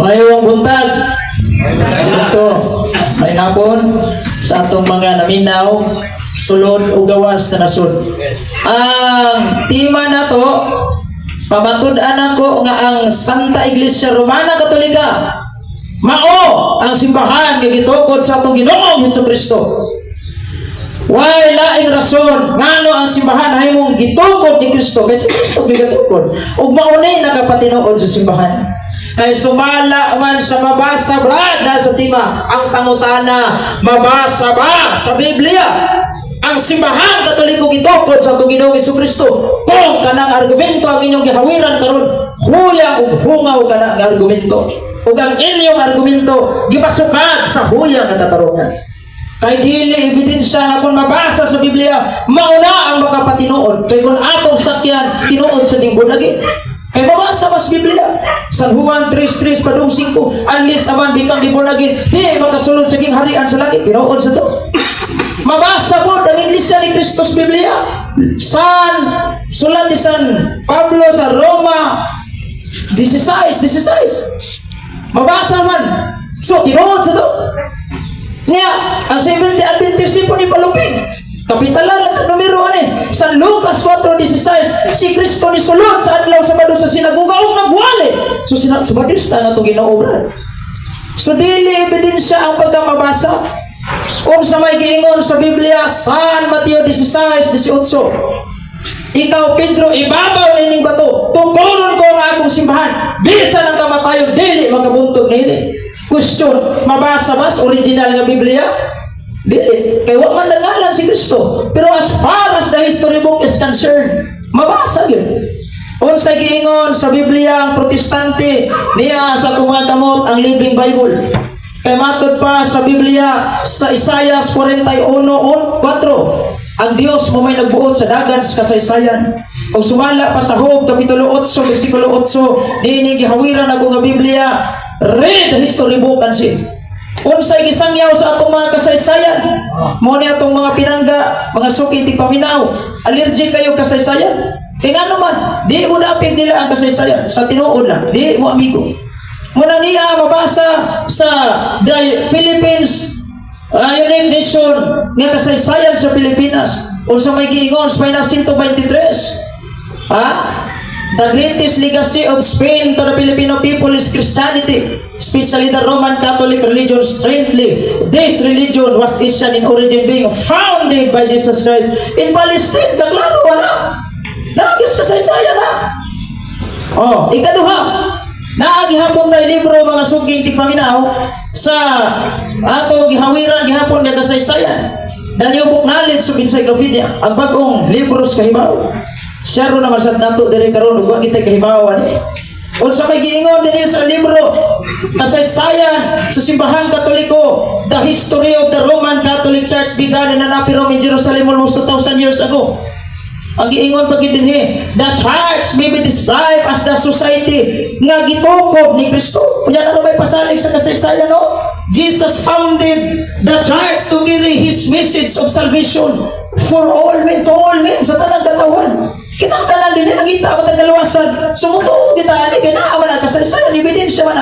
Mayong buntag. Ito, may hapon sa atong mga naminaw, sulod o gawas sa nasod. Ang tema na to, pamatud-an ako nga ang Santa Iglesia Romana Katolika mao ang simbahan nga gitukod sa atong Ginoong Hesukristo. Why laing rason ngano ang simbahan ay mong gitukod ni Kristo kay si Kristo gitukod ug maunay nakapatinuod sa simbahan. Kay sumala man sa mabasa brada sa tema ang pangutana, mabasa ba sa Biblia ang simbahan Katoliko gitukod sa atong Ginoong Hesukristo? Kung kanang argumento ang inyong gihawiran karon, huyang ug hungaw kanang argumento ug ang inyong argumento gipasukad sa huyang nga katarungan. Kay dili ebidensya nga kung mabasa sa Biblia mauna ang makapatinuod. Kay kung atong sakyan tinuod sa linggo lagi. Kay mabasa mas Biblia. San Juan 3:3 padung 5, unless a man become born again, di makasulod sa king harian sa langit. Tinuod sa to. Mabasa po ang Iglesia ni Kristo sa Biblia. Sulat ni San Pablo sa Roma 16. Mabasa man. So tinuod sa to. Niya, ang Seventh-day Adventist di po ni palupig. Kapitalan lang numero San Lucas 4:16, si Kristo ni sulod sa adlaw Sabado sa sinagoga ug nagwali. So Sabadista nga itong ginaobra. So dili ebidensya ang pagkamabasa. Kung sa may giingon sa Biblia, San Mateo 16:18, ikaw Pedro, ibabaw na ining bato, tukuron ko ang akong simbahan, bisan ang kamatayon, dili makabuntog na ini. Question, mabasa ba sa original nga Biblia? Dili. Kaya wag man nangalan si Kristo. Pero as far as the history book is concerned, mabasa yun. Unsay giingon sa Biblia ang protestante, niya sa mga kamot ang Living Bible. Kaya matod pa sa Biblia sa Isaiah 41:4, ang Dios mo may nagbuot sa dagan sa kasaysayan. Kung sumala pa sa Job Kapitulo 8 versikulo 8, diini gihawiran ako nga Biblia. Read the history book and see. Unsay gisangyaw sa atong mga kasaysayan, mo ni atong mga pinangga, mga suki ti paminaw, allergic kayo kasaysayan. Kaya nga naman, di mo napig nila ang kasaysayan, sa tinuod lang, di mo amigo. Muna niya mabasa sa the Philippines, unique nation, nga kasaysayan sa Pilipinas. Unsa may giingon sa Painas 123. The greatest legacy of Spain to the Filipino people is Christianity, especially the Roman Catholic religion. Strangely, this religion was Asian in origin, being founded by Jesus Christ in Palestine. Kaklaro, wala. Nagis kasaysayan na. Ikaduha, naagihapon tayo libro mga suging tipaminaw sa ato gihawiran gihapon nga kasaysayan. The New Book Knowledge of Encyclopedia, ang bagong libro sa kahibaw. Siya ro naman sa nato diri karon ug wa kita kahibawan unsa may giingon dinhi sa libro kasaysayan sa simbahan Katoliko. The history of the Roman Catholic Church began in an upper room in Jerusalem almost 2,000 years ago. Ang giingon pag dinhi, the church may be described as the society nga gitukod ni Kristo. Unya na may pasalig sa kasaysayan Jesus founded the church to carry his message of salvation for all men, to all men, sa tanang katawan. Kitang tanan din nakita ang tagaluwasan. Sumutuo kita ani kay naa man kasaysayan, ebidensya man.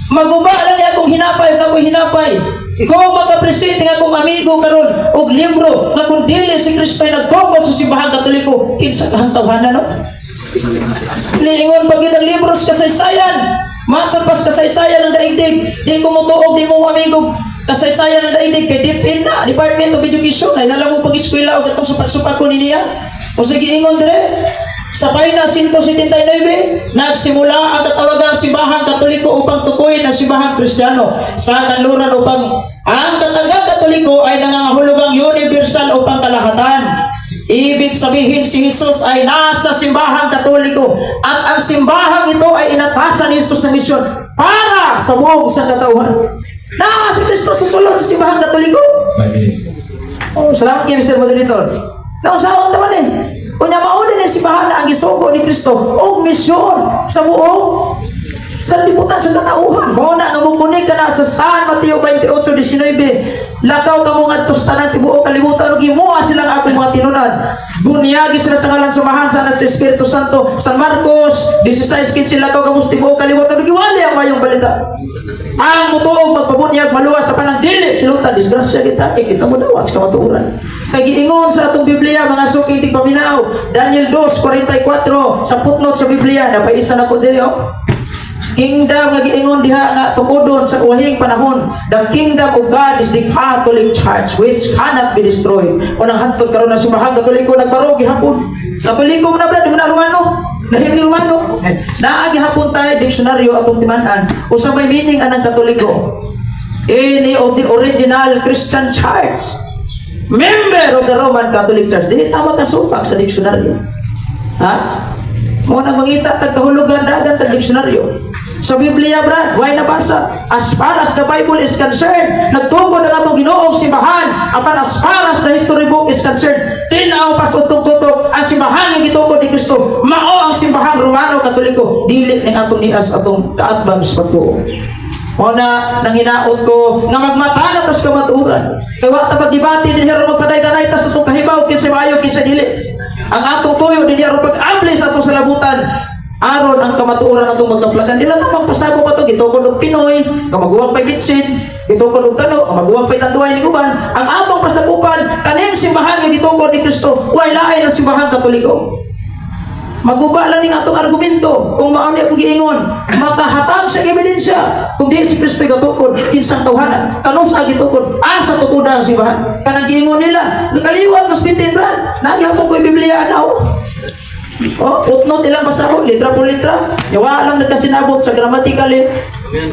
Maguba lang niya akong hinapay, Ikaw makapresente nga akong amigo karon og libro nga kung dili si Kristo ay nagtukod sa simbahan Katoliko, kinsa kahang tawhanan Liingon pag ang libro sa kasaysayan, matapos kasaysayan ng daigdig, di ko mutuog, di mo amigo kasaysayan ng daigdig kay DepEd na Department of Education ay nalang mo pag-eskwela o katong supak-supak ko niya. O sige ingon dire sa Painas 179, nagsimula ang katawagang simbahan Katoliko upang tukuyin ang simbahan Kristiyano sa kanluran upang ang katagang Katoliko ay nangangahulugang universal upang kalahatan. Ibig sabihin si Jesus ay nasa simbahan Katoliko at ang simbahan ito ay inatasan ni Jesus sa misyon para sa buong sangkatauhan. Si Kristo susulod sa simbahan Katoliko. Salamat kayo Mr. Moderator. Nausawan naman Kunya mauna ni simbahan na ang gisugo ni Kristo o misyon sa buong sa libutan sa katauhan. Mao na nga mukunik ka na sa San Mateo 28:19. Lakaw ka mo ngadto sa tanan tibuok kalibutan ug gimuha silang akong mga tinunan. Bunyagi sila sa ngalan sumahan sa Espiritu Santo. San Marcos 16:15 lakaw ka mo sa tibuok kalibutan ug giwali ang mayong balita. Ang mutuog magpabunyag maluwas sa panang dili silutan disgrasya kita kita mo dawat sa matuuran. Kay giingon sa atong Biblia mga suking tigpaminaw Daniel 2:44 sa footnote sa Biblia napaisa na ko diri oh. Kingdom nga giingon diha nga tungodon sa uwahing panahon, the kingdom of God is the Catholic Church which cannot be destroyed. Unang hantod karon na simbahan Katoliko nagbarog gihapon. Katoliko na brad man Romano. Dahil ni Romano, naagi hapon tayo diksyonaryo atong timan-an. Usa may meaning anang Katoliko. Any of the original Christian Church, member of the Roman Catholic Church. Dili tama ka supak sa diksyonaryo. Ha? Mo na mangita tag kahulugan dagan tag diksyonaryo. Sa Biblia, brad, why nabasa? As far as the Bible is concerned, nagtugod ang atong Ginoong simbahan. Apan as far as the history book is concerned, tinaw pas utong tutok ang simbahan ng gitugod ni Kristo. Mao ang simbahan Romano Katoliko. Dili ning atong nias atong kaatbang sa pagtuo. Mo na nang hinaot ko nga magmata na tas kamaturan. Kay wa ta pagdebate din hero magpaday-ganay tas utong kahibaw kinsa maayo kinsa dili. Ang atong tuyo din hero pag-abli sa atong salabutan. Aron ang kamatuoran atong magkaplagan dila ta magpasabo pa to gitukod og Pinoy kamaguwang pay bitsin gitukod og kano kamaguwang pay tanduay ni uban ang atong pasabupan kaning simbahan nga gitukod ni Kristo way lain ang simbahan Katoliko. Maguba lang ning atong argumento kung mao ni akong giingon makahatag sa ebidensya kung dili si Kristo gatukod kinsang tawhana kano sa gitukod asa tukuda ang simbahan kanang giingon nila nakaliwat mas bitin brad nagyapon ko Biblia anaw. Oh, footnote ilang basahon, litra po litra. Yawa lang nagkasinabot sa grammatical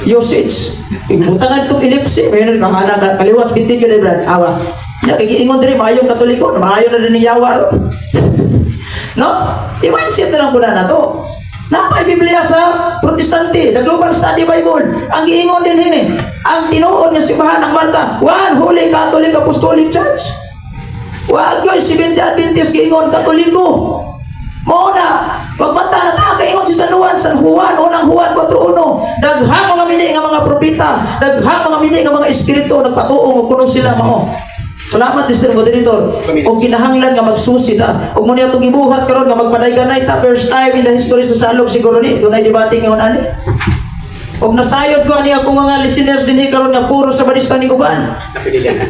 usage. Ibutangan itong ellipse. Mayroon kahalang kaliwas, bitin yun eh, Brad. Awa. Nakikiingon din, maayong Katoliko. Maayo na rin ni Yawa. No? I-mindset na lang po na to. Napay Biblia sa Protestante, the Global Study Bible. Ang giingon din hini. Ang tinuod nga simbahan ng marka, one Holy Catholic Apostolic Church. Wag yun, 70 Adventist giingon, Katoliko. Muna, pagmata na ta kaingon si San Juan, unang Juan 4:1. Daghang mga mini nga mga propeta, daghang mga mini nga mga espiritu nagpatuo ug kuno sila mao. Salamat Mr. Moderator. Og kinahanglan nga magsusi ta. Og mo niya tong gibuhat karon nga magpaday-ganay ta first time in the history sa salog siguro ni dunay debate ngayon ani. Og nasayod ko ani akong mga listeners dinhi karon nga puro sa barista ni uban.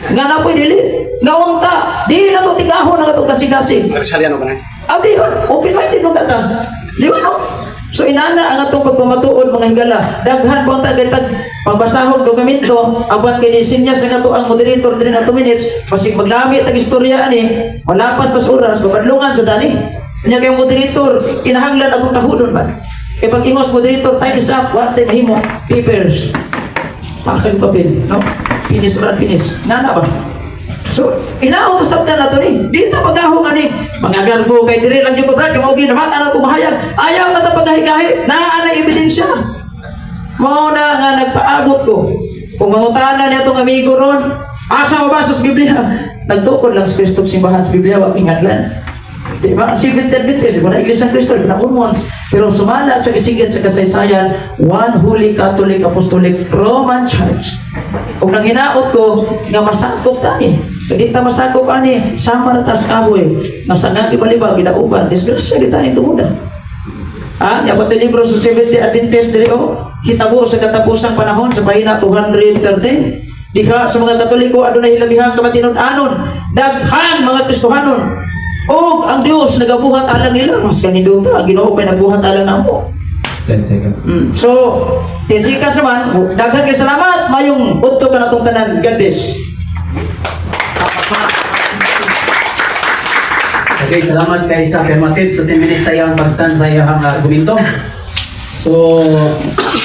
Nga na po dili. Nga unta, dili na to tigahon nga to kasig-kasig. Nagsalyano ba na? Abi, open-minded mo kata. Di ba no? So inana ang atong pagpamatuod mga higala. Daghan po ang tagaytag pagbasahog dokumento aban kay sinyas nga to ang moderator din nga 2 minutes pasig maglamit ang istorya ani malapas tas oras babadlungan sa dani. Nya kay moderator kinahanglan atong tahudon ba? Kay pag ingos moderator time is up, what time mahimo? Papers. Pasag papel, no? Finish or unfinished. Nana ba? So, inaon to sabda na to ni. Di ta pagahong ani. Mga garbo kay dire lang yung brad, yung ogi na mata na tumahayag. Ayaw na ta pagahi-gahi. Naa na ebidensya. Mao na nga nagpaabot ko. Kung mangutana niya itong amigo ron, asa mo ba sa Biblia? Nagtukod lang sa Kristo simbahan sa Biblia, wag ingaglan. Di ba? Si Vinter, wala Iglesia ng Kristo, pinakumons. Pero sumala sa isigit sa kasaysayan, one Holy Catholic Apostolic Roman Church. Kung nang hinaot ko, nga masakop tani. Hindi ta masakop ani, sama na tas kahoy. Nasa nga ibalibag, ginauban, disgrasya kita ni tumuda. Yapat yung libro sa 70 Adventist diri hitabo sa katapusang panahon sa pahina 213. Diha sa mga Katoliko adunay hilabihang kamatinon-anon, daghan mga Kristohanon. O ang Dios nagabuhat alang nila, mas kanido ta, ang Ginoo pa nagbuhat alang namo. 10 seconds. So, 10 seconds naman, daghan kay salamat, mayong udto ka natong tanan, God bless. Okay, salamat kay sa affirmative sa 10 minutes sa iyang pag-stand sa iyang argumento. So,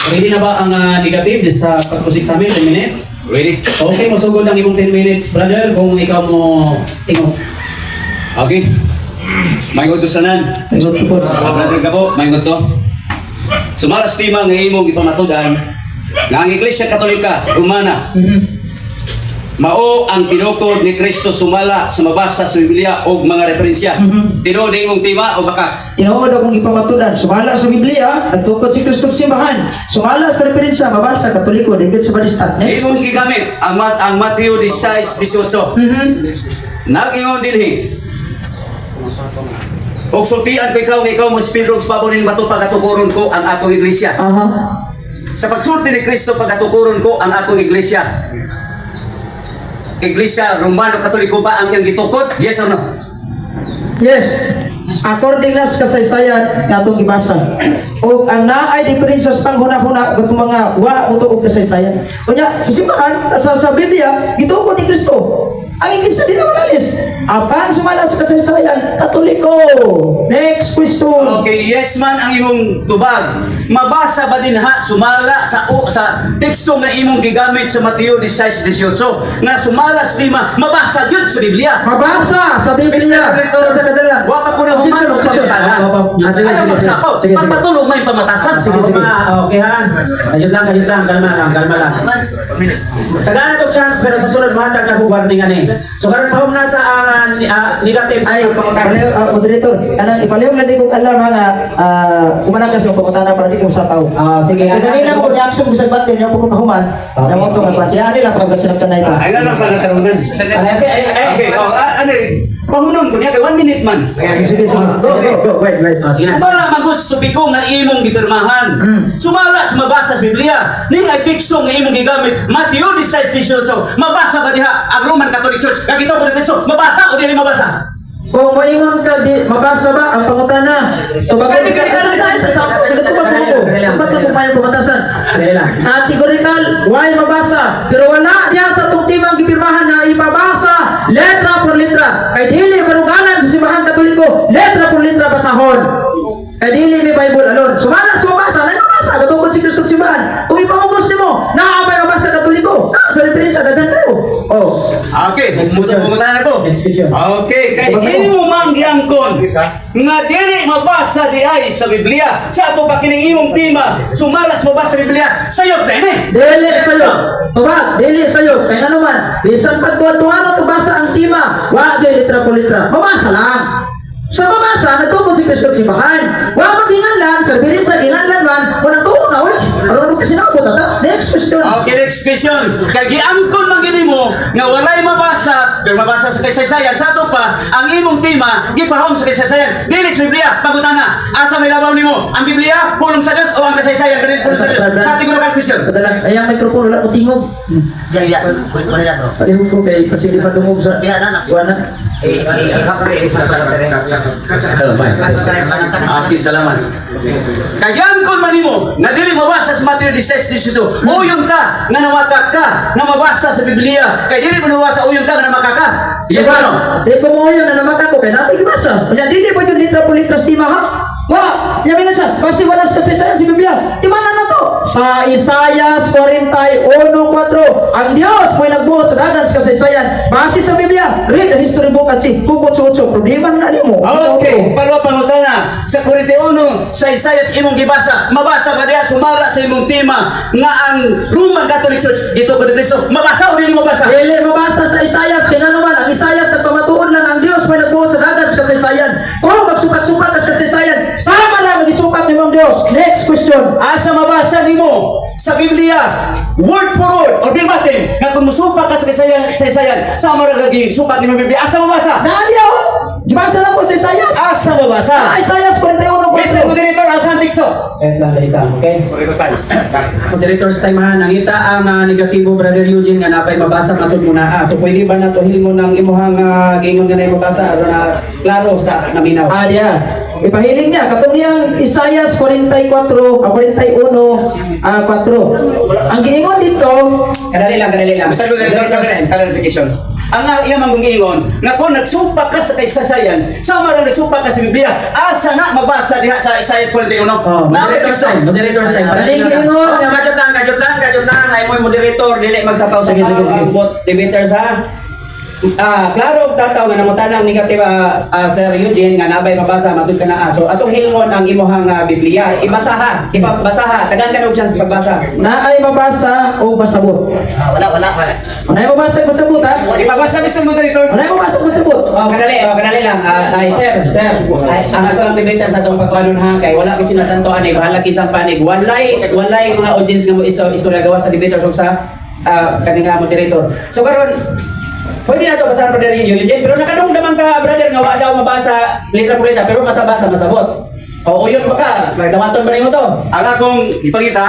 ready na ba ang negative sa pag-prosig sa amin, 10 minutes? Ready? Okay, masugod ang imong 10 minutes, brother, kung ikaw mo tingog. Okay. Mayroon to sanan. Mayroon to po. Brother ka po, mayroon to. Sumaras tima nga imong ipamatudan nga ang Iglesia Katolika Romana Mao ang tinukod ni Kristo sumala sa mabasa sa Biblia og mga referensya. Tinuod imong tema o baka Tinuod akong ipamatudan. Sumala sa Biblia, nagtukod si Kristo sa simbahan. Sumala sa referensya, mabasa, Katoliko, David sa Baristat. Next. imong gigamit ang Mateo 16:18. Nag-ingon dinhi. Og sultian ko ikaw mo Pedro og paborin bato pagatukuron ko ang atong iglesia. Sa pagsulti ni Kristo pagatukuron ko ang atong iglesia. Iglesia Romano Katoliko ba ang iyang gitukod? Yes or no? Yes. According na sa kasaysayan nga atong ibasa. O ang naay diferensya sa panghuna-huna ug mga wa mo tuog kasaysayan. Unya sa simbahan sa Biblia gitukod ni Kristo. Ang iglesia di naman alis. Apan sumala sa kasaysayan, Katoliko. Next question. Okay, yes man ang imong tubag. Mabasa ba din ha sumala sa teksto nga imong gigamit sa Mateo 16:18 nga sumala sa lima mabasa gyud sa Biblia. Mabasa sa Biblia. Sa kadala. Wa pa ko na humano pagpatahan. Ayaw magsapaw. Pagpatulog may pamatasan. Sige. Okay ha. Kajut lang, kalma lang. Sagana to chance pero sa sunod mahatag na warning ani. So karon pahom na sa negative sa Ay, moderator, kanang ipalihog lang di ko alam mga kumanang kasi yung pagkutana para di ko sapaw. Sige. Kanina mo ko reaction ko sa batin, yung pagkukahuman, na mo ito nga siya, ano lang para sinagtan na ito. Ay na sa natarunan. Okay, ano pahunon ko niya 1 minute man. Sige, go, wait. Sige na. Sumala man gusto piko nga imong gipirmahan. Sumala sa mabasa sa Biblia. Ni ay teksto nga imong gigamit Mateo 16:18. Mabasa ba diha ang Roman Catholic Church? Kagito ko ni Kristo. Mabasa o dili mabasa? Kung moingon ka, mabasa ba ang pangutana? Tubagan ka sa sapo, nagatubag mo ko. Ba't mo pa yung pumatasan? Categorical, why mabasa? Pero wala diya sa itong timang gipirmahan na ipabasa letra por letra. Kay dili maluganan sa simbahan Katoliko, letra por letra basahon. Kay dili may Bible alone. Sumala sa mabasa, na mabasa, katungkol si Kristo sa simbahan. Kung ipamugos mo, naabay mabasa Katoliko. Sa referensya, daghan kayo. Oh. Okay, pumunta na ko. Next picture. Okay, kay imo mang giangkon nga dili mabasa di ay sa Biblia. Sa ato pa kining imong tema, sumalas mabasa sa Biblia. Sayop na ini. Dili sa'yo. Tubag, dili sa'yo. Kaya ano man, bisan pagtuwa-tuwa na tubasa ang tima, wa gay litra po litra. Mabasa lang. Sa mabasa, nagtubod si Kristo simbahan. Wa maghinganlan, sabihin sa ginganlan man, walang tuwa na, uy. Aron kasi nakapot ata. Next question. Okay, next question. Kay giangkon man gini mo nga walay mabasa, pero mabasa sa kasaysayan. Sa ato pa, ang imong tema gipahom sa kasaysayan. Dili sa Biblia, pagutana. Asa may labaw nimo? Ang Biblia pulong sa Dios o ang kasaysayan dili pulong sa Dios? Categorical question. Padala, ay ang microphone wala ko tingog. Palihog ko kay pasili pa dumog sa wana. Okay, salamat. Kaya kung manimo, na dili mabasa sa Mateo 16:18, uyong ka, na nawatak ka, na mabasa sa Biblia. Kaya dili mo nabasa, uyong ka, na namakaka. Yes or no? Di ko mo yun na namata ko, kaya natin ibasa. Kaya dili po yung litra po litra sa tima, ha? Wala. Yamin nga siya, kasi wala sa kasaysayan si Biblia. Timanan na to. Sa Isaias 41:4, ang Diyos mo'y nagbuhat sa dagan sa kasaysayan. Base sa Biblia, read the history book at si Hugot Sotso. Problema na mo. Okay, palo pangutana sa 41 sa Isaias imong gibasa, mabasa ba diha sumala sa imong tema nga ang Roman Catholic Church dito ko ni Kristo. Mabasa o dili mabasa? Dili mabasa sa Isaias, kaya naman ang Isaias at pamatuon lang ang Diyos may nagbuhat sa dagan sa kasaysayan. Kung magsukat-sukat sa kasaysayan, sama lang mag-isukat ni mong Diyos. Next question. Asa mabasa nimo sa Biblia word for word o verbatim nga kung musupa ka sa kasaysayan sama ra gagi supat nimo Biblia asa mabasa? Dali ako! Gibasa lang ko sa Isaias. Asa mabasa? Isaias 41:4. Mr. Moderator, asa ang tikso? Lang dito, okay? Moderators time ha, nangita ang negatibo Brother Eugene nga napay mabasa matud muna. So pwede ba nato hilmo ng imuhang gingon nga na mabasa aron na klaro sa naminaw. Diya. Ipahiling niya. Katong niyang Isaias 41:4. Ang giingon dito, Kadali lang. Mr. Moderator, clarification. Ang iya manggungingon nga kung nagsupa ka sa kasaysayan, sama ra nagsupa ka sa Biblia, asa na mabasa diha sa Isaias 41. Moderators time. Dali giingon nga Kajut lang. Ay mo moderator dili magsapaw sa Sige. bot debaters ha. klaro tataw nga namutanang negative Sir Eugene nga nabay mabasa matud ka na aso atong hilmon ang imuhang Biblia ibasaha ipabasaha tagan ka og chance pagbasa Na ay mabasa o masabot. Wala. Wala ay mabasa o masabot ha? Ipabasa Mr. Moderator. Wala ay mabasa o masabot. kanali lang ay sir ay, ang ato lang tibitan sa atong pagkanon ha kay wala kasi nasantoan ay bahala kisang panig walay mga audience nga mo istorya gawa sa debater so sa kaning moderator so karon pwede na ito basahan brother Eugene pero nakanong naman ka brother nga wa daw mabasa litra por litra pero masabasa masabot o yun ba ka nagdamaton ba nimo to Ang akong ipakita,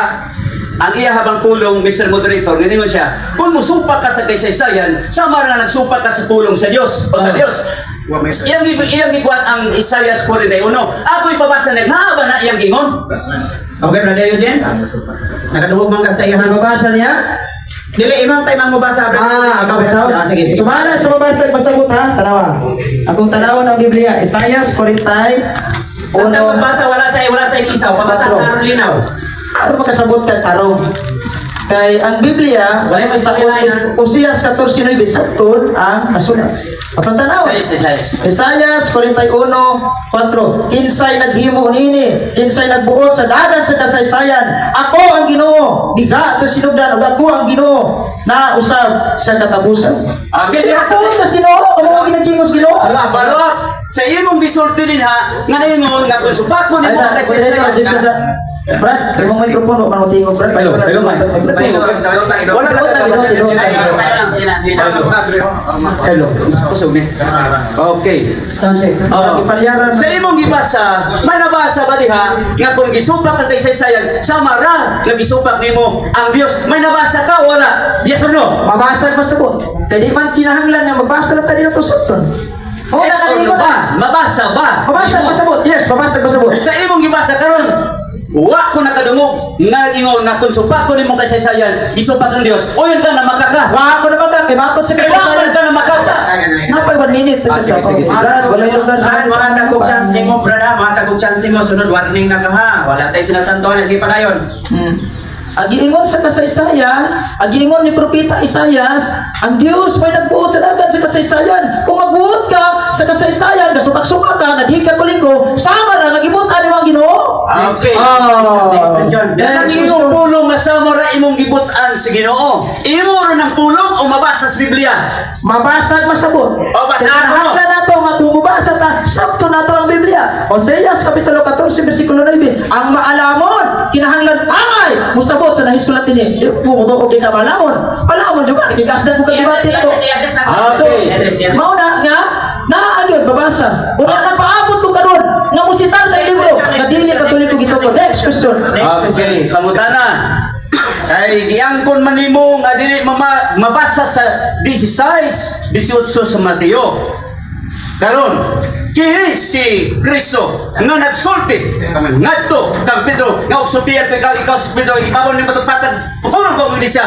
ang iya habang pulong, Mr. Moderator, niningon siya, kung musupak ka sa kaysaysayan, sama na nagsupak ka sa pulong sa Diyos o sa Diyos. Iyang iguan ang Isaias 41. Ako ipabasa na, mahaba na iyang ingon. okay brother Eugene nakadungog man ka sa iyang Nababasa niya? dili imong time ang mabasa brother Ako ba? sige sige Sumala sa mabasa masabot ha? Tanawa. Akong tanawan ang Biblia. Isaias 40. Saan na magbasa wala sa kisaw pabasa sa aron linaw Ano makasabot ka tarong? Kay ang Biblia, Wala may sa storyline, Usias 14:9 sakton ang nasulat. Atong tanaw. Isaias. Isaias 41:4. Kinsay naghimo nini, kinsay nagbuot sa dagan sa kasaysayan. Ako ang Ginoo, diha sa sinugdan ug ako ang Ginoo na usab sa katapusan. Okay, diha sa Ako ang Ginoo, amo ginagingos Ginoo. follow up. Sa imong gisulti din ha, nga naingon nga kung supako ni mo Ay, kaysaysayan. Brad, yung microphone, man tingog, Brad. Hello, wala na Hello. Kusog ni. Okay. sunset Sa imong gibasa, may nabasa ba diha nga kung gisupak ang kaysaysayan, sama ra nga gisupak nimo ang Dios. May nabasa ka o wala? Yes or no? Mabasag masabot. Kaya di man kinahanglan nga magbasa lang tayo to sabton. Oh, Yes or no ba? Mabasa ba? Mabasag masabot. Yes, mabasag masabot. Sa imong gibasa karon, wa ko nakadungog nga ingon na kung supak ko nimong kasaysayan, gisupak ang Dios. O yun ka na makaka. Wa ako naman ka, kay matot sa Kaya kasaysayan. ka na makaka. Napay 1 minute sa sige, sige, sige. Brad, wala yung mga tagog chance nimo brada mga tagog chance nimo sunod warning na ka ha wala tay sinasantuan si padayon Agiingon sa kasaysayan, agiingon ni Propeta Isaias, ang Diyos may nagbuot sa dagat sa kasaysayan. Kung magbuot ka sa kasaysayan, kasupak-supak ka, na di ka kuliko, sama na, nagibutan mo ang Ginoo. Okay. next question Yan ang imong pulong masama ra imong gibutan sa Ginoo. Imo ra ng pulong o mabasa sa Biblia. Mabasag masabot. O, basahan mo. Kinahanglan nato nga kung mabasa ta, sabto nato ang Biblia. Oseas kapitulo 14 bersikulo 9. Ang maalamon, kinahanglan amay musabot sa nahisulat ini. Di pumuto og di ka malamon. Palamon juga gigasdan ko kadibati nato. Okay. Mauna nga naagyod babasa. Una na paabot ko karon nga musitar ta libro nga dili katoliko gitukod. Next question. Okay, pangutana. Kay giangkon man nimo nga dili mabasa sa 16, 18 sa Mateo. Karon, kini si Kristo nga nagsulti ngadto kang Pedro nga usupian ko ikaw si Pedro ibabon ni matupatan pugong ko mo siya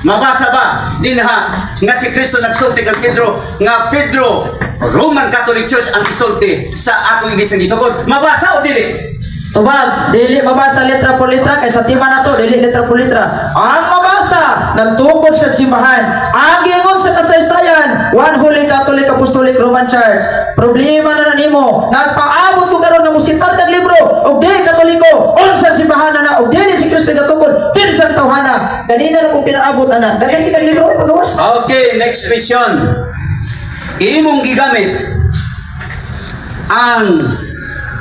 mabasa ba dinha nga si Kristo nagsulti kang Pedro nga Pedro Roman Catholic Church ang isulti sa atong iglesia gitukod mabasa o dili Tubag, dili mabasa letra por letra kay sa tima nato dili letra por letra. Ang mabasa nagtukod sa simbahan. Ang giingon sa kasaysayan, One Holy Catholic Apostolic Roman Church. Problema na nimo, nagpaabot ko karon nga musitar kag libro og di katoliko, unsa simbahan na og dili si Kristo gatukod, kinsang tawhana. Ganina na kung pinaabot ana. Dagan kay kag libro pagawas. Okay, next question. Imong gigamit ang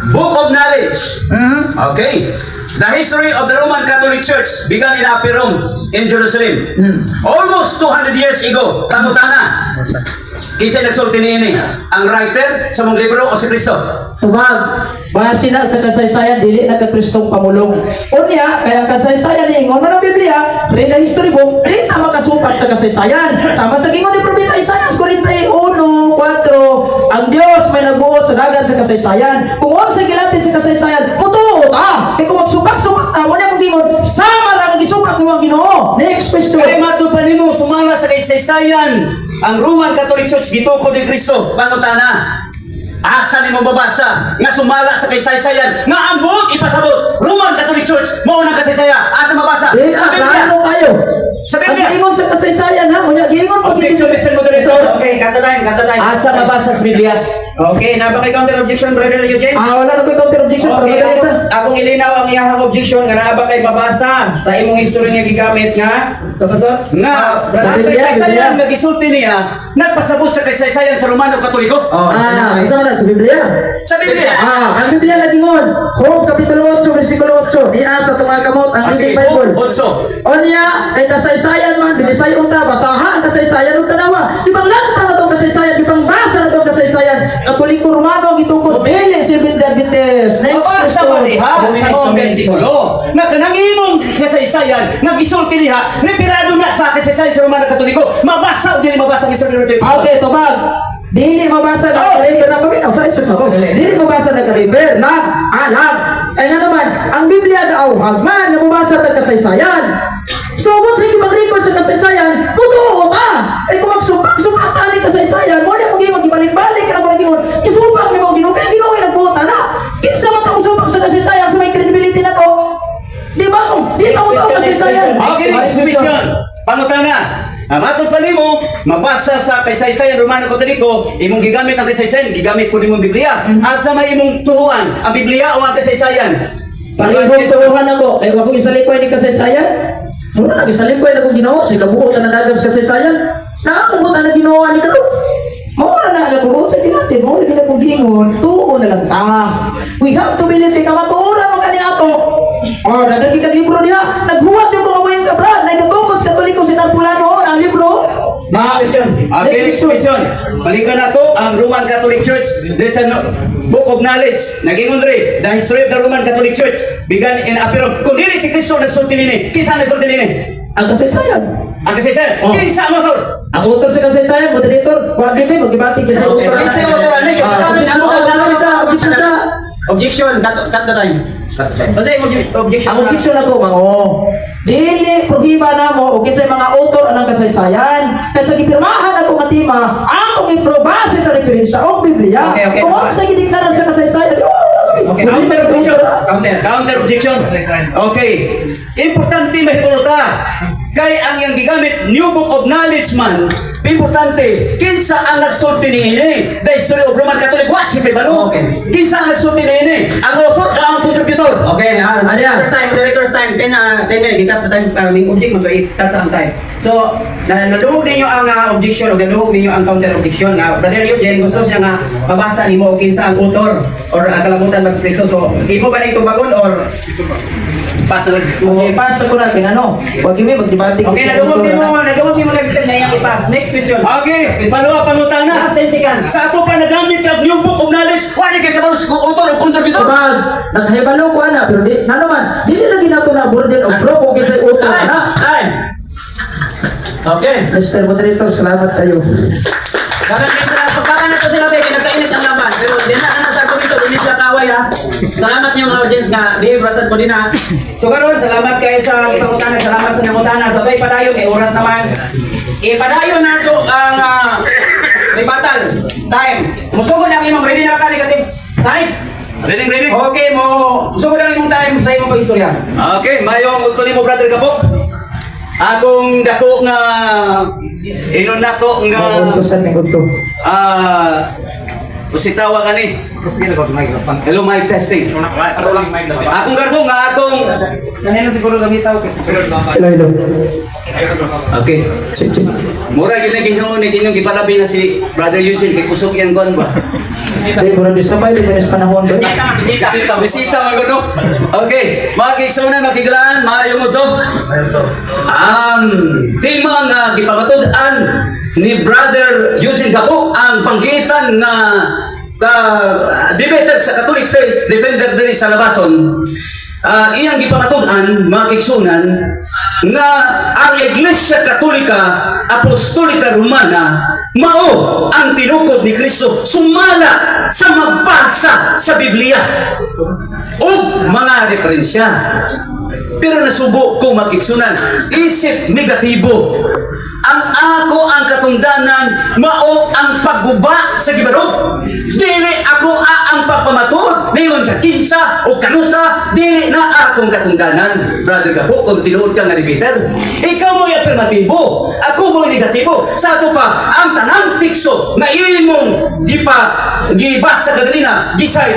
Book of Knowledge. Okay. The history of the Roman Catholic Church began in Upper Rome in Jerusalem. Almost 200 years ago. Tangutana. Kinsa nagsulti niini? Ang writer sa mong libro o si Kristo? Tubag, base na sa kasaysayan, dili na ka Kristong pamulong. Unya, kaya ang kasaysayan ni ingon man ang Biblia, read the history book, di ta makasupat sa kasaysayan. Sama sa gingon ni Propeta Isaias 41:4, ang Dios may nagbuot sa dagat sa kasaysayan. Kung unsa gilatid sa kasaysayan, mutuo ta. Kay kung magsupak-supak ta, wala mong gingon, sama lang ang gisupak ni mga Ginoo. Next question. Kay matupan nimo sumala sa kaysaysayan ang Roman Catholic Church gitukod ni Kristo. Pangutana. Asa ni mo babasa nga sumala sa kaysaysayan nga ang buot ipasabot Roman Catholic Church mao nang kasaysaya. Asa mabasa? Di Sa Biblia. ano kayo? Sa Ang Biblia. giingon sa kasaysayan ha, unya giingon pag Objection, Mr. Moderator. Okay, kanta time. Asa mabasa sa Biblia? Okay, napakay counter objection, Brother Eugene. wala na ko'y counter objection para Okay, madali ta. akong ilinaw ang iyahang objection nga naa ba kay babasa sa imong history nga gigamit nga. Kapasot? Nga, ang Biblia, kaysaysayan Biblia. nga gisulti niya, nagpasabot sa kaysaysayan sa Romano Katoliko. Isa man sa Biblia. Sa Biblia. Ang Biblia nagingon, Job Kapitulo 8, versikulo 8, diya sa tumagamot ang Sige, Living Bible. 8. Onya, kay kasaysayan man, dili sayo ta, basahan ang kasaysayan ug tanawa. Ibang lanta na tong kasaysayan, ibang basa na tong kasaysayan. Katoliko Romano gitukod dili si Adventist. Mabasa ba diha sa mga bersikulo na kanang imong kasaysayan nga gisulti diha, referado na sa kasaysayan sa Romano Katoliko. Mabasa o dili mabasa Mr. Moderator? Okay, tubag. Dili mabasa na ka-refer na paminaw sa isip sa Dili mabasa na ka-refer na alam. Kaya naman, ang Biblia gaawhag man na mabasa ta kasaysayan. So, kung sa mag-refer sa kasaysayan, totoo ta. Ay kung magsupak-supak ta ni kasaysayan, mo na mag-ingon, ibalik-balik ka na kung nag-ingon, isupak ni mo ginoo, kaya ginoo ay nagbuta na. Kinsa man ka supak sa kasaysayan sa may credibility na to. Di ba kung di pa mo to ang kasaysayan? Okay, next submission. Pangutana. Matod pa nimo, mabasa sa kaysaysayan Romano Katoliko, imong gigamit ang kasaysayan, gigamit ko nimong Biblia. Asa may imong tuhuan, ang Biblia o ang kasaysayan? Parehong suruhan ako. Ay, wag kong isalipay ni kasaysayan. Muna nang isalipay na kong ginoo. Sa kabuo na nadagas kasaysayan. Nakakubutan na ginawa ni Karo. Mawala na agad ko. Sa kinatid, mawala na kong gingon. Tuon na lang ta. We have to believe di ka matuuran mo kani ato. Oh, nagagi ka libro niya. Naghuwat yung mga wain ka, brad. Nagkatungkod sa Katoliko si Tarpulano. Ang libro. Okay, next question. Balikan na to ang Roman Catholic Church. There's a book of knowledge. Nag-ingon rin, the history of the Roman Catholic Church began in Apiro. Kung dili si Kristo nagsulti nini, kinsa nagsulti nini? Ang kasaysayan. Ang kasaysayan. Oh. Kinsa ang author? Ang author sa kasaysayan, moderator. Wag din magibati ka sa author. Kinsa ang author? Ano yun? Objection sa. Objection, kanta time. Basta yung objection. Ang objection na ko, mga dili prohiba na mo o kinsay mga author anang kasaysayan kaysa gipirmahan ako nga tema akong iprobase sa referensya o Biblia. Okay. Kung ano sa gidiktaran sa kasaysayan, Okay, prohiba na objection. author. Counter. Counter objection. Okay. Importante mahipuluta. Kay ang yang gigamit New Book of Knowledge man, importante, kinsa ang nagsulti ni ini? The history of Roman Catholic, what si Pebalo? Okay. Kinsa ang nagsulti ni ini? Ang author o ang contributor? Okay, Ano yan? director's time, 10 minutes, gikat na time, may object mo, so i-cut sa ang time. So, naduhog ninyo ang objection, o naduhog ninyo ang counter objection. Brother Eugene, gusto siya nga mabasa ni mo kinsa ang author or kalamutan ba si Cristo. So, imo ba na itong bagon or Pass na lang. Okay, pass ko na kinano. Wag yun magdibati ko okay, sa naduhog author. mo next time na iyang i-pass. Next question. Okay, pangalawa pangutana. Last 10 seconds. Sa ato pa nagamit ka New Book of Knowledge, wala kay kabalo sa author o contributor? Kapag naghibalo ko ana pero di naman dili lagi nato na burden of proof o kinsay author Time. na. Time. Okay. Mr. Moderator, salamat kayo. Pagkaka na to sila, baby, nagkainit ang laban. Pero di na sa komito, di sila kaway ha. Salamat niyo mga audience nga, di brasan ko din ha. So karon, salamat kayo sa ipangutana, salamat sa nangutana. Sabay padayon, may oras naman. Ipadayon na to ang rebuttal time. Musugod ang imong ready na ka negative time. Ready? Okay mo, musugod ang imong time sa imong istorya. Okay, mayong utuli mo brother ka po. Akong dako nga inon nako nga Utusan ni Gusto. usitawa ka ni. Hello, mic testing. Akong garbo nga akong Hello, siguro gamitaw ko. Hello. okay. Mura gyud na Ginoo ni kinyong gipalabi na si Brother Eugene kay kusog yang gon ba. Ay, mura di sabay di manis panahon doon. Bisita man gud. Okay, makiksunan makiglaan, maayo mo to. Ang tema nga gipamatud-an ni Brother Eugene Gapo ang panggitan nga debated sa Catholic faith defender diri sa labason. Iyang gipamatud-an makiksunan nga ang Iglesia Katolika Apostolika Romana mao ang tinukod ni Kristo sumala sa magbasa sa Biblia o mga referensya. Pero nasubo ko makiksunan isip negatibo ang ako ang katungdanan mao ang pagguba sa gibarog. Dili ako ang pagpamatud niyon sa kinsa o kanusa, dili na akong katungdanan. Brother Gapo, kung tinuod ka nga ni Peter, ikaw mo yung afirmatibo, ako mo yung negatibo. Sa ato pa, ang tanang tikso na imong gibas sa kadalina, gisay,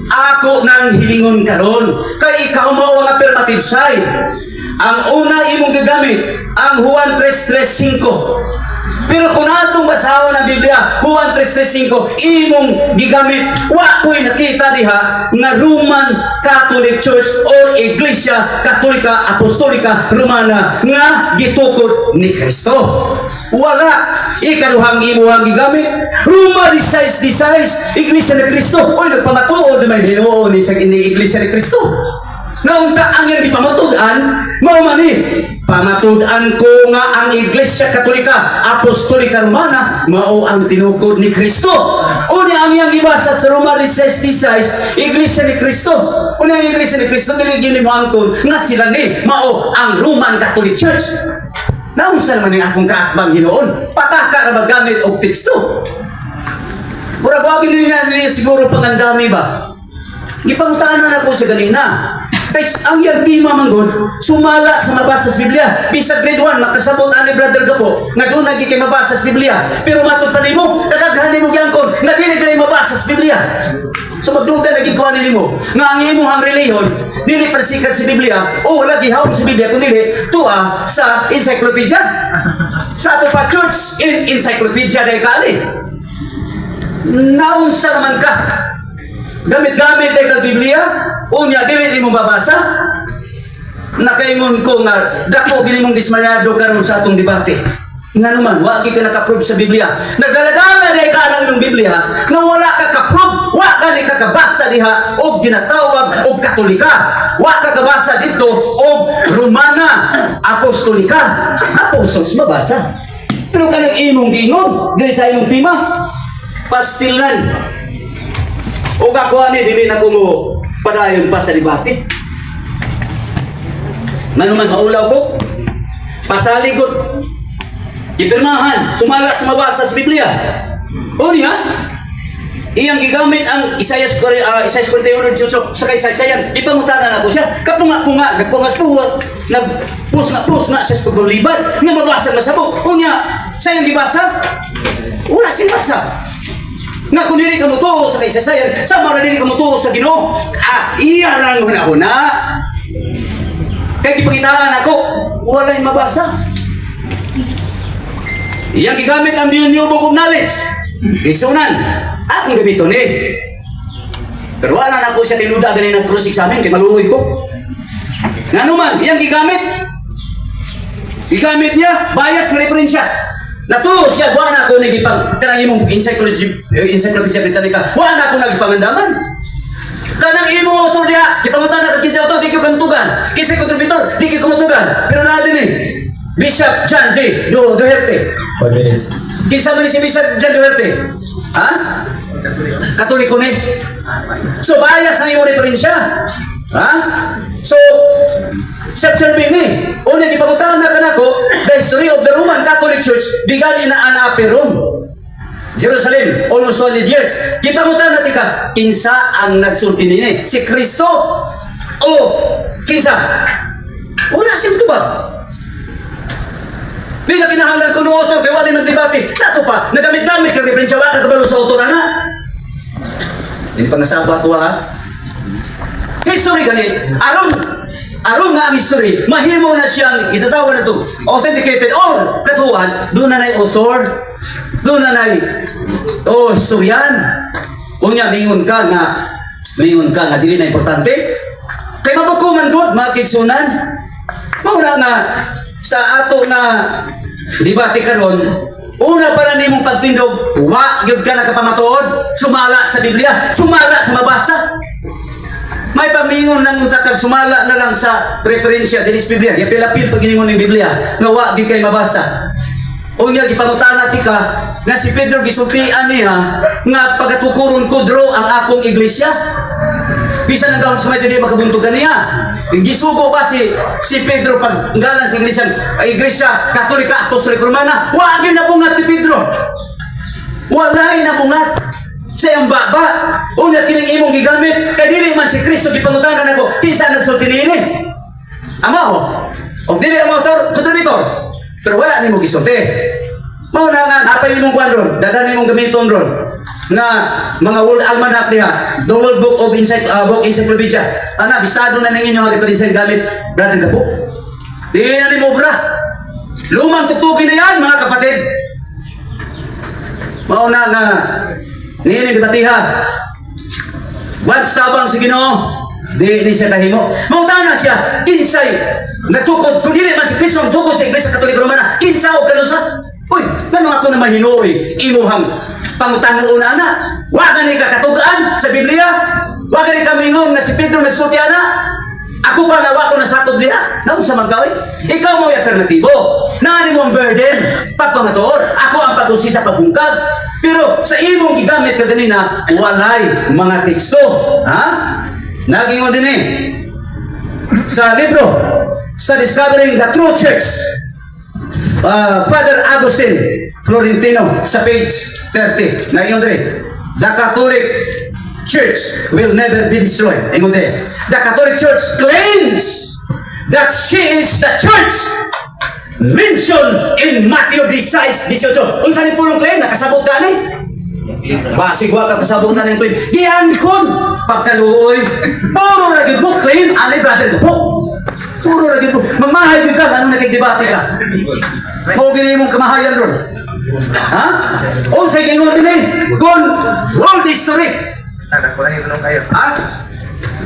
ako nang hilingon karon kay ikaw mao ang affirmative side. Ang una imong gagamit ang Juan 3:3:5. Pero kung atong basahon ang Biblia, Juan 3:3:5, imong gigamit, wa ko'y nakita diha nga Roman Catholic Church or Iglesia Katolika Apostolika Romana nga gitukod ni Kristo. Wala. Ikaduhang imuhang gigamit, Roma 16:16, Iglesia ni Kristo. Oy, nagpamatuod na may binuo ni Iglesia ni Kristo. Naunta ang yung ipamatudan, maumani, pamatudan ko nga ang Iglesia Katolika Apostolika Romana, mao ang tinukod ni Kristo. Una ang iyang ibasa sa Roma 16:16, Iglesia ni Kristo. Una ang Iglesia ni Kristo, diligin mo angkon, nga sila ni, mao ang Roman Catholic Church. Naunsa naman yung akong kaakbang hinoon, pataka na magamit og teksto. Mura wagin nila siguro pangandami ba? Gipangutanan ako sa ganina. Guys, ang yung tima manggod, sumala sa mabasa sa Biblia. Bisag grade 1, makasabot ani Brother Gapo, nga doon nagi kay mabasa sa Biblia. Pero matod pa nimo, kadaghan mo gyangkon, nga dili kay mabasa sa Biblia. So magduda nagi kuan nimo, nga ang imong relihiyon, dili pa sikat sa Biblia, o wala gihawom sa Biblia kundi tuwa sa encyclopedia. Sa ato pa church in encyclopedia dai kani. Naunsa naman ka? Gamit-gamit ay kag Biblia, unya dili nimo babasa. Nakaingon ko nga dako gini mong dismayado karon sa atong debate. Nga naman, wa ka naka-prove sa Biblia. Nagdaladala na ka lang ng Biblia na wala ka ka-prove, wa ka ni kakabasa diha og ginatawag og Katolika. Wa ka kabasa dito og Romana Apostolika. Apostles mabasa. Pero kanang imong gingon, dili sa imong tema, pastilan. O ako ani dili na ko mo padayon pa sa debate. Nanuman maulaw ko. Pasaligot. Ipirmahan, sumala sa mabasa sa Biblia. O niya, iyang gigamit ang Isaias 41 sa kaysayan. Ipangutanan ako siya. Kapunga-punga, nagpungas-punga, nagpus-na siya sa pagliban, nga mabasa masabot. O niya, sayang gibasa? Wala siyang basa. Nga kung dili ka mutuo sa kaysasayan, sama na dili ka mutuo sa Ginoo. Iya lang huna-huna. Kaya gipagitaan ako, wala'y mabasa. Iyang gigamit ang new book of knowledge. Igsunan, akong gamiton Pero wala na ako siya tinuda ganin ng cross-examen, kay maluhoy ko. Nga naman, iyang gigamit. Gigamit niya, bias na referensya. Nato siya, wala na ako nagipang, kanang imong encyclopedia Britannica, wala na ako nagipangandaman. Kanang imong author diya, ipangutan na kisay author, di ko kamutugan. Kisay contributor, di ko kamutugan. Pero na din Bishop John J. Duherte. 5 minutes. Kinsa man ni si Bishop John Duherte? Ha? Katoliko ni. So bias ang imong referensya. Ha? So, self-serving ni. Una, ipagutahan na kanako, the history of the Roman Catholic Church began in an upper room. Jerusalem, almost 200 years. Ipagutahan natin ka, kinsa ang nagsulti nini? Si Kristo o kinsa? Wala siyang tuba. Di na kinahanglan ko ng author, kaya wala ng debate. Sa ito pa, nagamit-gamit kang referensya, wala ka kabalo sa author na. Hindi pa nasaba ko ha. History ganit, aron nga ang history, mahimo na siyang itatawag na ito, authenticated or katuan, doon na author, doon na historian. Unya, mingon ka nga, dili na importante. Kay mabukuman good, makiksunan. Mauna nga, sa ato na debate karon, una para nimong pagtindog, wa gyud ka nakapamatuod, sumala sa Biblia, sumala sa mabasa. May pamingon nang takag sumala na lang sa referensya dinis Biblia. Yapil-apil pag giningon ng Biblia, nga wa gyud kay mabasa. Unya gipangutana ti ka nga si Pedro gisultian niya nga pagatukuron ko draw ang akong iglesia. Bisan nga sa may dili makabuntog kaniya. Gisugo ba si Pedro pag ngalan sa Iglesia Katolika Apostolic Romana? Wagin na bungat ni Pedro. Walay na bungat. Sa iyang baba. Una kining imong gigamit. Kay dili man si Kristo gipangutanan ako. Kinsa nagsulti niini? Ama ho. O dili ang autor, tutoritor. Pero wala nimo gisulti. Mao na nga napay imong kwan ron. Daghan imong gamiton ron. Nga mga World Almanac niya, the World Book of Book Encyclopedia. Ana, bisado na ning inyong reference gamit, brother Kapo. Di na ni mo bra. Lumang tutugin na yan, mga kapatid. Mauna nga, niinig debatiha. Once tabang si Ginoo, di siya kahimo. Mauna na siya, kinsay, nagtukod, kung dili man si Kristo ang tukod sa Iglesia Katolika Romana, kinsa o kanusa? Uy, ganun ako na mahinuoy, imuhang pangutangan una na. Wagan ni kakatugaan sa Biblia. Wagan ni kamingon na si Pedro nagsulti na. Ako pa nawa ko na sakop niya. Naun sa magkawin. Ikaw mo yung alternatibo. Nani mo ang burden. Pagpamatoor. Ako ang pag-usi sa pagbungkag. Pero sa imong gigamit ka ganina, walay mga teksto. Ha? Nagingon din eh. Sa libro, sa Discovering the True Church, Father Agustin Florentino sa page 30 na iyon rin, the Catholic Church will never be destroyed. Ingon din, the Catholic Church claims that she is the church mentioned in Matthew 16:18. Unsa ni pulong claim? Nakasabot ka ni? Basig wa ka kasabot na ng claim. Giangkon pagkaluoy. Puro ra gyud mo claim ani brother ko. Puro ra gyud mo. Mamahay gyud ka ano nakigdebate ka. Mo gini mong kamahayan ron. Ha? Unsay gingon dinhi? Kun world history. Ha?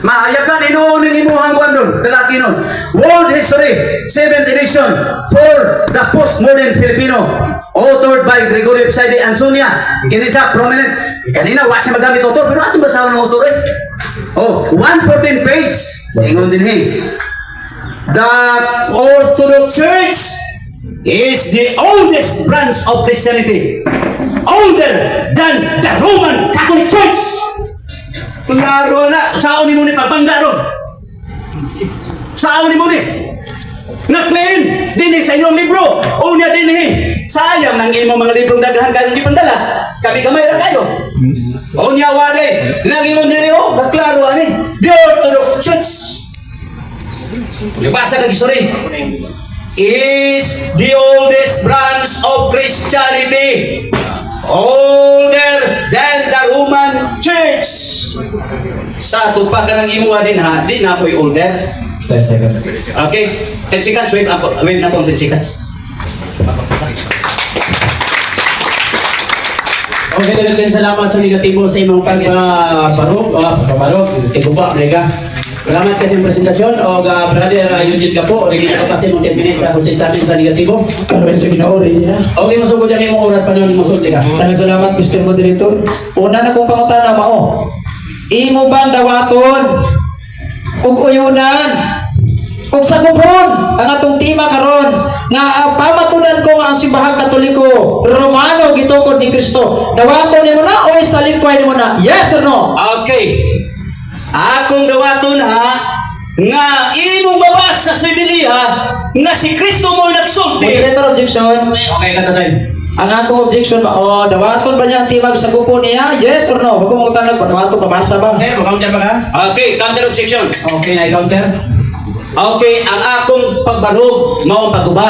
Mahayag ka inuunin imuhang kuan ron. Kalaki nun. World History, 7th edition for the postmodern Filipino. Authored by Gregorio Psaide Ansonia. Kini siya prominent. Kanina wa siya magamit author pero ato basahan ng author eh. Oh, 114 page. Ingon din eh. The Orthodox Church is the oldest branch of Christianity, older than the Roman Catholic Church. Klaro na, saan ni mo ni pagbangga ron? Saan ni mo ni? Na-claim, din sa inyong libro, unya din sayang nang imong mga librong daghan kayo ipandala, kami kamay ra kayo. Unya wale, nang imong diri o, kaklaro ani, the Orthodox Church. Nabasa kag history. Is the oldest branch of Christianity, older than the Roman Church. Sa tupa ka ng imuha din ha, di na ako'y older. 10 seconds. Okay, 10 seconds, wait na po 10 seconds. Okay, talagang salamat sa negatibo sa imong pagpaparok, tiguba, brega. Salamat kasi ang presentasyon o brother Eugene ka po, rin na kasi mong 10 minutes sa proceed sa amin sa negatibo. Ano yung sinaori niya? Okay, masugod yan yung oras pa nun, masulti ka. Maraming salamat, Mr. Moderator. Una na kong pangutana mao. Imo bang dawaton? Ug uyunan? Ug sagubon ang atong tema karon nga pamatudan ko nga ang simbahang Katoliko Romano gitukod ni Kristo. Dawaton nimo na o isalingkway nimo na? Yes or no? Okay. Akong dawaton ha, nga imong mabasa sa Biblia nga si Kristo mo nagsulti. Moderator objection. Okay, katatay. Ang akong objection dawaton ba niya ang timag sa gupo niya? Yes or no? Wag ko mong tanong dawaton pabasa ba? Okay, mag-counter ba ka? Okay, counter objection. Okay, na-counter. Okay, ang akong pagbarog mao ang paguba.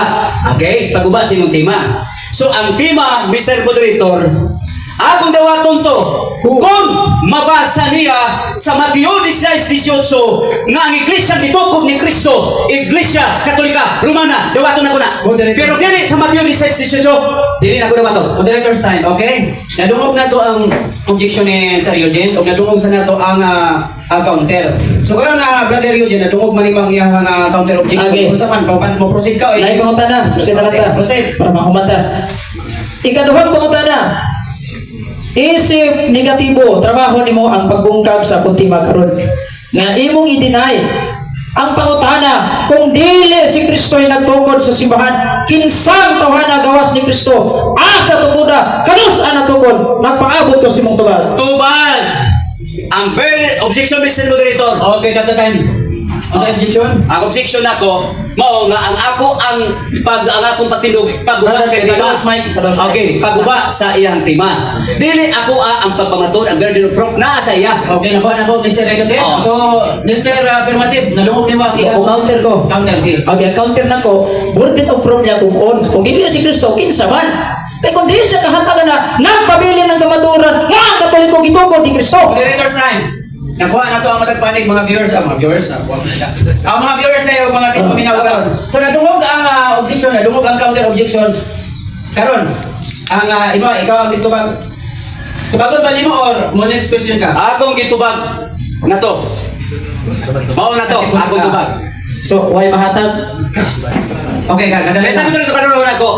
Okay, paguba sa imong tema. So ang tema, Mr. Moderator, akong dawaton to, kung mabasa niya sa Mateo 16:18 nga ang iglesia gitukod ni Kristo, Iglesia Katolika Romana, dawaton ako na. Pero dili sa Mateo 16:18, dili na ko dawaton. Moderator's time, okay? Nadungog na to ang objection ni Sir Eugene, o nadungog sa nato ang counter. So karon na Brother Eugene, nadungog man imong iyang counter objection. Okay. Kung saan man, mo proceed ka. Lain pangutana. Proceed na ta. Proceed. Para mahumata. Ikaduhang pangutana. Isip negatibo, trabaho nimo ang pagbungkag sa kuntima karon. Nga imong i-deny ang pangutana kung dili si Kristo ay nagtukod sa simbahan, kinsang tawhana gawas ni Kristo? Asa tukoda? Kanus ana tukod? Nagpaabot ko si mong tubag. Tubad! Ang very objection, Mr. Moderator. Okay, katatay. Ang objection? Ang objection ako, mao nga ang akong patindog pagguba sa tima. Kadals mic. Okay, pagguba sa iyang tima. Dili ako ang pagpamatod, ang burden of proof naa sa iya. Okay, nakuha na ko, Mr. Regote. Oo. So, Mr. Affirmative, nalungog ni mo ang O counter ko. Counter, sige. Okay, counter na ko, burden of proof niya kung on. Kung hindi na si Kristo, kinsa man. Kaya kung di siya kahatagan na nagpabili ng kamaturan, nga ang Katoliko gitukod ni Kristo. Moderator's time. Nakuha na to ang matagpanig mga viewers. Ang mga viewers na yung mga tipaminaw. So, nadungog ang objection, nadungog ang counter objection. Karon, ang ikaw ang titubag. Tubagon ba ni mo or mo next question ka? Akong gitubag na to. Mao na to, akong tubag. So, why mahatag? Okay, kadali Kaya sabi ko na ito karoon ako.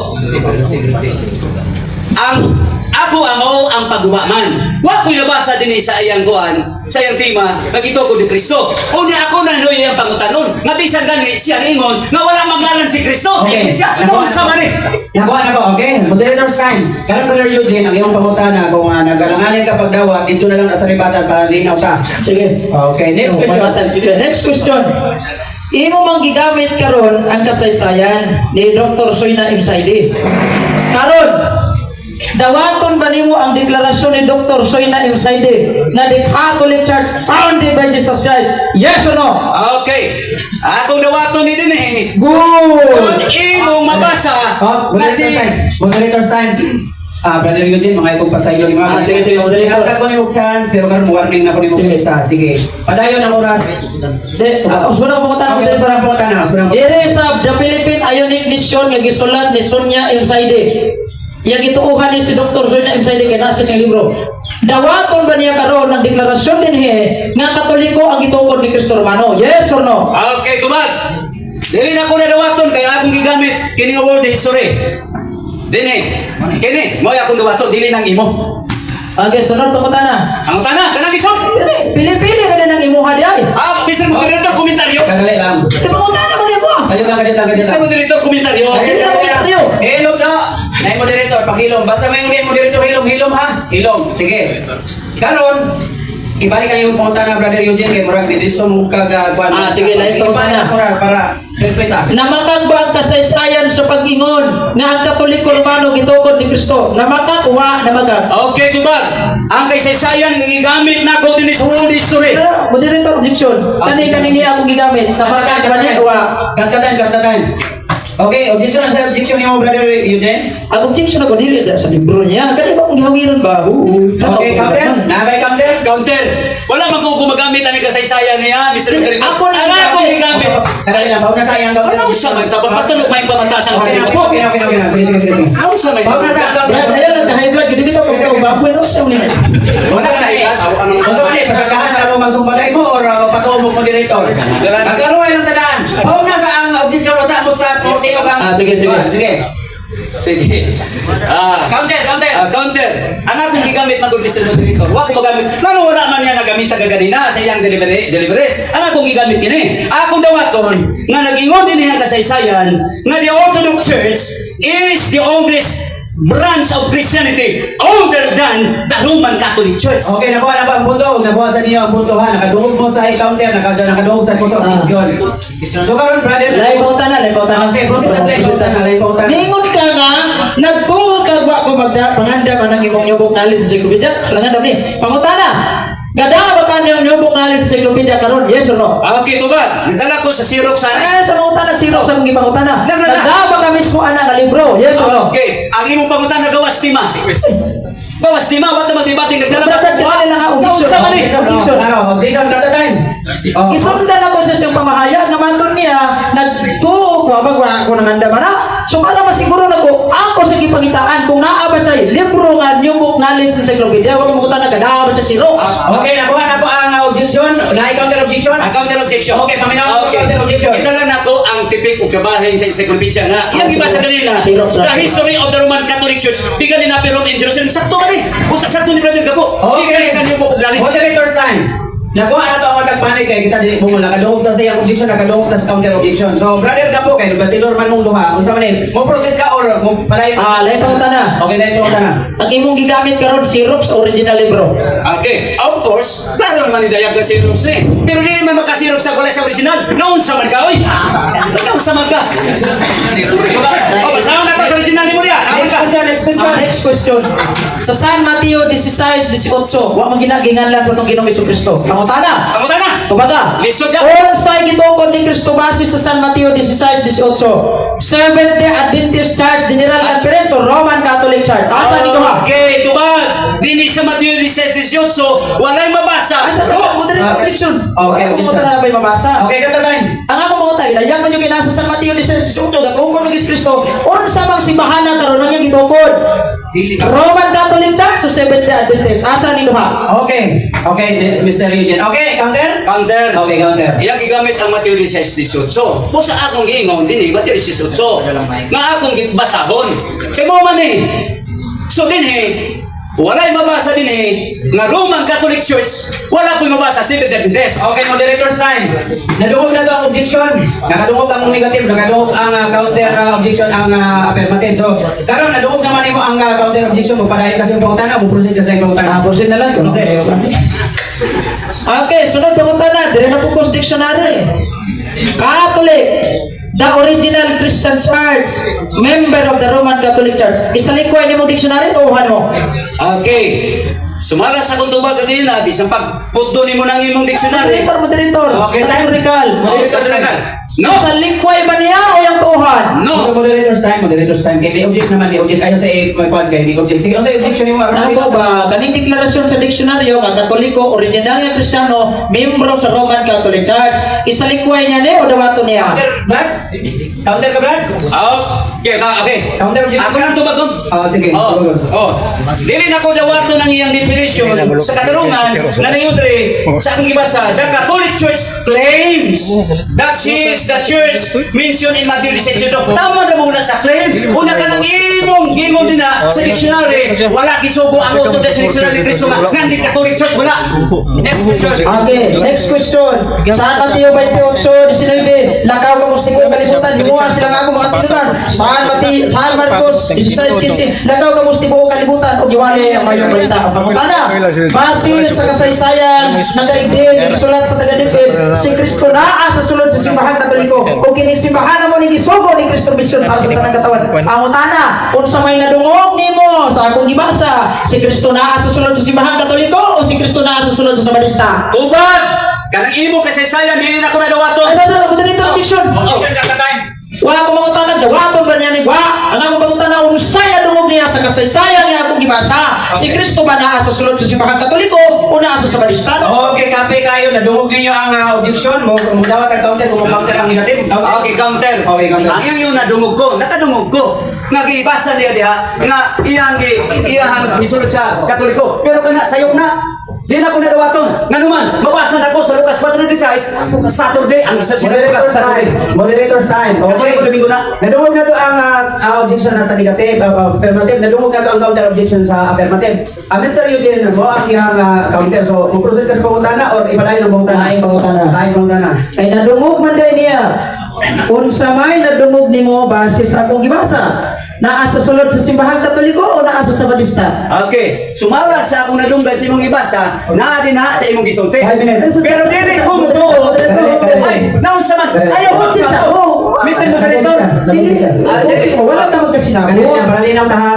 Ako ang pagguba man. Wa ko nabasa din sa iyang kuan, sa iyang tima, nagito ko ni Kristo. Unya ako na noy ang pangutanon. Nga bisan gani siya ingon nga wala mangalan si Kristo. Okay. Siya noon sa mani. Nakuha na ko, okay? Moderator's time. Karon Brother Eugene, ang iyong pangutana kung nagalanganin ka pagdawat, dito na lang sa ribatan para linaw ka. Sige. Okay, next question. Next question. Imo mang gigamit karon ang kasaysayan ni Dr. Soyna Imsaydi. Karon, dawaton ba nimo ang deklarasyon ni Dr. Soyna Imsaydi na the Catholic Church founded by Jesus Christ? Yes or no? Okay. Akong dawaton ni din eh. Good! Kung imong mabasa Moderator's kasi time. Moderator's time. Brother Eugene, mga ikong pasaylo ni mga. Sige, moderator. Ihatag ko ni mo chance, pero karon warning na ko ni mo Sige. isa. Sige. Padayon ang oras. Di, usman ako pumunta ng Okay, moderator. ang pangutana. Sunang Dire sa The Philippine Ionic Mission nga gisulat ni Sonia Imsaydi. Yang gituuhan ni si Dr. Sonia Imsaydi kay nasa siyang libro. Dawaton ba niya karon ang deklarasyon din nga Katoliko ang gitukod ni Cristo Romano? Yes or no? okay, kumag. Dili na ko na dawaton kay akong gigamit kini world history. Dini, kini, mo akong dawaton dili nang imo. Okay, sunod pamunta na. Ang tanan, kanang isot. Pili-pili na din ang imuha di ay. Mr. Moderator, komentaryo. kadali lang. Di pamunta na mo ko. Ayun lang, kadali lang, kadali Mr. lang. Moderator, komentaryo. Hilom na. Nay moderator, pakilom. Basta may yung moderator, hilom ha. Hilom, sige. Karon, ibalik kayo yung punta na Brother Eugene kay Murag Didso mo kagagwan. Sige, lain to na. Para perfecta. Namakag ba ang kasaysayan sa pag-ingon nga ang Katoliko Romano gitukod ni Kristo? Namakag wa namakag. Okay, kumag. Ang kaysaysayan nga gigamit na ko din sa world history. Moderator objection. Kani niya ako gigamit. Namakag ba niya wa? Gantatan. Okay, objection sa objection ni mo Brother Eugene. Ang objection ako dili sa libro niya. Kani ba kung gihawiran ba? Okay, counter. Nabay counter. Counter. Wala man ko gumagamit ang kasaysayan niya, Mr. Moderator. Ako lang Ang akong gigamit. Kadali lang, pauna sa iyang counter. Ano sa magtabang patulog may pamatasan Okay, ko. okay. Sige. Ano sa may Pauna sa iyang counter. Brad, ayun lang high blood gid bitaw pag sa ubaboy no sa ulit. Wala ka nahikat. Gusto mo ni pasagahan na mo magsumbalay mo or patuo mo moderator. Magkaroon ng tadaan. Pauna sa ang objection sa mo sa portiyo kang. Sige. Sige. Sige. Counter. Counter. Ang akong gigamit na Mr. Moderator. Wa ko magamit. Lalo wala man niya nagamit kaganina sa iyang deliveries. Ang akong gigamit kini. Akong dawaton nga nag-ingon din ang kasaysayan nga the Orthodox Church is the oldest branch of Christianity older than the Roman Catholic Church. Okay, nakuha na ba ang punto? Nakuha sa niyo ang punto ha. Nakadungog mo sa counter, nakadungog sa puso. So karon brother. Live pauta na. Okay, proceed na live pauta. Ningon ka nga, nagtuo ka ba kung panganda man ang imong nyubok knowledge sa encyclopedia? So nga daw ni, pangutana. Gada ba ka niyong nyubok knowledge sa encyclopedia karon? Yes or no? Okay, tubad. Nagdala ko sa Xerox sana. Sa mga utang nagsiro sa mga pangutana. Nagdala. Gada ba ka mismo ana nga libro? Yes or no? Okay, ang imong pagutan na gawas tima. Gawas tima, wat naman dibating nagdala Brad, wala lang ang objection. Sa mani. Objection. Objection, tatatain. Isundan ako sa siyang pamahayag nga mandon niya nagtuo ko ba ko nang anda man na. So para masiguro na ko ako sa gipangitaan kung naa ba sa libro nga nyubok knowledge sa encyclopedia wa mo na gada ba sa Xerox. Okay, nakuha na po ang objection. Na-counter objection. Ang counter objection. Okay, paminaw ang counter objection. Idala na ko ang tipik o kabahin sa encyclopedia nga. Yung iba sa kanila, Xerox lang. the history of the Roman Catholic Church, bigali na pero in Jerusalem, sakto ka rin. O sakto ni Brother Gapo. Okay. Bigali sa niyo po kung galit. Moderator's time. Nakuha na to ang matagpanig kay kita dili mo nakadungog ta sa iyang objection, nakadungog ta sa counter objection. So brother Gapo kay batilor man mong duha. Unsa man ni? Mo proceed ka or mo palay? Lahi pa na. Okay na ito na. Ang imong gigamit karon syrups original libro. Okay, of course, klaro naman ni Dayag ka syrups ni. Pero di naman makasirup sa kulay sa original. Noon sa man ka, oy! Noon sa man ka. O, basahan na to sa original ni mo diya. Next question, next question. Next question. Sa San Mateo 16:18, wa man ginaginganlan sa tong Ginoong Jesucristo. Pangutana. Kamuta na! Kumbaga, Lisod ka! unsay gitugon ni Kristo base sa San Mateo 16:18? Seventh Day Adventist Church, General Conference o Roman Catholic Church? Asa ni ha? Okay, tubag! Dini sa Mateo 16:18, walay mabasa. Asa sa mo diri conviction? Okay, Ako mo na ba mabasa? Okay, kanta line. Ang ako mga tayo, dayang man yung kinasa San Mateo 16:18, gatugon ng Kristo, unsa mang simbahan karon niya gitugon? Roman Catholic Church o Seventh Day Adventist? Asa ni ha? Okay. Okay, Mr. Eugene. Okay, counter? Counter. Okay, counter. Iyang gigamit ang Mateo 16:18. Kung sa akong giingon din Mateo 16. Nga akong basahon. Kay mo man eh. So din walay mabasa din nga Roman Catholic Church, wala po'y mabasa Seventh Day Adventist. Okay, moderator's time. Nadungog na to ang objection. Nakadungog ang negative, nakadungog ang counter objection, ang affirmative. So, karon nadungog naman mo ang counter objection mo padayon kasi yung pangutana, mo proceed kasi yung pangutana. Proceed na lang. Okay, sunod pangunta na. Dire na focus dictionary. Catholic, the original Christian Church, member of the Roman Catholic Church. Isalikoy ni mo dictionary, tuhan mo. Okay. Sumala sa kung tubag kanina, bisang pagputdo ni mo ng imong dictionary. Moderator. Okay, time. Recall. No! Isalikoy ba niya o yung tuhan? No! Moderator's time, moderator's time. Kaya may object naman, may object. Ayaw sa magkuhan kayo, may object. Sige, ano sa objection mo? Ako ba, kaning deklarasyon sa diksyonaryo, ang Katoliko, original nga Kristiyano, membro sa Roman Catholic Church, isalikoy niya ni o dawato niya? Counter, Brad? Counter ka, Brad? Okay. Counter objection. Ako nang tubag Sige. Dili na ko dawato ng iyang definition sa katarungan na nayudre sa akong gibasa. The Catholic Church claims that she is the church mentioned in Matthew 16. Tama na muna sa claim. Una ka ng imong gingon din na sa dictionary. Wala kisugo ang uto sa dictionary ni Cristo nga ngandi Catholic Church wala. Okay, next question. Sa Mateo 28:19, lakaw ka musti ko kalibutan, lumuha sila nga ako mga tinunan. Saan Marcos 16:15, lakaw ka musti ko kalibutan o giwali ang mayong balita. Ang pangutana, base sa kasaysayan ng daigdig gisulat sa taga-dipit, si Kristo naa sa sulod sa simbahan Katoliko o kining simbahan mo ni gisugo ni Kristo mission para sa tanang katawan. Ang utana, unsa may nadungog nimo sa akong gibasa, si Kristo naa sa sulod sa simbahan Katoliko o si Kristo naa sa sulod sa Sabadista? Tubag! Kanang imo kasaysayan dili na ko na dawaton. Ano dito addiction? Wala ko mangutanag, dawaton ba niya ni Wa? Ang akong mangutanag, unsay nadungog niya sa kasaysayan nga akong gibasa. Si Kristo ba naa sa sulod sa simbahan Katoliko o naa sa Sabadista? Okay, kape kayo. Nadungog ninyo ang objection. Mo dawat ang counter, kung counter ang negative. Okay, counter. Okay, counter. Ang yung nadungog ko, nakadungog ko. Nagibasa niya diha nga iyang gisulod sa Katoliko. Pero kana sayop na. Di na ko nadawaton. Nga naman, mabasa na ko sa Lucas 4:16, Saturday, ang isa sila Saturday. Moderator's time. Okay. Katoliko Domingo na. Nadungog na to ang objection na sa negative, affirmative. Nadungog na to ang counter objection sa affirmative. Mr. Eugene, mo ang iyang counter. So, mag-proceed ka sa pangutana or ipadayon ang pangutana? Ay, pangutana. Ay, pangutana. Ay nadungog man din niya. Unsa may nadungog nimo base sa akong gibasa? Naa sa sulod sa simbahan Katoliko o naa sa Sabadista? Okay, sumala sa akong nadunggan sa imong ibasa, naa din na sa imong gisulti. 5 minutes. Pero dili ko mo to. Ay, naon sa man. Ayaw ko sa. Mr. Moderator. Wala ka magkasinabi. Kanina, para linaw ta ha.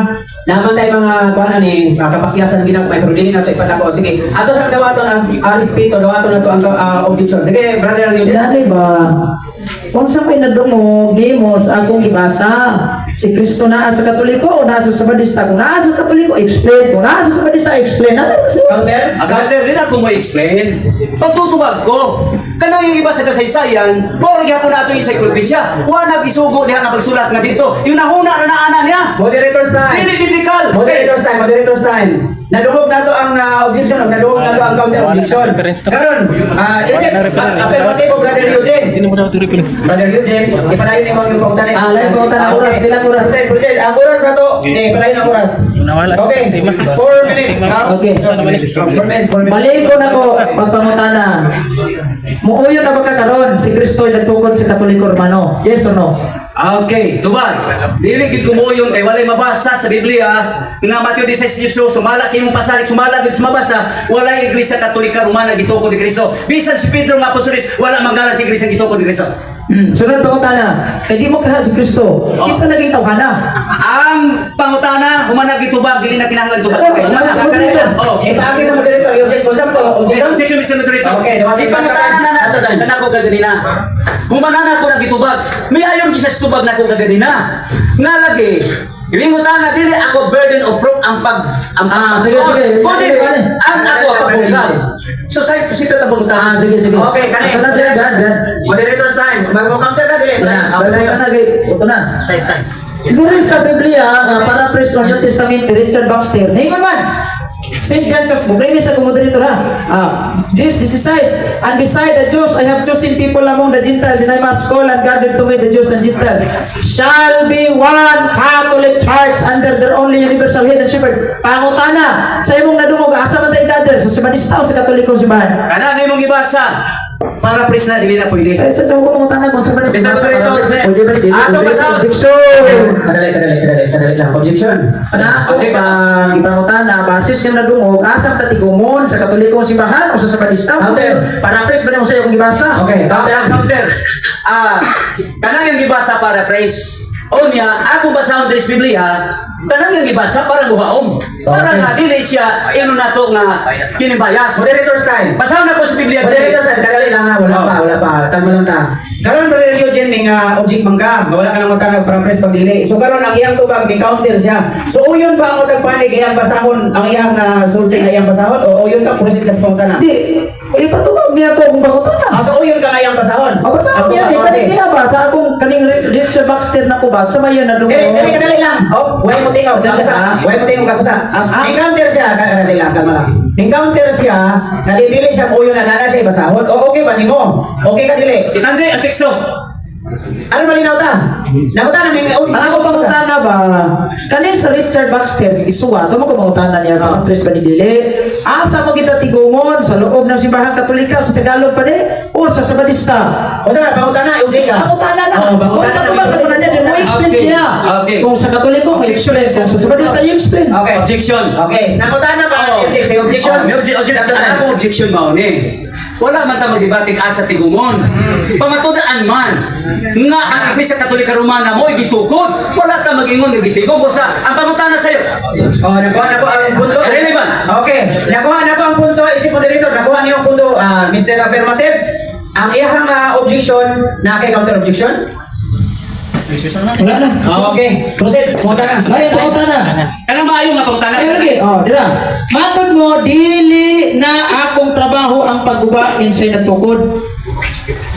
Naman tayo mga kuhanan ni kapakyasan ginag may problema na to ipadako. Sige, ato sa dawaton as respeto dawaton na to ang objection. Sige, brother Eugene. Dati ba? Kung sa may nadungog nimo sa akong gibasa, si Kristo naa sa Katoliko o naa sa Sabadista? Kung naa sa Katoliko, explain. Kung naa sa Sabadista, explain. Ano ba siya? Counter? Agad rin ako mo explain. Pagtutubag ko, kanang yung iba sa kasaysayan, mawag po na ito yung encyclopedia. Wala nag-isugo diha na pagsulat nga dito. Yung nahuna na naanan niya. Moderator's time. Dili biblical. Moderator's time, moderator's time. Nadungog na to ang objection, nadungog na to ang counter objection. Karon, is it affirmative o brother Eugene? Brother Eugene, ipadayon ni mo yung pautan. Lain pautan ang oras, bilang oras. Proceed. Ang oras na to, ipadayon ang oras. Okay, 4 minutes. Okay. 4 minutes. Balik ko na ko magpangutana. Muuyo na ba kakaroon si Kristo'y nagtukod sa Katoliko Romano? Yes or no? Okay, tubag. Dili gid kumuyon kay walay mabasa sa Biblia nga Mateo 16:18 sumala sa imong pasalig sumala gid sa mabasa walay iglesia Katolika Romana gitukod ni Kristo. Bisan si Pedro nga apostolis wala manggalan si iglesia gitukod ni Kristo. Sunod pangutana. Kay di mo kaha si Kristo. Kinsa naging tawhana? Ang pangutana humanag gitubag dili na kinahanglan tubag. Okay, humanag. Oh, Ipagi sa moderator, Eugene, kung saan po? objection Mr. Moderator. Okay, Di pangutana na nako gaganina. Humanana ko na gitubag. May ayon kisa sa tubag nako gaganina. Nga lagi Ibingutana dili ako burden of fruit ang sige. Kundi ang ako pabungkal. So sa tabungan. Sige. Okay, kanay. Ito na, gan. Moderator sign. Mag-counter ka dili. Ito na. Dili sa Biblia, para preso ng New Testament, Richard Baxter. Ningon man. St. John of Problemi sa kumoderator ha. Jesus says, and beside the Jews, I have chosen people among the Gentiles, and I must call and gather to me the Jews and Gentiles. Shall be one Catholic Church under their only universal head and shepherd. Pangutana, sa imong nadungog, asa man tayo gather? Sa Sibanista o sa Katolikong simbahan? Kana nga imong ibasa. Para pres na dili na pwede. Sa pangutana kung sa Sibanista. Mr. Moderator. Pwede ba dili? Ato ba sa- Kadali lang. Objection. Ana ako pang ipangutana, basis yung nadungog, asang tatigumon sa Katolikong simbahan o sa Sabanista? Counter. Para pres ba mo sa iyong gibasa? Okay, Counter. Kanang yung gibasa para praise. O niya, ako basahon sa Biblia, kanang yung gibasa para muhaom. Para nga dili siya ino nato nga kinibayas. Moderator sign. Basahon ako sa Biblia. Moderator sign. Kadali lang ha. Wala pa. Kalma lang ta. Karon Brother Eugene, may object mangga. Wala ka nang magkanag para press pagdili. So karon ang iyang tubag, may counter siya. So uyon ba ang matagpanig iyang basahon, ang iyang sulti na iyang basahon? O uyon ka, proceed ka sa pangutana? Di, ipatubag niya to kung pangutana. So uyon ka nga iyang basahon? O basta ako yan, di ba? Sa akong kaning Richard Baxter na ko ba, sa mayon na Dali, dungo. kadali lang. Huwag mo tingaw. Huwag mo tingaw katusa. May counter siya. Kadali lang, sama lang. May counter siya, nadibili siya uyon na nana siya basahon. O okay ba ni mo? Okay ka dili? Kitandi ang teksto. Ano malinaw ta? Nakuta na may Ang ako pangutana ba, kanin sa Richard Baxter, isuwa, ito mo kung pangutana niya, kung pres ba ni Dili? Asa mo kita tigumon sa loob ng simbahan Katolika sa Tagalog pa di? O sa Sabanista? O sana, pangutana, Eugene ka. Pangutana na. Oo, Kung patubag na niya, di mo explain Okay. siya. Okay. Kung sa Katoliko, may explain. Kung sa Sabanista, i-explain. Okay. Objection. Okay, nakutana ba? Objection. May objection. Ako objection mao ni. Wala man ta magibating asa tigumon. Pamatudaan man nga ang Iglesia Katolika Romana mo gitukod. Wala ta mag-ingon nga gitigom busa. Ang pangutana sayo. Nakuha na po ang punto. Relevant. Okay, nakuha na po ang punto. Isip moderator, nakuha niyo ang punto. Mr. Affirmative, ang iyahang objection, na kay counter objection? Wala na. Okay, proceed. Pumunta na. Ay, pangutana. Kanang maayo nga pangutana. Ay, lagi. Dira. Matod mo, dili na akong trabaho ang pagguba insay nagtukod.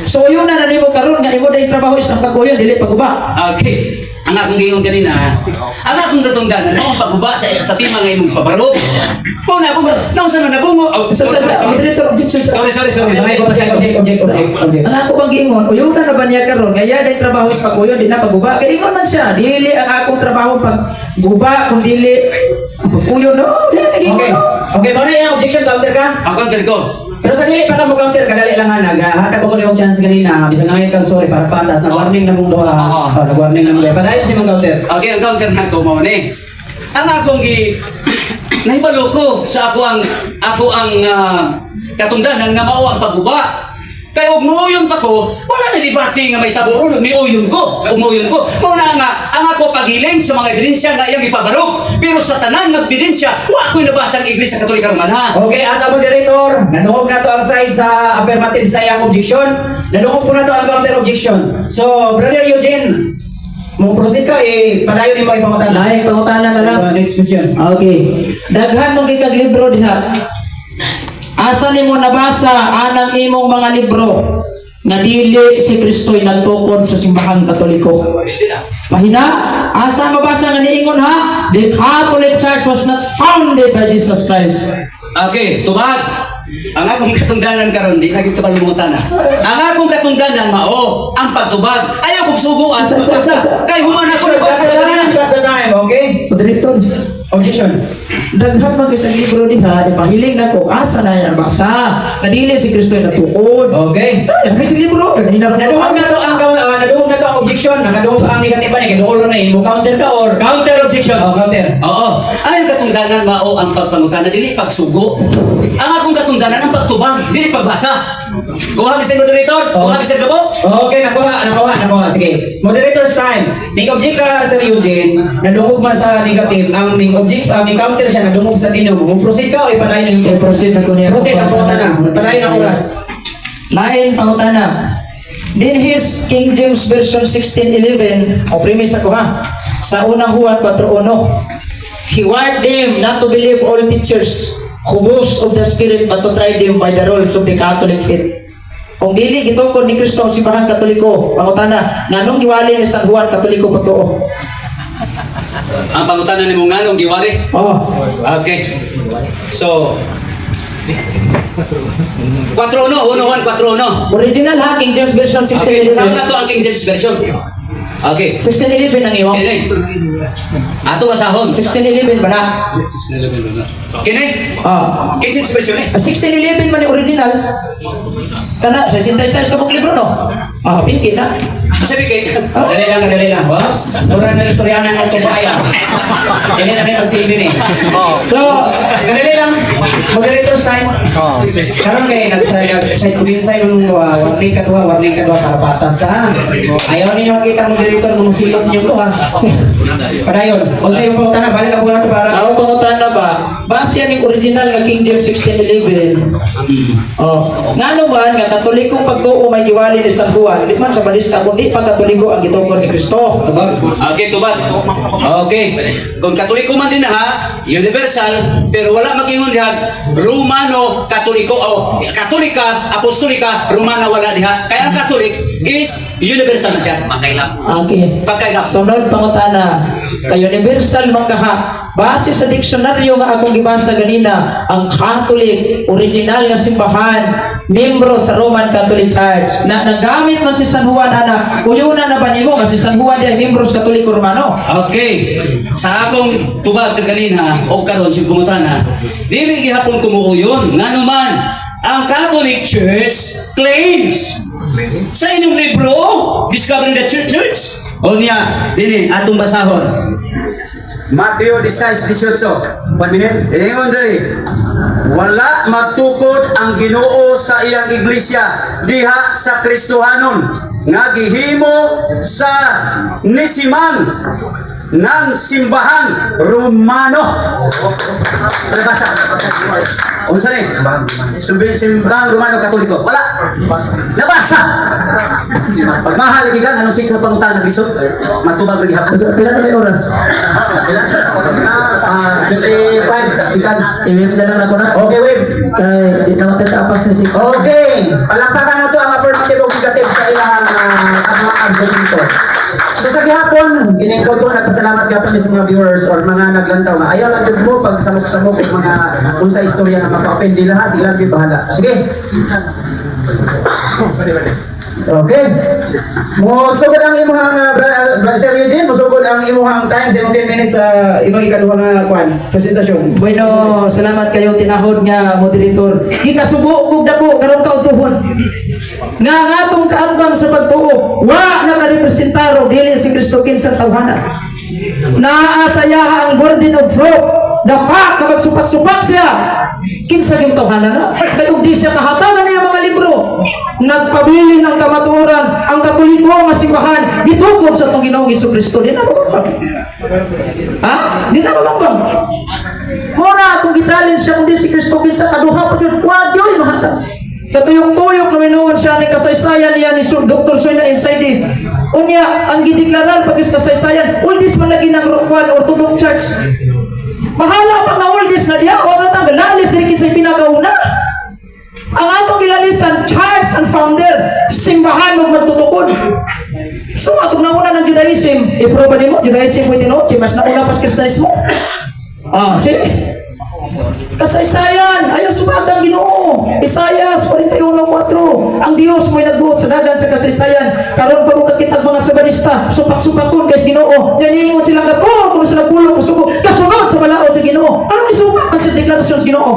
So, yun na nanimo karon nga imo dahil trabaho isang pagkuyon, dili pagguba. Okay. Ang akong giyon kanina, ang akong datunggan, ano ang pagguba sa tima nga imong pabarog. Kung na ako, nausa na nabungo. Moderator, objection sa... Sorry. Mamay ko pa sa'yo. Object. Ang ako bang giingon, uyo na ba niya karon kaya dahil trabaho is pagkuyon, di na pagguba. Kaya ingon man siya, dili ang akong trabaho pagguba, kung dili ang pagkuyon. No, dili Okay. nag-ingon. Okay, muna yung objection, counter ka. Ako ang galit ko. Pero sa dili pa ka mo counter, kadali lang nga, naghatag ko yung chance kanina, bisa nga ikaw, sorry, para patas, nag-warning na mong doha. Nag-warning na mong doha. Padayon si mong counter. Okay, ang counter na ko mao ni. Ang akong nahibalo ko sa ako ang katungdanan nga mao ang pagguba. Kay og muuyon pa ko, wala na debate nga may tabo ni uyon ko. Mao na nga ang ako paghiling sa mga ebidensya nga iyang ipabarog. Pero sa tanan nga ebidensya, wa ko'y nabasa ang Iglesia Katolika Romana. Okay, as a moderator, nanungog na to ang side sa affirmative sa iyang objection. Nanungog po na to ang counter objection. So, Brother Eugene, mo proceed ka, padayon ni mo ipangutan. Lain pangutana na lang. Next question. Okay. Daghan mong gikag libro diha. Asa nimo nabasa anang imong mga libro nga dili si Kristo'y nagtukod sa simbahan Katoliko? Mahina? Asa mabasa nga niingon ha? The Catholic Church was not founded by Jesus Christ. Okay, tubag. Ang akong katungdanan karon di lagi kabalimutan na. Ang akong katungdanan mao ang pagtubag. Ayaw kog suguan sa pagbasa. Kay human ako nabasa kanina. Cut the time, okay? Moderator, Objection. daghan mag isang libro diha, ipahiling na ko, asa na yan basa. Nadili si Kristo yung natukod. Okay. Ay, may isang libro. Naduhog na to ang naduhog na to ang objection. Nakaduhog ang negatiba ni kaduhol na mo counter ka or Counter objection. counter. Oo. Ang katungdanan mao ang pagpangutana dili pagsugo. Ang akong katungdanan ang pagtubag dili pagbasa. Kuha mi sa moderator, kuha mi sa gabo. Okay, nakuha. Sige. Moderator's time. May object ka, Sir Eugene, nadungog man sa negative. Ang may object, may counter siya, nadungog sa tinyo. Mag-proceed ka o ipadayin ng Proceed na ko niya. Proceed, nakuha na. Padayin ang oras. Lain pangutana. Din his King James Version 16:11, o premise ako ha. Sa unang Juan 4:1. He warned them not to believe all teachers who boast of the Spirit but to try them by the rules of the Catholic faith. Kung dili gitukod ni Kristo ang simbahan Katoliko, pangutana, nganong giwali ni San Juan Katoliko pa to? Ang pangutanan nimo nganong giwari? Oh, Okay. So 4-1, 1-1, 4-1. original ha, King James Version Okay, saan 16:11. na to ang King James Version? Okay. 16:11 ang iwang. Kini. Ato masahon. 16:11 ba na? Kini. Ah. King James Version eh. 16:11 man yung original. Kana, 66 ka mong libro, no? Ah, piki na. Sabi kay Dali lang. Whoops. Mura na istoryanan ng tubayan. Dili na may magsilbi ni. So, dali lang. Moderator's time. Karon kay nag-side kubinsay nung warning kadua para patas ta. Ayaw ninyo makita moderator nung silot niyo to ha. Padayon. O sa iyo pa na balik ako na to para Ako pangutana ba? Base yan yung original nga King James 16:11. Oh, ngano man nga Katoliko pagtuo may giwali ni San Juan, di man sa balista kundi pag Katoliko ang gitukod ni Kristo. Okay, tubag. Okay. Kung Katoliko man din na ha, universal, pero wala magingon diha Romano, Katoliko o Katolika, Apostolika, Romana wala diha. Kaya ang Catholic is universal na siya. Okay. Pagkailap. Sunod pangutana, kay universal man kaha. Base sa diksyonaryo nga akong gibasa ganina, ang Catholic, original nga simbahan, membro sa Roman Catholic Church. Na nagamit man si San Juan ana, uyuna na ba nimo nga si San Juan di ay membro sa Katoliko Romano? Okay. Sa akong tubag kaganina o karon si pungutana, dili gihapon kumuuyon. Ngano man ang Catholic Church claims sa inyong libro Discovering the Church. O niya, dili atong basahon. Mateo 16:18. 1 minute. Ingon diri, wala magtukod ang Ginoo sa iyang iglesia diha sa Kristohanon nga gihimo sa nisiman ng simbahan Romano. Nabasa. Unsa ni? Simbahan Romano Katoliko. Wala. Nabasa. Pagmahal lagi ka anong sikha pangutana bisod? Matubag lagi hapon. Pila na may oras? 25 seconds. I-wave na lang ako na. Okay, wave. Kay di na matatapas ni si Okay. Palakpakan na to ang affirmative o negative sa ilang kabuhaan dito. So sa gihapon, ginengkod ko nagpasalamat gihapon sa mga viewers or mga naglantaw na ayaw lang jud mo pag samok-samok og mga unsa istorya na maka-offend nila ha, sila gyud bahala. Sige. Okay. Musugod ang imong Sir Eugene, musugod ang imong time sa 10 minutes sa imong ikaduha nga kwan, presentasyon. Bueno, salamat kayo tinahod nga moderator. Gikasubo ug dako karon ka utuhon. Nga atong kaatbang sa pagtuo, wa na ka-representaro dili si Kristo kinsa tawhana. Naasayaha ang burden of fruit. The fact na magsupak-supak siya. Kinsa yung tawhana na? Kaya di siya kahatagan niya mga libro. Nagpabili ng kamatuoran ang Katoliko nga simbahan gitukod sa itong Ginoong Jesucristo. Di na malumbang. Ha? Di na malumbang. Muna, kung gi-challenge siya kung di si Kristo kinsa kaduha pag yun, wadyo yung mahata. Katuyok-tuyok na minuon siya ni kasaysayan niya ni Dr. Soyna Inside. Unya, ang gideklaran pag is kasaysayan, uldis malagi ng Rockwan Orthodox Church. Mahala pa na uldis na diya, o nga lalis din kinsa'y pinakauna. Ang atong gilalisan, church and founder, simbahan mo magtutukod. So, atong nauna ng Judaism, i-prove ba mo, Judaism mo itinod, mas nauna pa sa Kristiyanismo. Ah, sige. Kasaysayan, ayaw sumagang Ginoo. Isaias 41:4. Ang Dios mo'y nagbuot sa dagan sa kasaysayan. Karon pa mo kakitag mga sabanista, supak-supakon kay Ginoo. Yan ingon sila kato, kung sila pulong kusugo, kasunod sa balaod sa Ginoo. Anong isupak sa deklarasyon sa Ginoo?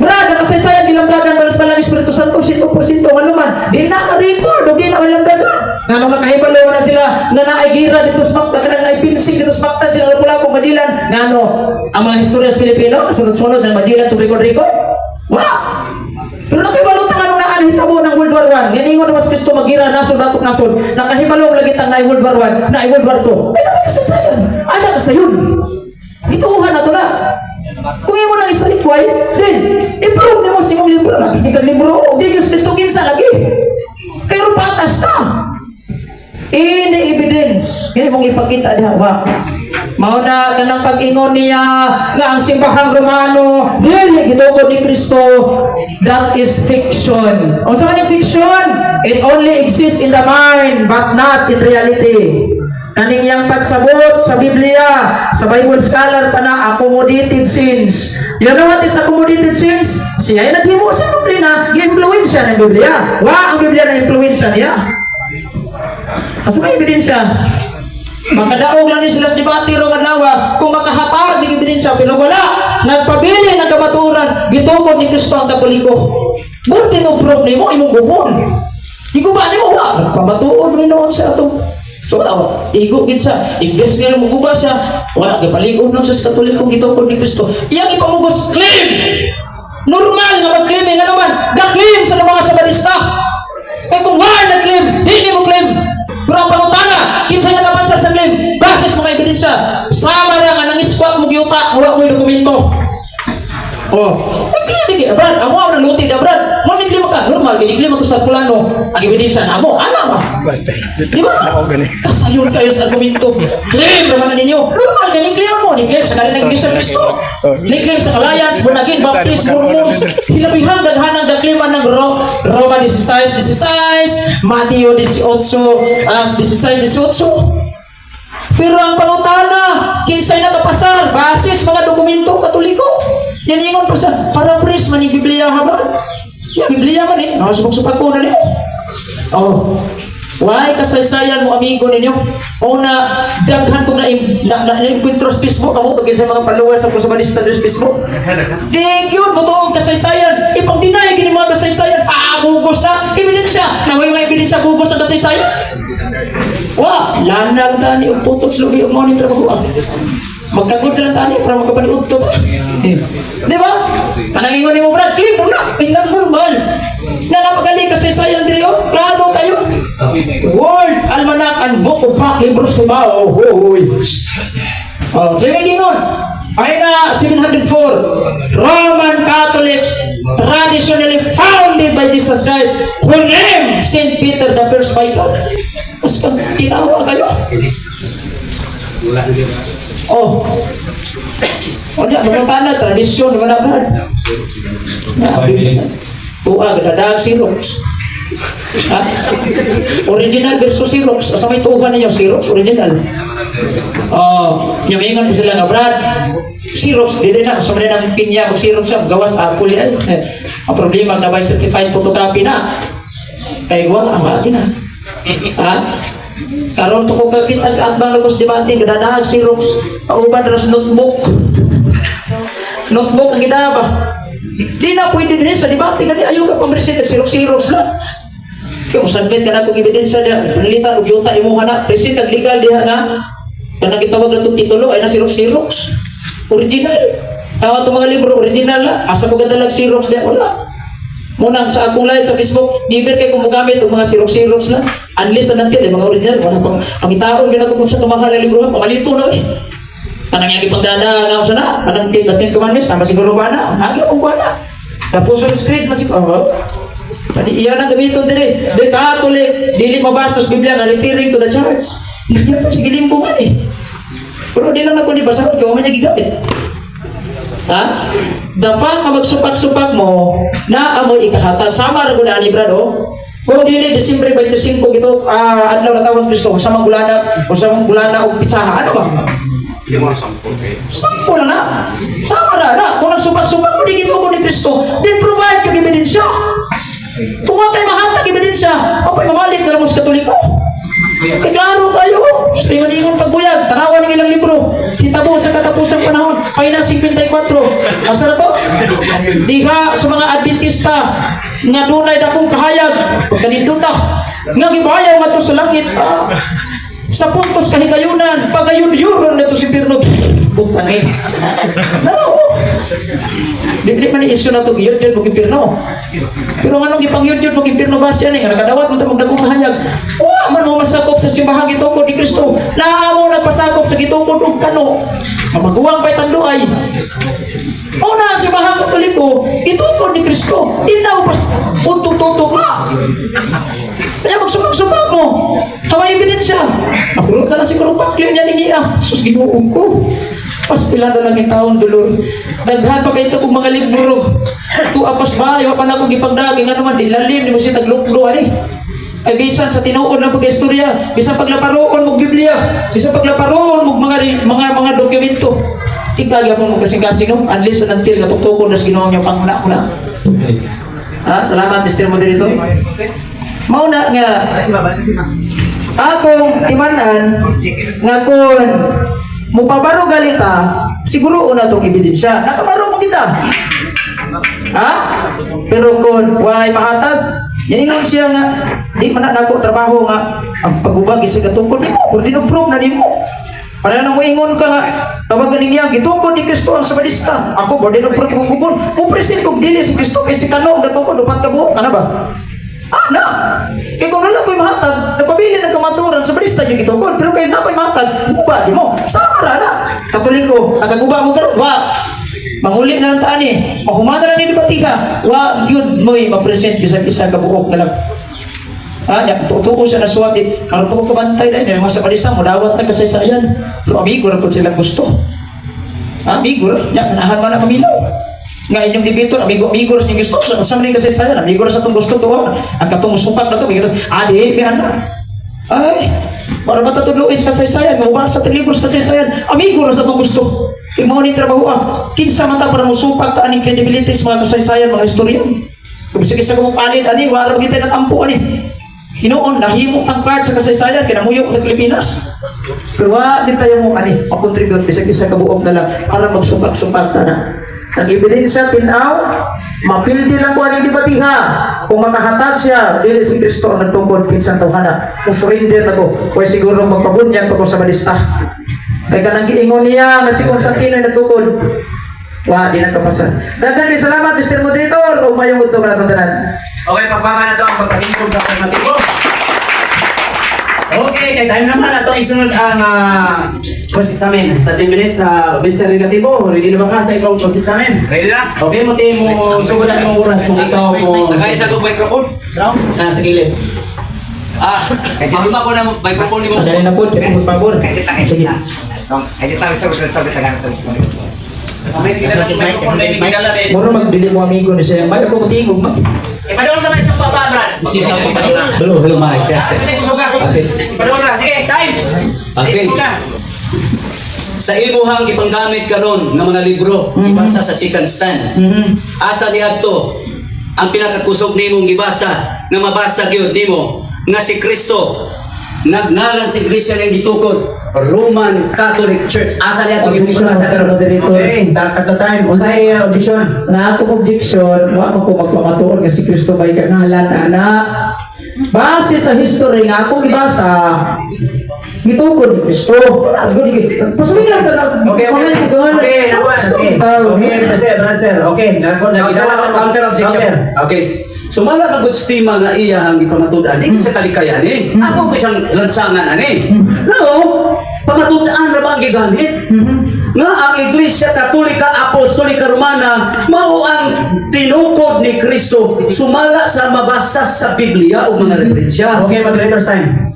Brad, ang kasaysayan gilamdagan balas pa lang Espiritu Santo 100%. Ano man, di na ka-record, o di na malamdagan. Nga nung nakahibalo na sila, na naigira dito sa makta, na naipinsig dito sa makta, sila pula-pong Madilan. Nga no, ang mga historia sa Pilipino, kasunod-sunod ng Madilan to record-record. Wow! Pero nakahibalo ka nga nung nakanhitabo ng World War I. Yan ingon naman sa Kristo magira, nasod, datok, nasod. Nakahibalo lagi tang na World War I, na World War II. Ay, nakakasaysayan. Ano ka sa yun? Ituuhan na to na. Kung imo lang isa likway, then i-prove nimo sa imong libro. Nagiging libro, o di Diyos Kristo kinsa lagi. Pero patas ta. Ini evidence. Kaya mong ipakita diha ba? Mao na kanang pag-ingon niya nga ang simbahang Romano dili gituod ni Kristo, that is fiction. Unsa man yung fiction? It only exists in the mind but not in reality. Kaning yang pagsabot sa Biblia, sa Bible scholar pa na accommodated sins. You know what is accommodated sins? Siya ay naghimo sa doktrina, gi-influensya ng Biblia. Wa ang Biblia na influensya niya. Asa may ebidensya? Makadaog lang ni sila sa debate ro madlawa kung makahatar di ebidensya pero wala. Nagpabili ng kamaturan gitugon ni Kristo ang Katoliko. Buti no proof nimo imong gubon. Iguba nimo wa nagpamatuod mi noon sa ato. So, igo gid sa imbes nga mo guba siya, wala gapaligon lang sa Katoliko gitugon ni Kristo. Iyang ipamugos claim. Normal nga mag-claim nga naman. Da-claim sa mga sabanista. Kaya kung wala na-claim, di mo claim. Pero ang pangutana, kinsay nakapasal sa claim, basis mga ebidensya, sama ra nga nangiskwat mo giyuta, wala mo yung dokumento. Nagkili, Brad, amo ako nang luti na, Brad. Mo niklima ka, normal, niklima to sa Pulano, ang ebidensya na amo, ana ba? Di ba? Kasayon kayo sa argumento. Claim naman ninyo. Normal, niklima mo, niklima sa galing ng Iglesia Cristo. Niklima sa Alliance, Bonagin, Baptist, Mormons, hilabihang daghanang daklima ng Roma 16:16, Mateo 18:16. Pero ang pangutana, kinsay nakapasar, basis mga dokumento Katoliko. Yan ingon pa sa paraphrase man yung Biblia ha ba? Yung Biblia man eh, nakasubok-subak ko na niyo. Oh, why kasaysayan mo amigo ninyo? O na daghan ko na-encuentro sa Facebook, ako pag sa mga followers sa Kusabanista sa Facebook. Di yun, butoong kasaysayan. Ipang-deny gini mga kasaysayan. Bugos na. Ebidensya. Na may mga ebidensya bugos na kasaysayan. Wah, lanang tani o putos lubi o mga trabaho. Magkagod lang tani para magkapaniud to. Di ba? Panangingon mo, Brad, clip mo na. Pinag-normal. Na napagali kasaysayan diri o. Klaro kayo. Word, almanak, and book of fact, libros ko ba? Oh, so yung gingon. Ay na 704, Roman Catholics traditionally founded by Jesus Christ who named St. Peter the first vicar. Mas tinawa kayo. Oh. O niya, mga tanag, tradisyon, mga Brad. 5 minutes. Tuwa, gadadaan Xerox. Ha? Original versus Xerox. Asa may tuhan ninyo, Xerox, original. Yung ingon ko sila nga, Brad, Xerox, hindi na, sa mga ng pinya, kung Xerox siya, gawas Apple yan. Ang problema, na by certified photocopy na. Kaya wala, ang akin na. Ha? Karon to ko kakit ang kaatbang lagos debate, gadadaan Xerox, pauban ras notebook. Notebook ang gidaba. Di na pwede din sa debate, kasi ayaw ka pang-present, Xerox na. Kung submit ka na kung ebidensya niya, panilitan o yuta imuha na, present kag legal diha na, kung nagitawag na itong titulo, ay na Xerox. Original. Tawa itong mga libro, original na. Asa ko ganda lang Xerox diha, wala. Muna sa akong live sa Facebook, never kayo kung magamit itong mga Xerox na. Unless na natin, mga original, wala pang pangitaon, gina kung sa kamahal na libro, pamalito na eh. Anang yung ipagdada nga sa na, anang dating kumanis, sama siguro ba na, hagi akong ba na. Tapos sa script na siguro, iyan ang gamiton din eh. The Catholic, dili mabasa sa Biblia nga referring to the church. Hindi pa sige limbo man eh. Pero di lang ako di basa kung man niya gigamit. Ha? The fact na magsupak-supak mo, na amoy ikahatag. Sama rin ko na ni Brado. Kung dili Disyembre 25 gito adlaw na tawag Kristo sa mga bulana og pitsaha ano ba? Sampo lang na. Sama na. Kung nagsubak-subak mo di gituo ni Kristo, then provide kag ebidensya. Kung wa kay mahatag ebidensya, apay mamalit na lang mo sa Katoliko. Kay klaro kayo. Ingon-ingon pagbuyag, tanawan ng ilang libro. Hitabo sa katapusang panahon, Pahina 54. Asa na to? Diha sa mga Adventista nga dunay dakong kahayag, pagkanito ta. Nga gibayaw nga to sa langit. Sa puntos kahigayunan, pagayun-yuron na to si Pirno. Buktan eh. No. Di man iisyo na to, yun mo Pirno. Pero nga nung ipang-yun mo Pirno ba siya nga nakadawat mo tamang dagong kahayag. Man mo masakop sa simbahang gitukod ni Kristo. Naamo nagpasakop sa gitukod og kano. Maguwang pa'y tanduay. Una si Mahang Katoliko, gitukod ni Kristo. Tinaw pas utok-tutok na. Kaya magsubak-subak mo. Haway ebidensya. Nakulot na lang siguro pakli niya ni Gia. Sus, ginuong ko. Pastila na lang yung taon dulor. Daghan pa kayo ito kong mga libro. Tuapos ba? Yung pa na kong ipagdaging. Ano man, dilalim. Di mo siya tagluplo. Ay bisan sa tinuod na pag-istorya, bisan paglaparoon mong Biblia, bisan paglaparoon mong mga dokumento. Tigagya mo kasing-kasing no? Unless until natutukon na sa ginawa niyo pang una-una. Salamat Mr. Moderator. Mauna nga atong timanan nga kung mupabaro galita, siguro una itong ebidensya. Nakabaro mo kita. Pero kung why mahatag, ingon siya nga, di man na nako trabaho nga, ang pagubag isa katungkol ni mo, or dinog-prove na ni mo. Para nang moingon ka nga, tawagan niya, gitukod ni Kristo ang sabadista. Ako, ba dinog-prove kong gubon, upresin kong dili si Kristo, kay si Kano, ang gatukod, upat ka buo, ka na ba? Na! Kaya kung wala ko'y mahatag, nagpabili ng kamaturan, sabadista yung gitukod, pero kayo na ko'y mahatag, guba di mo, sama na. Katoliko, nagaguba mo karon, wa. Manguli na lang taan eh. Mahumana na ni Batiha. Wa yun mo'y mapresent bisa-bisa kabuok na lang. Tutuko siya na suwati. Karoon po ko kabantay na yun. Yung mga sabalista mo, dawat na kasaysayan. Pero amigo na po silang gusto. Amigo na. Yan, kanahan man na mamilaw. Nga inyong debator, amigo na siyang gusto. Sa maning kasaysayan, amigo na sa itong gusto to. Ang katong sumpag na to. Adi, may anak. Ay, para matatudlois kasaysayan. Maubasa sa libros kasaysayan. Amigo na sa itong gusto. Kaya mga ni trabaho kinsa man ta para musupag ta aning credibility sa mga kasaysayan, mga historian. Kung sige-sige mo palit, wala kita natampo, Hinoon, nahimo ang card sa kasaysayan, kinamuyok ng Pilipinas. Pero din tayo mo, makontribute, bisag-isa kabuok na lang, para magsupag-supag ta na. Ang ebidensya, tinaw, mapildi lang ko aning dibatiha. Kung makahatag siya, dili si Kristo ang nagtungkol, kinsang tawhana. Musurrender na ko, o siguro magpabunyag pa ko sa balista. Kaya kanang giingon niya nga si Constantino ay natukod. Di nagkapasan. Dagan din salamat Mr. Moderator. O mayong udto ka na tanan. Okay, pagpama na ito ang pagpahingkog sa alternatibo. Okay, kay time naman ito isunod ang post examen. Sa 10 minutes sa Mr. Negativo. Ready na ba ka sa ikong post examen? Ready na? Okay, mo sugod na yung oras kung ikaw mo... Nakaisa ko microphone? Sa gilid. Mahulma ko na microphone mo. Dali na po, kaya po pabor. Sige. Edit tayo sa usual ito, bitagan ito. May microphone na ibigala rin. Muro magbili mo amigo ni siya. May ako matingog ma. Ipadoon ka ba isang baba, Brad? Hello, Mike. Okay. Ipadoon na. Sige, time! Okay. Sa imuhang ipanggamit karon ng mga libro, ibasa sa second stand. Asa niadto ang pinakakusog nimong gibasa nga mabasa gyud nimo nga si Kristo nagngalan sa iglesia nga gitukod Roman Catholic Church. Asa niadto yung ibasa karon? Okay, at the time. Unsay objection? Na akong objection, wa mo ko magpamatuon nga si Kristo bay kangalan ana. Base sa history nga akong ibasa, gitukod ni Kristo. Pasawin lang ta. Okay, sir. Okay, Counter objection. Okay. So mala pag-ustima nga iya ang ipamatud-an, di sa kalikayan Ako ko isang lansangan No, pamatud-an ra ba ang gigamit? Nga ang Iglesia Katolika Apostolika Romana mao ang tinukod ni Kristo sumala sa mabasa sa Biblia o mga referensya. Okay, moderator's time.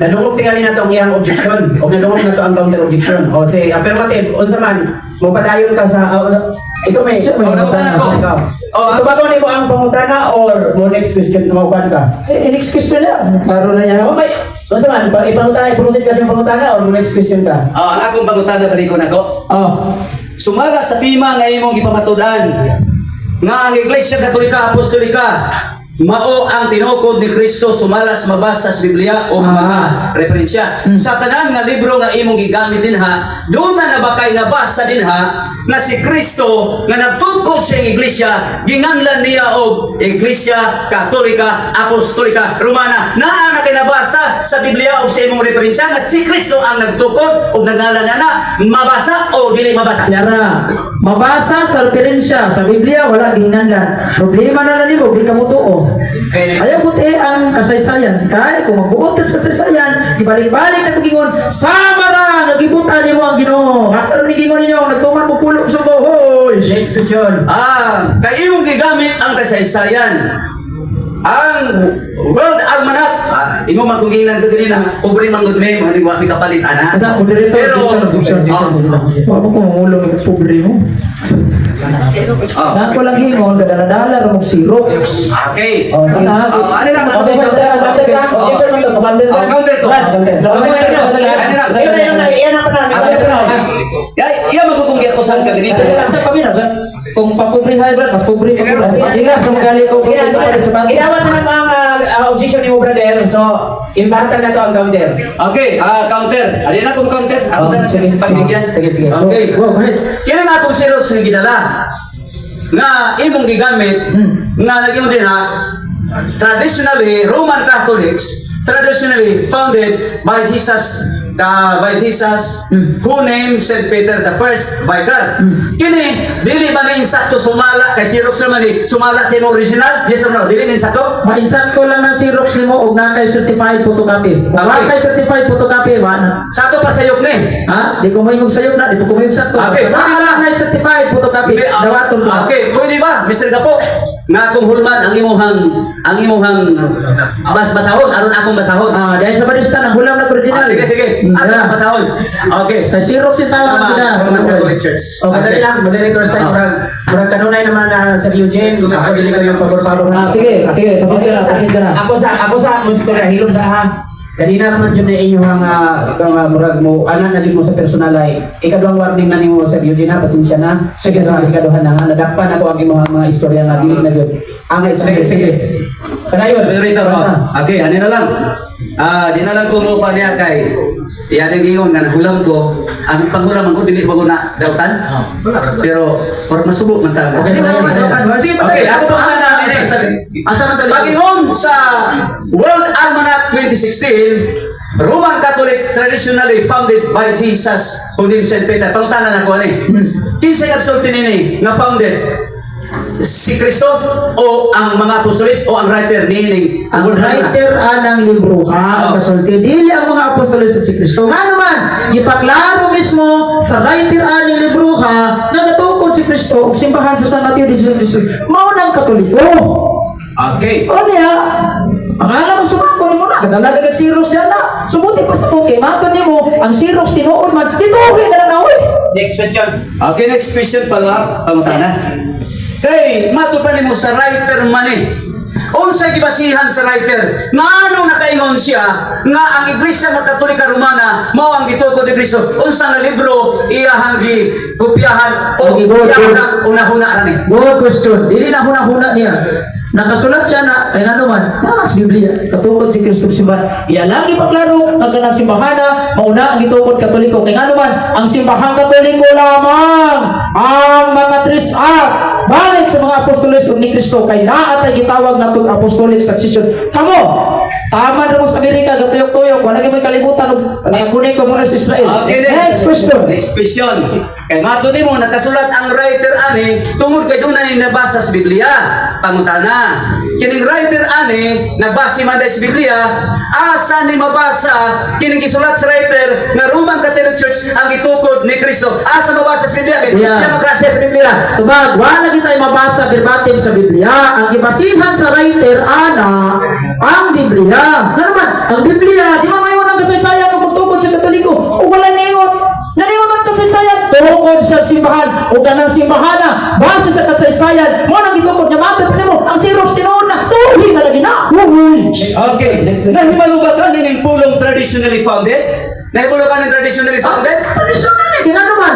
Nadungog tingali na to ang iyang objection o nadungog na to ang counter objection. O say affirmative, unsa man mo padayon ka sa ikaw may pangutana ko. Ikaw. Oh, Ito ba ko nimo ang pangutana or mo next question na mauban ka? Next question na. Klaro na yan. O may unsa man ipangutana iproceed kasi ang pangutana or mo next question ka? Akong pangutana balik ko nako. Oh. Sumala sa tima nga imong gipamatudan nga ang Iglesia Katolika Apostolika mao ang tinukod ni Kristo sumalas mabasa sa Biblia o mga referensya. Sa tanan nga libro nga imong gigamit dinha, doon na nabakay nabasa dinha na si Kristo nga nagtukod sa Iglesia, ginganlan niya og Iglesia Katolika Apostolika Romana. Naa na kay nabasa sa Biblia o sa imong referensya nga si Kristo ang nagtukod o nagnalan na mabasa o dili mabasa. Yara, mabasa sa referensya sa Biblia wala ginganlan. Problema na nimo di ka mutuo. Ayaw puti ang kasaysayan. Kaya kung magbuot ka sa kasaysayan, ibalik-balik na tugingon, sama ra nagibutan nimo ang Ginoo. Asa ni gingon ninyo nagtuman mo pulo sa buhoy. Next question. Kay imong gigamit ang kasaysayan. Ang World Almanac, imo man kung ginan ko din na pobre man gud may mga wa mi kapalit ana. Asa ko dito objection. Wa mo kung ulo ng pobre mo. Na ko lang hingon kadala-dala ra mo sirok. Okay. Oh, sige. Ano lang Okay, objection mo to, commander ka. counter to. Iyan ang panahon. Iya magkukungyat ko saan ka ganito. Sa pamina, kung papobrihay ba, mas pobre pa ko. Sige, so magali ko Sige, sa sapatos. Inawat na ang objection ni mo, brother. So, imbatan na to ang counter. Okay, counter. Ano na kung counter? Ako na sa pagbigyan. Sige. Okay. Wow, right. Kailan nga itong Xerox na ginala nga imong gigamit nga naging din ha traditionally Roman Catholics traditionally founded by Jesus who named St. Peter the first vicar. Kini dili ba ni insakto sumala kay Xerox naman ni sumala sa imong original? Yes or no? Dili ni insakto? Mainsat ko lang ng Xerox nimo og na kay certified photocopy. Kung Okay. wa kay certified photocopy wa na. Sa ato pa sayop ni. Ha? Di ko mayong sayop na, di ko mayong sakto. Okay. Wala na certified photocopy. Dawaton ko. Okay, pwede ba? Mr. Gapo, nga kung hulman ang imuhang basahon aron akong basahon. Dahil sa barista ng hulam na original. Sige. Akong basahon. Okay. Kay Xerox yung tawag Tama, kita. Roman Catholic Church. O, madali lang, moderator's time. Murag kanunay naman na Sir Eugene, kung ako dili ko yung pag-follow na. Sige, pasensya na. Ako sa mustura hilom sa ha. Kanina naman dyan na inyong murag mo, ana na dyan mo sa personal ay ikaduhang warning na nimo Sir Eugene ha, pasensya na. Sige, sa sige. ikaduhan na ha, nadakpan ako ang imong mga istorya nga dili na yun. Sige. Kanayon. Moderator, okay, ano na lang. Di na lang kumuha niya kay iyan ang ingon nga nahulam ko. Ang panghulam ko dili bago na dautan. Pero para masubo man ta. Okay, ako pa na namin eh. Pag-ingon sa World Almanac 2016, Roman Catholic traditionally founded by Jesus who named St. Peter. Pangutanan ako ani. Kinsa nagsulti nini nga founded? Si Kristo o ang mga apostoles o ang writer nining Ang writer anang libro ang kasulti. Dili ang mga apostoles at si Kristo. Nga naman, ipaklaro mismo sa writer anang libro nagatukod si Kristo og simbahan sa San Mateo 16. Maunang Katoliko. Okay. O niya, ang alam mo sumako ni mo na, kadalaga kag Xerox dyan na. Sumuti pa sa kay matod ni mo, ang Xerox tinuon man, dituloy na lang na uy. Next question. Okay, next question, follow up. Pangutana. Kay, matupan mo sa writer man eh. Unsay gibasihan sa writer? Ngano nakaingon siya nga ang Iglesia nga Katolika Romana mao ang gitukod ni Kristo? Unsa nga libro iyahang gikopyahan o iyahang una-huna ra ni? Good question. Dili na huna-huna niya. Nakasulat siya na, ay nga naman, sa Biblia, katukod si Kristo simbahan. Iya lang ipaklaro, ang kanang simbahan na, mauna ang itukod Katoliko. Kaya nga naman, ang simbahan Katoliko lamang, ang mga trisak, balik sa mga apostoles ni Kristo, kay naatay gitawag na itong apostolic succession. Kamo, tama na mo sa Amerika, gatuyok-tuyok, wala kayo may kalibutan, nakakunin ko muna sa Israel. Okay, Next question. Next question. Kay mato nimo nakasulat ang writer ani tungod kay dunay nabasa sa Biblia. Pangutana. Kining writer ani nagbase man sa Biblia, asa ni mabasa kining gisulat sa writer nga Roman Catholic Church ang gitukod ni Kristo. Asa mabasa sa Biblia? Kay Yeah. magrasya sa Biblia. Tubag, wala kita mabasa verbatim sa Biblia. Ang ibasihan sa writer ana ang Biblia. Ano naman, ang Biblia, di ba ngayon ang kasaysayan o magtugod sa Katoliko o walay ningot. Naningon ang kasaysayan tungkol sa simbahan o kanang simbahana base sa kasaysayan mo nang gitukod niya matod nimo ang Xerox tinuod na tuhi na lagi na. Okay. Nahibalo ba ka ng pulong traditionally founded? Nahibalo ka ng traditionally founded? Tradisyonal eh, ginano man.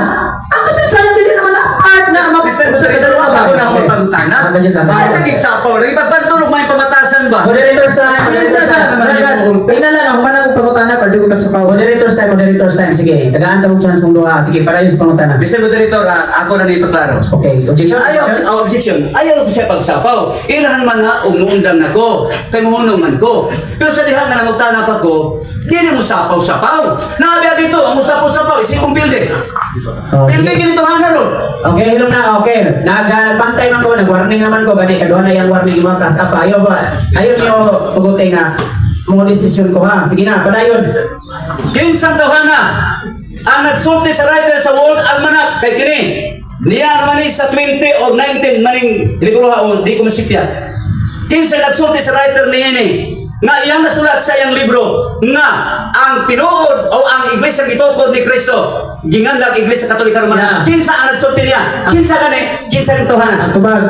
Ang kasaysayan din naman na art na Mr. Secretary, ako na ako magpagutana. Bakit nag-igsapaw? Nagipagpantulog may pamatasan ba? Moderators time. Tingnan lang ako manang pangutana pag di ko kasapaw. Moderators time. Sige, tagaan ta mo chance mong duha. Sige, para yung pangutana. Mr. Moderator, ako na ipaklaro. Okay, objection. Objection. Ayaw ko siya pagsapaw. Ilahan man na umuundang na ko. Kay muhunong man ko. Pero sa diha nga nangutana pa ko, di mo sapaw-sapaw. Nabiya dito, ang usapaw-sapaw, isipong building. Building ganito hana ron. Okay, hilom na, okay. Nagpantay man ko, nag-warning naman ko, gani, kagawa na yung warning yung mga kasapa. Ayaw niyo pagutay nga, mga desisyon ko ha. Sige na, padayon. Kinsang tawhana, ang nagsulti sa writer sa World Almanac, kay kini, niya naman sa 20 o 19 maning libro haon, di ko masipya. Kinsang nagsulti sa writer ni ini, nga iyang nasulat sa iyang libro nga ang tinuod o ang iglesia gitukod ni Kristo gingandag iglesia Katolika Romana. Kinsa ang nagsulti niya? Kinsa gani? Kinsa ang tawhana? Tubag,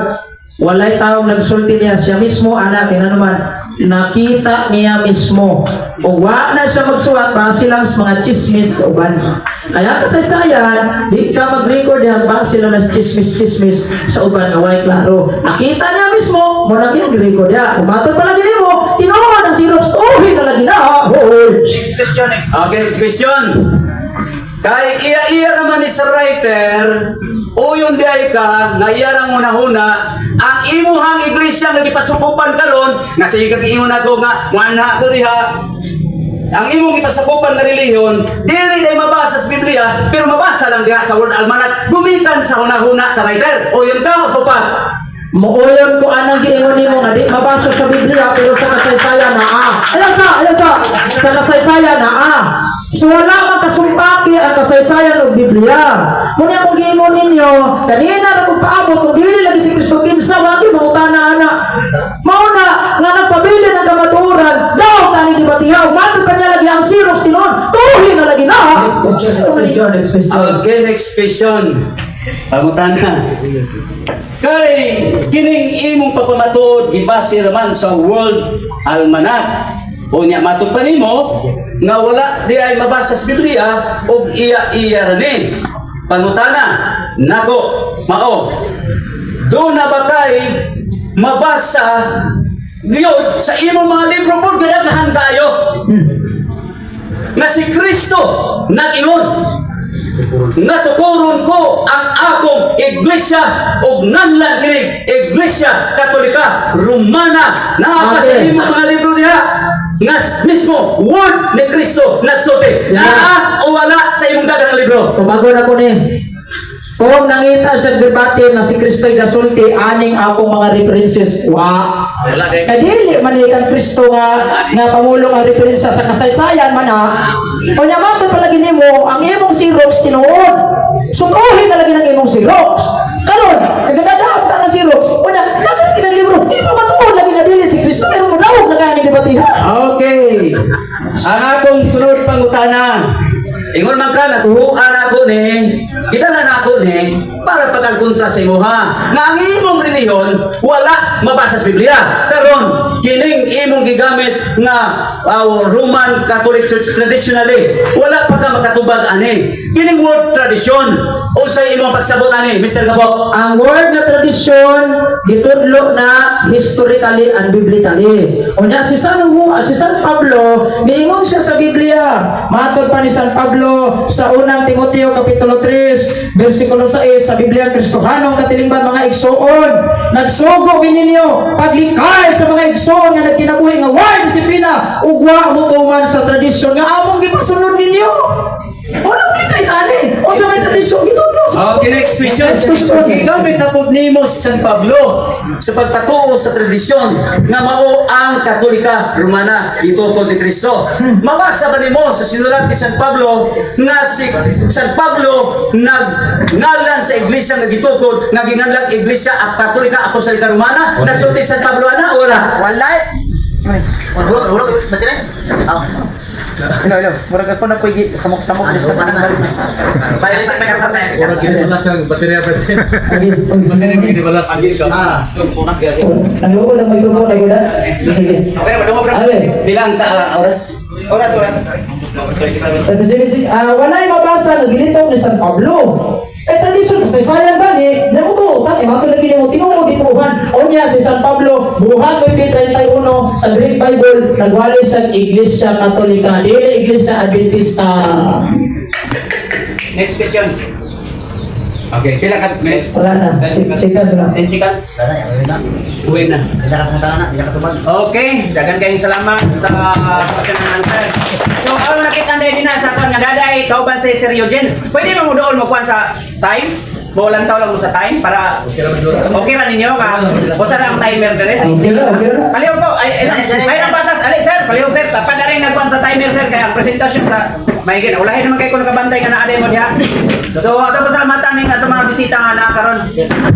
walay taong nagsulti niya, siya mismo anak, kaya naman, nakita niya mismo. O wa na siya magsulat, base lang sa mga chismis o uban. Kaya kasaysayan, di ka mag-record yan, base lang na chismis sa uban na way klaro. Nakita niya mismo, mo na record yan. Umatod pala din mo, tinuhan ang Xerox, uhin na lagi na ha. Okay, next question. Kay iya naman ni sa writer, o yung diay ka, na iya rang una-una, ang imuhang iglesia nga gipasukupan karon, nga sa ikag ingon ako nga, muanha ko diha, ang imong gipasukupan nga relihiyon, dili day mabasa sa Biblia, pero mabasa lang diha sa World Almanac, gumikan sa una-una sa writer. O yun ka, supat. Muuyon ko anang giingon nimo nga di mabasa sa Biblia pero sa kasaysayan na sa kasaysayan na so wala man kasumpaki ang kasaysayan o Biblia. Muna kung giingon ninyo kanina na kung paabot kung dili lagi si Kristo kinsa wagi mautana ana mauna nga nagpabili ng kamaturan daw tani gibatihaw matod pa niya lagi ang Xerox tinon tuhi na lagi na. Okay, next question. Pangutana. Kay kining imong pagpamatuod gibase raman sa World Almanac. O nya matud pa nimo nga wala di ay mabasa sa Biblia og iya rani. Pangutana, nako, mao. Do na ba kay mabasa diyon sa imong mga libro po gidaghan kayo? Nga si Kristo nag-ingon nga tukuron ko ang akong iglesia ug nanlan kini iglesia Katolika Romana naa sa imong mga libro diha nga mismo word ni Kristo nagsulti naa o wala sa imong daghang libro. Tumago na ko ni. Kung nangita sa debate na si Kristo'y gasulti, aning akong mga references, wa. Kadili man ikan Kristo nga pamulong ang referensya sa kasaysayan man ha. O nyamato palagi nimo, ang imong Xerox tinuod. Sukuhin na lagi ng imong Xerox. Karon, nagdadahap ka ng Xerox. O nya, bakit ilang libro? Di mo matuod lagi na dili si Kristo, pero mo daog na kaya ni debate ha. Okay. Ang akong sunod pangutana. Ingon man ka, natuhuan ako ni, kitala na ako ni, para pagkagkontra sa imo ha. Na ang imong relihiyon, wala mabasa sa Biblia. Karon, kining imong gigamit nga Roman Catholic Church traditionally, wala pa ka makatubag ani. Kining word tradition, unsay imong pagsabot ani, Mr. Gabo? Ang word na tradisyon gitudlo na historically and biblically. Unya si San Pablo miingon siya sa Biblia. Matod pa ni San Pablo sa unang Timoteo kapitulo 3 bersikulo 6 sa Biblia Kristohanong katilingban mga igsoon. Nagsugo ninyo paglikay sa mga igsoon nga nagkinabuhi nga war disiplina ug wa mutuman sa tradisyon nga among gipasunod ninyo. Wala ko likay tani. O sa may tradisyon gitudlo. Okay, next question. Gigamit na po nimo si San Pablo sa pagtatuo sa tradisyon nga mao ang Katolika Romana itukod ni Kristo. Mabasa ba nimo sa sinulat ni San Pablo nga si San Pablo nagngalan sa iglesia nga gitukod nga ginganlag iglesia at Katolika Apostolika Romana? Nagsulti San Pablo ana o wala? Wala. Hello. Murag ako na pwede samok-samok ni sa kanang balik. Balik sa tayo. Orang kini balas ang baterya present. Kini balas. Ang logo ng microphone ay guna. Sige. Okay, madungo bro. Ale. Bilang oras? Oras. Walay mabasa nga gilitaw ni San Pablo. Tradisyon kasaysayan ba ni namutuutan mato lagi ni mo tinuod dituhan unya si San Pablo buhat 31 sa Greek Bible nagwali sa Iglesia Katolika dili Iglesia Adventista. Next question. Okay. Pila ka minutes? Wala na. Sikat lang. 10 seconds. Uwi na. Okay, dagan kayong salamat sa question and answer. So, ang nakita tayo din na sa kwan nga daday, kauban sa Sir Eugene. Pwede mo doon mo kwan sa time? Bulan taw lang mo sa time para okay ra ninyo ka. Usa ra ang timer dire sa Okay na. Palihog ko. Ay ang batas. Ali sir, palihog sir. Tapad na rin nagkwan sa timer sir kaya ang presentasyon sa may gina. Ulahin naman kay ko nakabantay nga naaday mo diha. So, ato pasalamatan ning ato mga bisita nga na karon.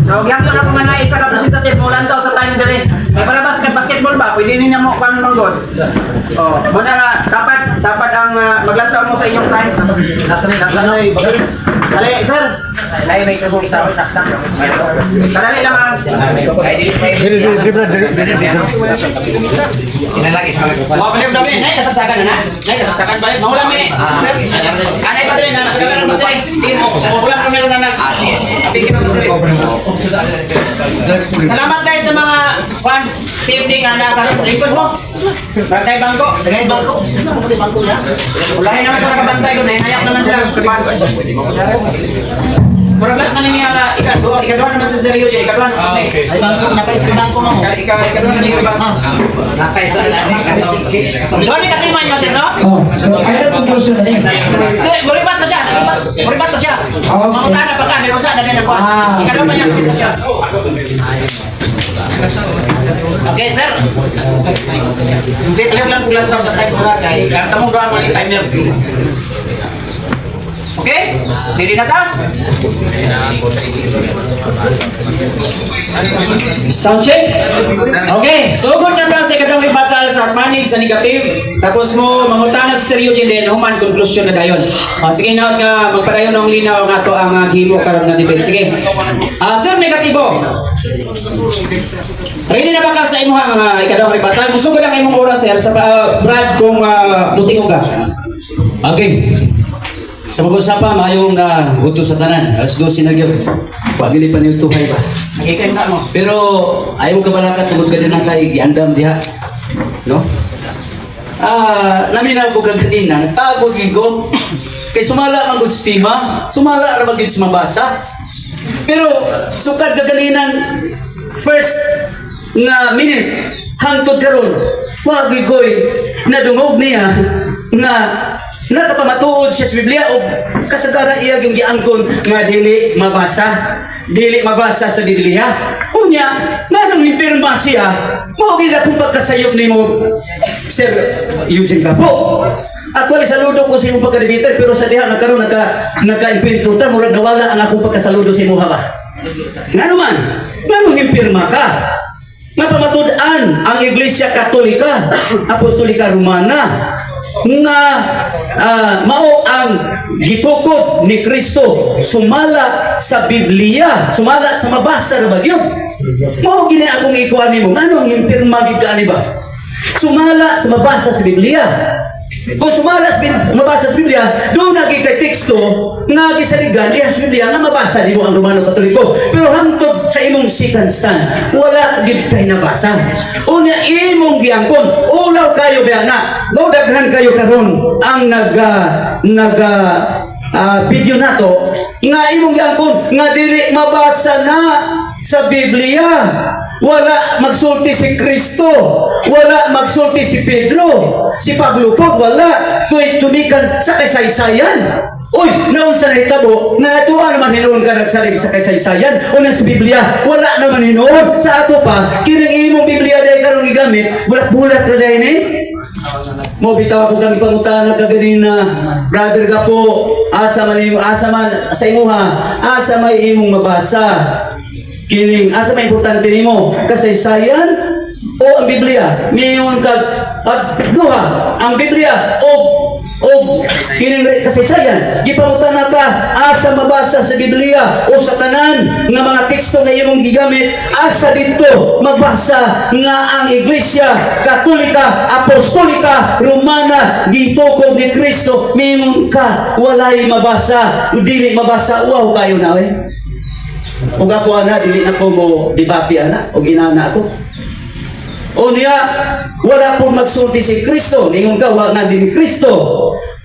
So, gyapon ako nga na isa ka representative bulan taw sa time dire. Ay para basketball ba? Pwede ninyo mo kwan manggod. Oh, muna nga dapat ang maglantaw mo sa inyong time. Nasanoy. Ali sir. Ay may tubo isa o saksak. Kadali lang ang. Inalagi sa mga. Mga baliw dami, nay kasagsagan na na. Nay kasagsagan balik. Mahula mi. Anay pa din na nakagalan mo din. Sige mo, mahula mo meron na nag. Apigin mo din. Salamat guys sa mga fan safety nga na karon record mo. Bantay bangko. Tagay bangko. Ano bangko niya? Ulahin naman ko nakabantay ko, nainayak naman sila. Murag last man niya ikaduha naman sa seryo dyan, ikaduha naman. Ay bangko na kay sa bangko mo. Ikaduha naman yung iba. Nakay sa Doon ka timan mo sir, no? Oh, so ay na conclusion na ni. Hindi, muribat pa siya. Muribat pa siya. Mamuntahan na pagka, may usa na din ako. Ikaduha pa niya presentasyon. Okay, sir. Sige, palihog lang kulang daw sa time sa lagay. Kaya tamong doon mo yung timer. Okay? Ready na ta? Sound check? Okay. So, good na lang sa ikadong rebuttal sa panig sa negative. Tapos mo, mangutana sa Sir Eugene din, human conclusion na dayon. Sige na, magpadayon ng linaw nga to ang gimo karon nga debate. Sige. Sir, negatibo. Ready na ba ka sa imong ikadong rebuttal? Gusto ko lang imong oras, sir, sa Brad kung mutingo ka. Okay. Sa mag-usapan, mayong gusto sa tanan. Alas 12 na gyud. Pagili pa niyo tuhay ba. Nakikain ka mo. Pero ayaw mo kabalakat tungod ka din na kay giandam diha. No? Naminaw ko kaganina, nagtago gigo. Kay sumala man gud stima, sumala ra magid sa mabasa. Pero sukad kaganinan first nga minute hangtod karon, wa gigoy nadungog niya nga nakapamatuod siya sa Biblia o kasagara iya yung giangkon nga dili mabasa sa Biblia. Unya, nanang impirma siya, maugi na kung pagkasayop ni mo, Sir Eugene Capo. Actually, saludo ko sa imong pagkadibiter, pero sa diha nagkaroon nagka-impinto ta, murag nawala ang akong pagkasaludo sa imong ba? Nga naman, nanong impirma ka? Napamatudan ang Iglesia Katolika, Apostolika Romana, nga mao ang gitukod ni Kristo sumala sa Biblia, sumala sa mabasa ra ba gyud? Mao gini akong ikuan nimo, ano ang impirma gid ani ba? Sumala sa mabasa sa Biblia. Kung sumala sa mabasa sa Biblia, doon naging kay teksto nga gisaligan diha sa Biblia nga mabasa nimo ang Romano Katoliko. Pero hangtod sa imong second stand, wala gid kay nabasa. Unya imong giangkon, ulaw kayo ba na? Go daghan kayo karon ang video nato nga imong giangkon nga dili mabasa na sa Biblia. Wala magsulti si Kristo, wala magsulti si Pedro, si Pablo po, wala tumikan sa kasaysayan. Uy, naon sa nahitabo, na ito naman hinuon ka nagsalig sa kasaysayan o na sa Biblia, wala naman hinuon. Sa ato pa, kinang imong Biblia dahil karong igamit, bulat-bulat ka dahil ni? Mo bitaw ako kang ipangutan na kaganina, brother ka po, asa man sa imuha, asa may imong mabasa. Kining asa may importante nimo, kasaysayan o ang Biblia? Miyon kag duha, ang Biblia o o kining kasaysayan gipangutan ka asa mabasa sa Biblia o sa tanan nga mga teksto nga imong gigamit asa dito magbasa nga ang Iglesia Katolika Apostolika Romana gitukod ni Kristo mingon ka walay mabasa dili mabasa wow kayo na ug ako ana dili na ko mo debate ana ug inana ako o niya, wala pong magsulti si Kristo. Ningon ka, wala na din Kristo.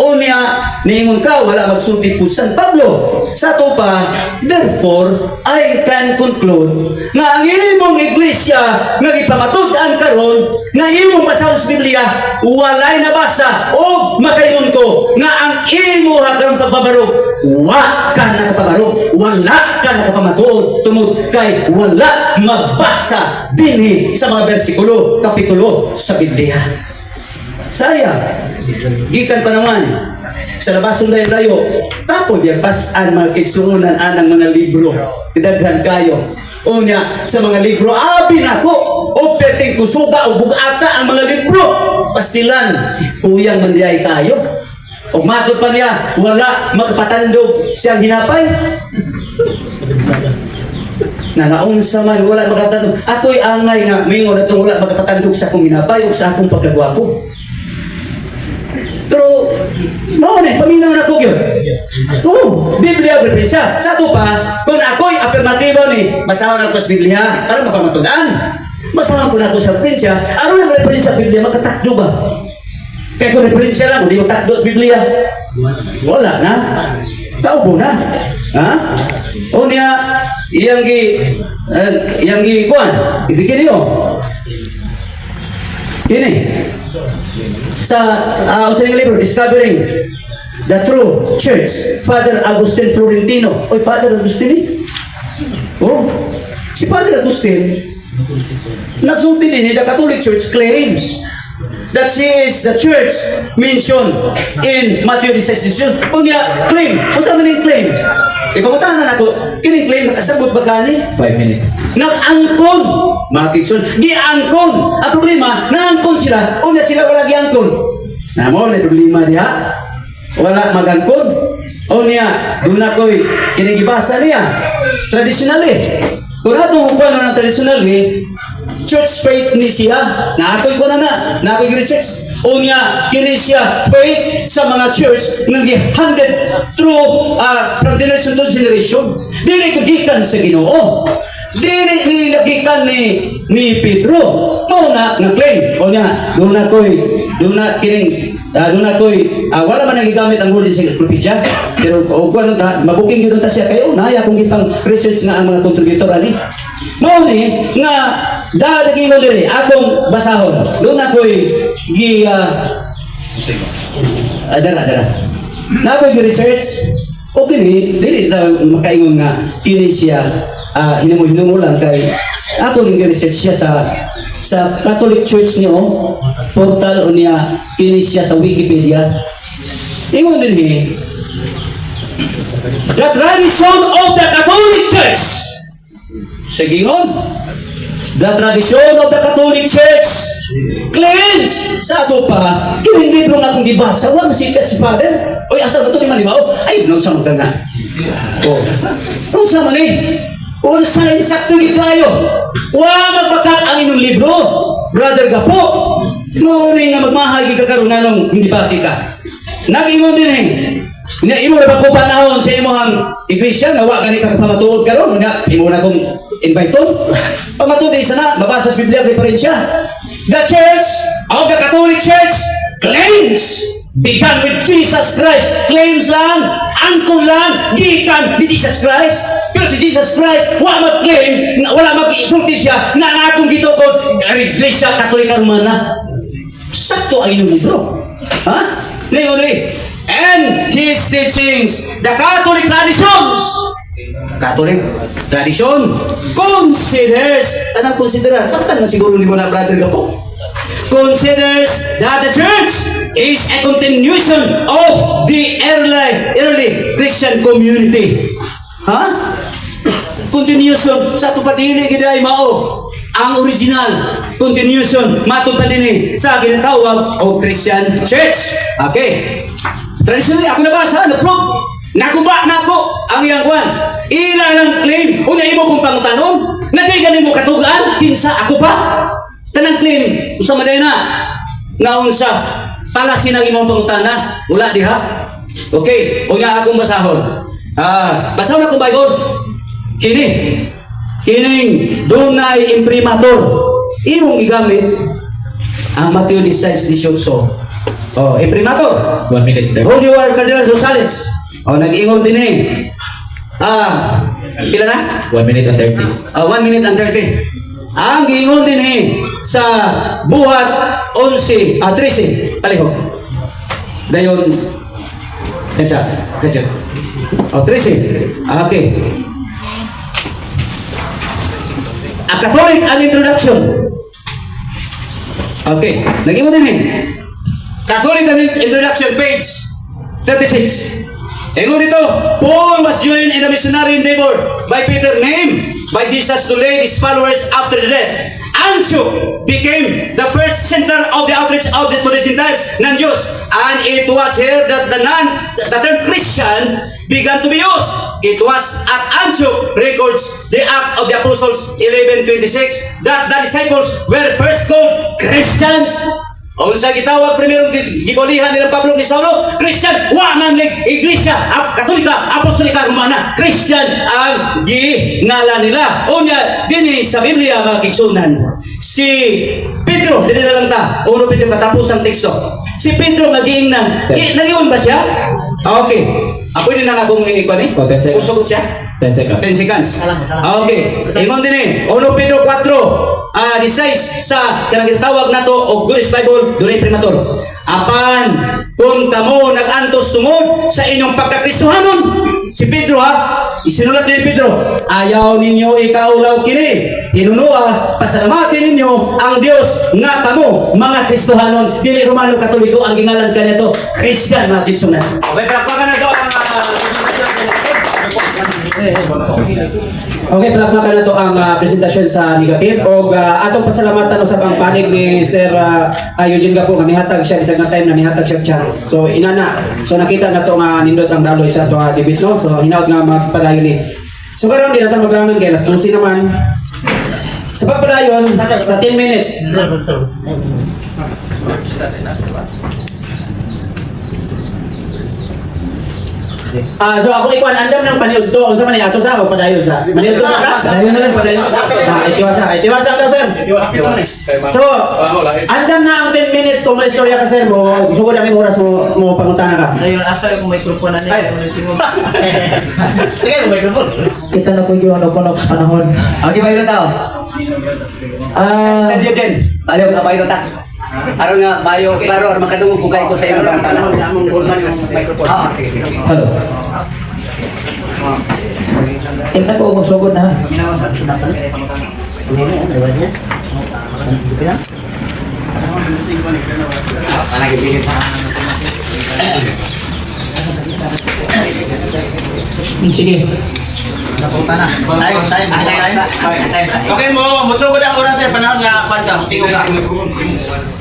O niya, ningon ka, wala magsulti po San Pablo. Sa to pa, therefore, I can conclude na ang imong iglesia nga ipamatud-an karon nga imong basahon sa Biblia, walay nabasa o makayon ko nga ang imo hagang pagbabarog, wa ka nakapabarog, wala ka nakapamatuod tungod kay wala mabasa dinhi sa mga bersikulo, kapitulo sa Biblia. Sayang, gikan pa naman sa labason dayo tapo diya pasan mga kitsuunan anang mga libro idaghan kayo unya sa mga libro abi nako o perting kusuga o bugata ang mga libro pastilan huyang mandiay kayo o matod pa niya wala magpatandog siyang hinapay na naunsa man wala magpatandog ako'y angay nga mingon atong wala magpatandog sa akong hinapay o sa akong pagkagwapo. Pero, maunay, paminaw na ko yun. Ito, Biblia, Biblia. Sa ito pa, kung ako'y afirmatibo ni, basahan na ito sa Biblia, para mapamatudaan. Basahan ko na ito sa Biblia. Ano yung referensya sa Biblia? Magkatakdo ba? Kaya kung referensya lang, hindi magtakdo sa Biblia. Wala na. Taubo na. Ha? O niya, iyang kuhan. Ibigin niyo. Kini. Sa usay libro Discovering the True Church, Father Agustin Florentino. Oy, Father Agustin oh, si Father Agustin nagsulti din the Catholic Church claims that she is the church mentioned in Matthew 16. Unya claim, usa man yung claim. Ipangutahan na nato, kining claim nakasabot ba kani? 5 minutes. Nag-angkon, mga kitson, gi-angkon. Ang problema, naangkon sila, una sila wala gi-angkon. Namo, na problema diha. Wala mag-angkon. O niya, doon ako'y kinigibasa niya. Traditionally, kung atong kung ng traditionally, church faith ni siya. Na ako'y ko na ako'y research. O niya, kini siya faith sa mga church nga handed through from generation to generation. Dili ko gikan sa Ginoo. Dili ni nagikan ni Pedro. Mao na claim. O niya, doon wala man nagigamit ang Holy Encyclopedia. Pero o kuno ta mabuking gyud ta siya kayo na akong gipang research nga ang mga contributor ani. Mao ni nga dadagi mo diri atong basahon. Doon ako'y dara. Na ako'y research. Okay dili ta makaingon nga kini siya hinimo lang kay ako ning research siya sa Catholic Church niyo portal unya kini siya sa Wikipedia. Ingon dinhi the tradition of the Catholic Church. Sigingon, the tradition of the Catholic Church claims sa ato pa kining libro nga akong gibasa wa masikat si Father. Oy asa ba to ni Manibaw? Ay no sa magdanga. Oh. No sa mani. O sa insakto ni kayo. Wa magbakat ang inyong libro. Brother Gapo. Mauning nga magmahagi ka karon nanong hindi bati ka. Nag-ingon din nga imo na pagpupanahon sa imong iglesia nga wa gani ka pamatuod karon nga imo na kong invite pamatuod isa na mabasa sa Biblia referensya. The Church of the Catholic Church claims began with Jesus Christ. Claims lang, angkon lang, gikan ni Jesus Christ. Pero si Jesus Christ, wala mag-claim, wala mag-insulti siya na akong gitukod Iglesia Katolika Romana. Sakto ay inyong libro. Ha? And his teachings, the Catholic tradition considers, anong consider? Samtan na siguro ni mo na brother ka po. Considers that the church is a continuation of the early Christian community. Ha? Continuation sa tupadili giday mao. ang original continuation matod pa din sa ginatawag o Christian Church. Okay. Traditionally ako nabasa, na-prove, naguba na ako ang iyang kwan. Ila lang claim, unya imo kong pangutanon, na di ganin mo katugaan, kinsa ako pa. Tanang claim, usa maday na, naunsa, palasin ang imong pangutana, wala diha. Okay, unya akong basahon. Basahon akong Bible. Kining dunay imprimatur. Imong igamit ang Mateo 16:18. Oh, imprimatur. 1 minute. Who you are, Cardinal Rosales? Oh, nag-ingon din pila na? 1 minute and 30. 1 minute and 30. Ang giingon din sa buhat 13. Paliho. Dayon, kaya. Oh, 13. Okay. A Catholic an introduction. Okay. Nag-ingon din Catholic an introduction, page 36. Ingon dito, Paul was joined in a missionary endeavor by Peter, named by Jesus to lead his followers after the death. Antioch became the first center of the outreach of the Gentiles, non-Jews, and it was here that the term Christian began to be used. It was at Antioch records the Act of the Apostles 11:26 that the disciples were first called Christians. O sa gitawag primerong gibulihan nila Pablo ni Saulo, Christian, wa man Iglesia Katolika, Apostolika Romana, Christian ang ginala nila. O niya, din sa Biblia mga kigsunan, si Pedro, din na lang ta, uno Pedro katapos ang teksto. Si Pedro nag-iingnan, nag-iwan ba siya? Okay. Pwede na nga kung ikon 10 seconds. Kung sugot siya? 10 seconds. 10 seconds. Okay. Ingon din 1 Pedro 4, 16 sa kanang tawag nato og Goodness Bible, dunay primatur. Apan kung kamo nag-antos tungod sa inyong pagkakristohanon, si Pedro isinulat ni Pedro, ayaw ninyo ikaulaw kini. Hinunua, pasalamatin ninyo ang Dios nga kamo mga Kristohanon, dili Romano Katoliko ang gingalan kanito, Christian mga kigsunan. Okay, palakpakan na to ang Okay, palakpakan na to ang presentasyon sa negative o atong pasalamatan sa pangpanig ni Sir Eugene Gapo nga mihatag siya isang time na mihatag siya chance. So inana. So nakita na to nga nindot ang daloy sa to debate no. So hinaot nga magpadayon ni. So karon di natin maglangan kay alas 12 naman. Sa pagpadayon sa 10 minutes. So ako ikuan andam ng paniudto unsa man ato sa ako padayon sa paniudto ka Padayon na lang, padayon. itiwasa ka sir so andam na ang 10 minutes kung may istorya ka sir mo gusto ko namin oras mo pangutana ka Ayun, asa yung microphone na niya. Tingnan yung microphone. Kita na po yung ano sa panahon. Okay, bayo na tao. Sir Eugene, aliw ka bayo ta. Aron nga bayo klaro aron makadungog ko kay ko sa imong pangutana. Hello. Tingnan ko masugod na. Sige. Time. okay mo mutugod ang oras sir panahon nga pan ka tingog ka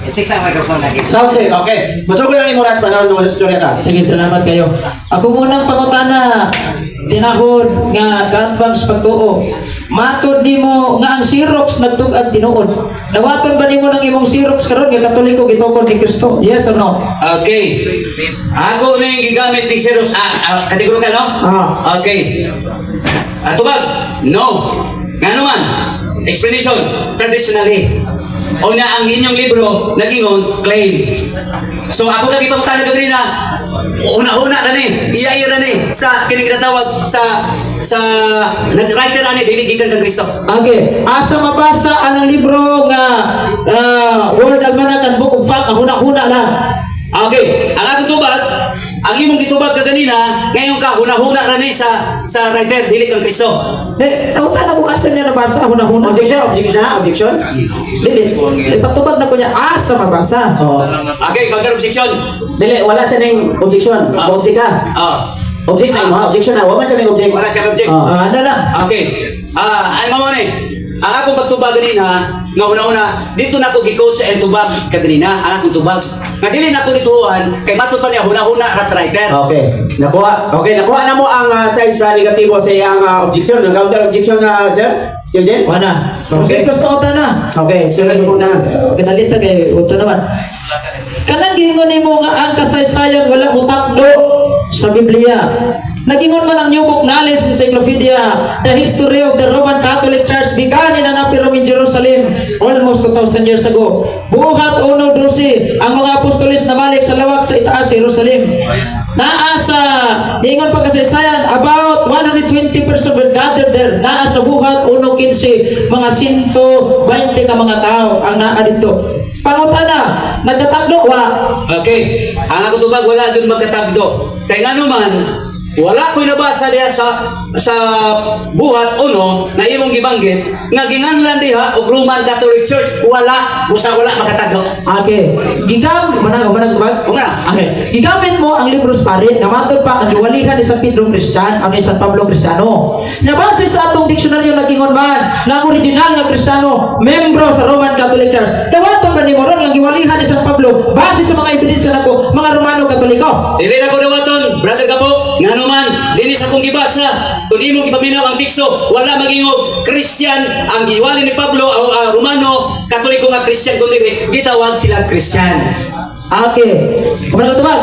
It's 6 ang microphone lagi. sound check okay mutugod ang oras panahon mo istorya ka Sige, salamat kayo. Ako munang pangutana, tinahod nga katbangs pagtuo. Matod nimo nga ang Xerox nagtugag tinuod. Nawaton ba nimo ng imong Xerox karon nga Katoliko gitukod ni Kristo? Yes or no? Okay. Ako na yung gigamit ng Xerox. Kategoro ka, no? Okay. Tubag? No. Nga naman? Explanation. Traditionally. O na ang inyong libro, nag-ingon, claim. So ako lagi pangutana doktrina, una-una na ni, iya-iya ni, sa kinikinatawag sa nag-writer ani, dili gikan kang Kristo. Okay, asa mabasa ang libro nga Word Almanac and Book of Fact, huna-huna lang. Okay, ang atong tubag, ang imong gitubag ka ganina, ngayon ka, huna-huna na ni sa writer, dili kang Kristo. Nauta na mo asa niya nabasa, huna-huna. objection Dili, patubag na ko niya, asa mabasa. Okay, counter objection. dili wala siya ning objection object ka objection na wala siya ning object Wala siya object. Ano lang? Okay. Ay mo ni. ang akong pagtubag ganina, nga una-una, dito na ako gi-coach sa entubag kanina, ang akong tubag. Nga dili na ako dituan, kay matod pa niya, huna-huna ras writer. Okay. Nakuha na mo ang side sa negatibo sa iyang objection. Counter objection na sir? Eugene? Wala. Okay. Okay, gusto ko na. Okay, so nagpunta na. Kinalita kay uto naman. Kanang gingon nimo nga ang kasaysayan wala mutakdo sa Biblia. Nagingon man ang New Book Knowledge Encyclopedia, the history of the Roman Catholic Church began in an upper room in Jerusalem almost 2,000 years ago. Buhat 1:12, ang mga apostolis na balik sa lawak sa itaas sa Jerusalem. Naa sa ingon pa kasaysayan, about 120 persons were gathered there. Naa sa buhat 1:15, mga 120 ka mga tao ang naa dito. Pangutana, nagtatagdo wa? Okay, ang akong tubag wala dun magkatagdo. Kay nga naman, wala ko'y nabasa diya sa buhat uno na imong gibanggit nga ginganlan diha og Roman Catholic Church, wala makatagdo. Okay. Manang bag? Una. Okay. Gigamit mo ang libros pare, namatod pa ang giwalihan ni San Pedro Cristian, ang ni San Pablo Cristiano. Nabase sa atong diksyonaryo nagingon man, nga ang original nga Cristiano, membro sa Roman Catholic Church. Dawaton ba ni moron nga giwalihan ni San Pablo base sa mga ebidensya nako, mga Romano Katoliko. Dili na ko dawaton, brother Gapo, nga naman, dili sa kong gibasa, kung di mo gipaminaw ang tikso, wala magingog Christian, ang giwali ni Pablo, Romano, Katoliko nga Christian, kundi gitawag silang Christian. Okay. Kumana ko tubag.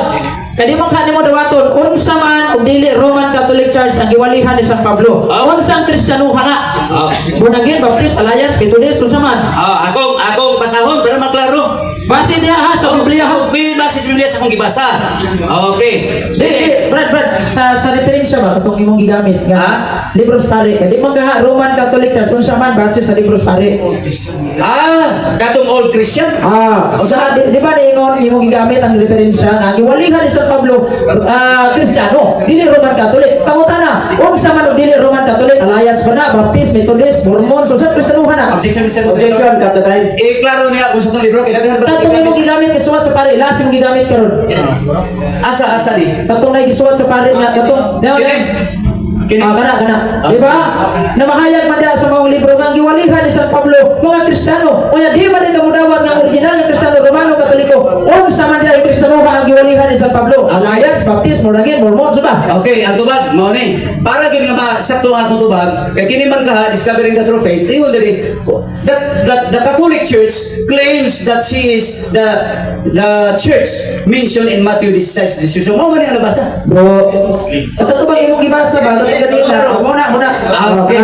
Kadi man kanimo dawaton, unsa man og dili Roman Catholic Church ang giwalihan ni San Pablo. Unsa ang Kristiyanuhan na? Born again, Baptist, Alliance, Methodist, unsa man? Akong pasahon para maklaro. Base diha ha sa Biblia. May base sa Biblia sa akong gibasa. Okay. Brad, sa referensya ba katong imong gigamit nga Ha? libros pare. Kadi man ka Roman Catholic Church unsa man base sa libros pare. Katong old Christian. Usa di ba ingon imong gigamit ang referensya nga giwalihan ni San Pablo Kristiyano, dili Roman Catholic. Pangutana, unsa man og dili Roman Catholic, Alliance ba na, Baptist, Methodist, Mormon, so sa Kristiyanuhan na. Objection, Mr. Objection, cut the time. Klaro niya kung sa itong libro, kailangan ba? Katong imong gigamit isuwat sa pare, last imong gigamit karon. Asa di? Katong nay gisuwat sa pare nga katong. Kini. Kana. Di ba? Namahayag man diha sa mga libro nga giwalihan ni San Pablo mga Kristiyano. Unya di man din kamudawat nga original nga Kristiyano Romano Katoliko. Unsa man diha ang Kristiyano ang giwalihan ni San Pablo? Alliance, Baptist, born again, Mormon, ba? Okay, ang tubag, mao ni. Para gid nga masakto ang akong tubag, kay kini man kaha discovering the true faith. Ingon diri, that the Catholic Church claims that she is the church mentioned in Matthew 16. Mo man ang nabasa. Bro, ato ba imong gibasa ba? Kanina, muna. Okay.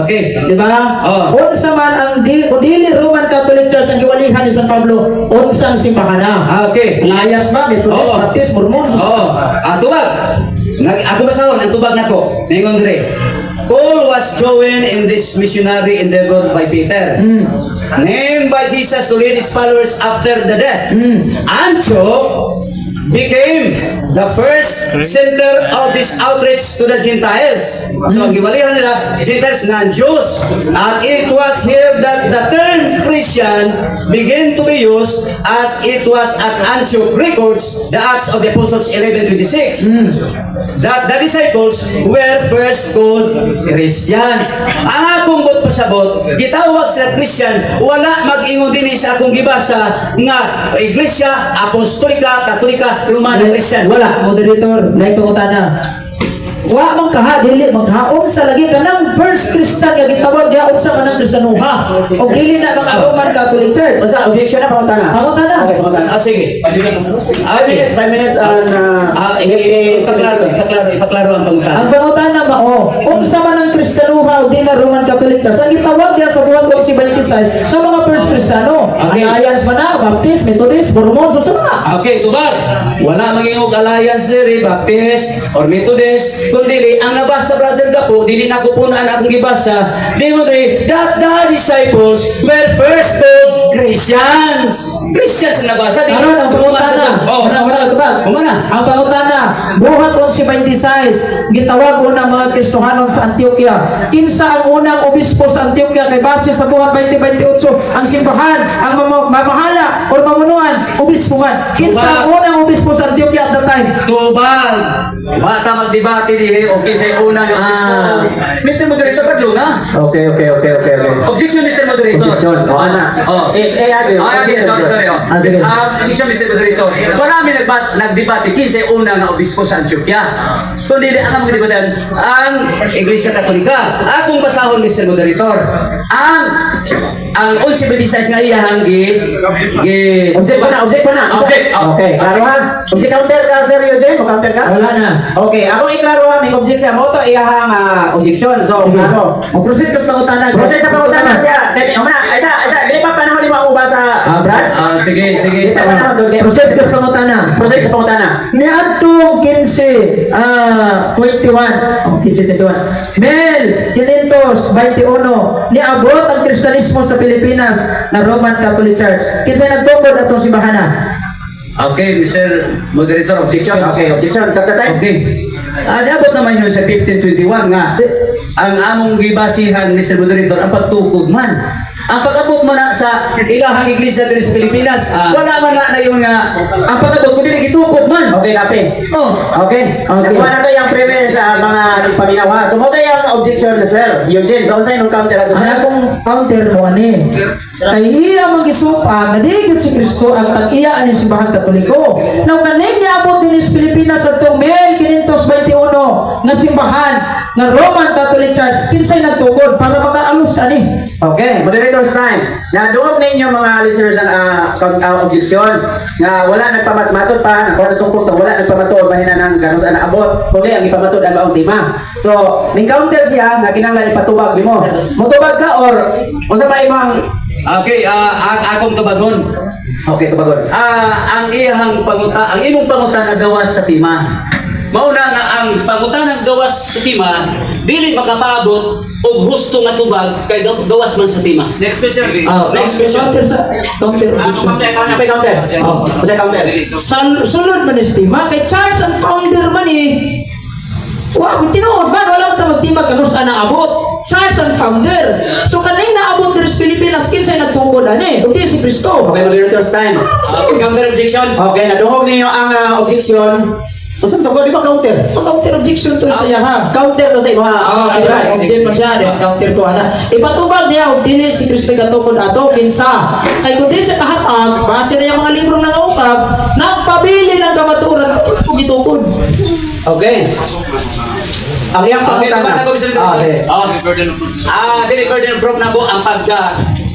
Okay. Di ba? Unsa man ang dili Roman Catholic Church ang giwalihan ni San Pablo, unsang simbahan na? Okay. Alliance ba, Methodist, Baptist, Mormon? Ang tubag. Ako basahon ang tubag nako. Ningon dire. Paul was joined in this missionary endeavor by Peter, named by Jesus to lead his followers after the death. Antioch became the first center of this outreach to the Gentiles. So, ang giwalihan nila, Gentiles na Jews. At it was here that the term Christian began to be used as it was at Antioch records the Acts of the Apostles 11:26. That the disciples were first called Christians. Ang akong bot pasabot, gitawag sila Christian, wala mag-ingon din sa akong gibasa nga Iglesia, Apostolika, Katolika, Romano, Christian. Wala. Moderator, like pangutana. Wa man kaha dili maghaon sa lagi kanang first Christian nga gitawag diha unsa man ang Kristiyanuha. O dili na mga Roman Catholic Church. Basta, objection na, pangutana. Pangutana. Sige. 5 minutes on Ipaklaro ang pangutana. Ang pangutana ba unsa man ang Kristiyanuha o dili na Roman Catholic Church. Ang gitawag diha sa buhat ko si 26 sa mga first Kristiyano. Okay. Alliance man na, Baptist, Methodist, Mormon, so sa mga. Okay, tubag. Wala maging alliance diri, Baptist or Methodist, kundi ang nabasa brother Gapo, dili na ko punan akong gibasa. Dingo diri that the disciples were first called Christians. Christians ang nabasa. Karon ang pangutana. Wala ka ba? Kumana. Ang pangutana, buhat 11:26, gitawag unang mga Kristohanon sa Antioquia. Kinsa ang unang obispo sa Antioquia kay base sa buhat 20:28, ang simbahan, ang mamahala o mamunuan, obispo man. Kinsa ang unang obispo sa Antioquia at that time? Tubag. Bata magdebate dili o kinsay una yung obispo. Mr. Moderator, pagluga na. Okay. Objection, Mr. Moderator. Objection. O, ana. Oh. Agi. Sorry. Objection, Mr. Moderator. Marami nagdebate, kinsay una nga obispo sa Antioquia. Kundi ang mga debatan, ang Iglesia Katolika. Akong basahon, Mr. Moderator. Ang 1126 nga iyahang Object pa na. Object. Okay, klaro ha? Object counter ka, Sir Eugene? Counter ka? Wala na. Okay, ako iklaro ha, may object siya. Mo to iyahang objection. So, klaro. Proceed ka sa pangutanan. Proceed sa pangutanan siya. Isa, dili pa panahon ni mauba sa Brad? Sige. Isa panahon. Proceed ka sa pangutanan. Proceed sa pangutanan. Niadto 15, 21. 15, 21. Mel 521. Niabot ang Kristyanismo sa Pilipinas na Roman Catholic Church. Kinsay nagtukod atong simbahan. Okay, Mr. Moderator, objection. Okay, objection. Tatatay. Okay. Niabot naman yun sa 1521 nga. Ang among gibasihan, Mr. Moderator, ang pagtukod man. Ang pag-abot mo na sa ilahang iglesia dito sa Pilipinas, wala man na yun nga. Ang pag-abot mo din, itukod man. Okay, Lapi. Oh. Okay. Okay. Nakuha na kayo ang premise sa mga paminawa. So, mo tayo ang objection na Sir Eugene. So, sa'yo nung counter ato Ang akong counter mo ani. Kay iya magisupa nga di gid si Kristo ang tag-iya ani simbahan Katoliko. Nang kaning niabot din sa Pilipinas adtong 1521 nga simbahan nga Roman Catholic Church kinsay nagtukod para makaalos ani. Okay, moderator's time. Naduog ninyo mga listeners ang objection nga wala nagpamatmatod pa, nakuha na itong punto, wala nagpamatod mahina ng ganun sa naabot. Kung ang ipamatod ang baong tema. So, may counter siya nga kinanglan ipatubag mo. Mutubag ka or unsa pa imong Okay, akong tubagon. Okay, tubagon. Ang imong panguta na gawas sa tima. Mauna nga ang panguta ng gawas sa tima, dili makapaabot og husto nga tubag kay gawas man sa tima. Next question. Next question. Counter objection. Counter. Kasi counter. Sulod man estima kay Charles ang founder man eh. Wow, tinuod man wala man ta magtimag kanus ana abot. Charles ang founder. So kanay naabot diri sa Pilipinas kinsay nagtukod ani? Udi si Kristo. Okay, moderator's time. Counter objection. Okay, nadungog ninyo ang objection. Unsa to di ba counter? Counter objection to sa iya ha. Counter to sa imo ha. Ay, right. Object pa siya, di ba? Counter ko ana. Ipatubag niya og dili si Kristo katukod ato kinsa. Kay kun di siya kahatag, base na yung mga librong nangaukab, nagpabili ng kamaturan kung gitukod. Okay. Ang iyang Okay, pangutan tumahan ako Mr. Moderator. Dili burden of proof na po ang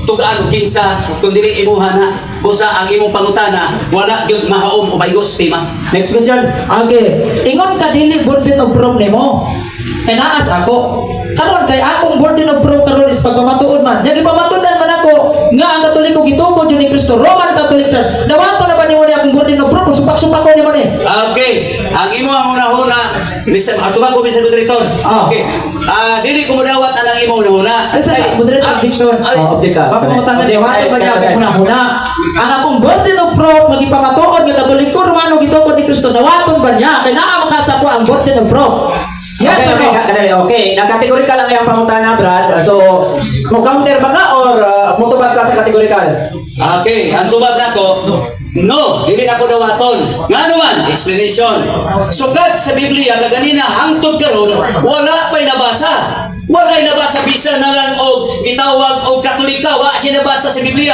tugaan o kinsa kung dili imuha na busa ang imong pangutana wala gyud mahaom o maigos tema. Next question. Okay. Ingon ka dili burden of proof nimo. Kay naas ako. Karon kay akong burden of proof karon is pagpamatuod man. Nya gipamatudan man ako nga ang Katoliko gitukod jud ni Kristo Roman Catholic Church. Dawato na ba nimo ni akong burden of proof? Supak-supak ko nimo ni. Okay, ang imo ang una-una, Mr. Atubang ko, Mr. Moderator. Okay. Dili ko mudawat ang imo una-una. Ay sa moderator objection. Object ka. Papamutan na dawato ba niya akong una-una. Ang akong burden of proof magipamatuod nga Katoliko Romano gitukod ni Kristo. Dawaton ba niya? Kay naa makasa ko ang burden of proof. Yes, Okay. Nakategorikal ang iyang pangutana, Brad. So, mo counter ba ka or mutubag ka sa kategorikal? Okay, ang tubag na ko, no, dili na ko dawaton. Nga naman, explanation. Sugad sa Biblia, kaganina, hangtod karon, wala pa'y nabasa. Wala'y nabasa, bisa na lang og gitawag og Katolika, wa siya nabasa sa Biblia.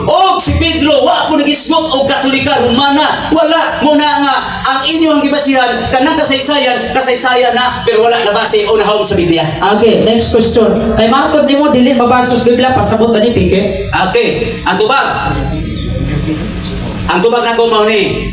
Og si Pedro, wa po nagisgot og Katolika, Romana. Wala mo na nga ang inyong gibasihan, kanang kasaysayan na, pero wala nabasa o nahawag sa Biblia. Okay, next question. Kay matod nimo dili mabasa sa Biblia pasabot ba ni Pike? Okay, ang tubag. Ang tubag na ko mao ni.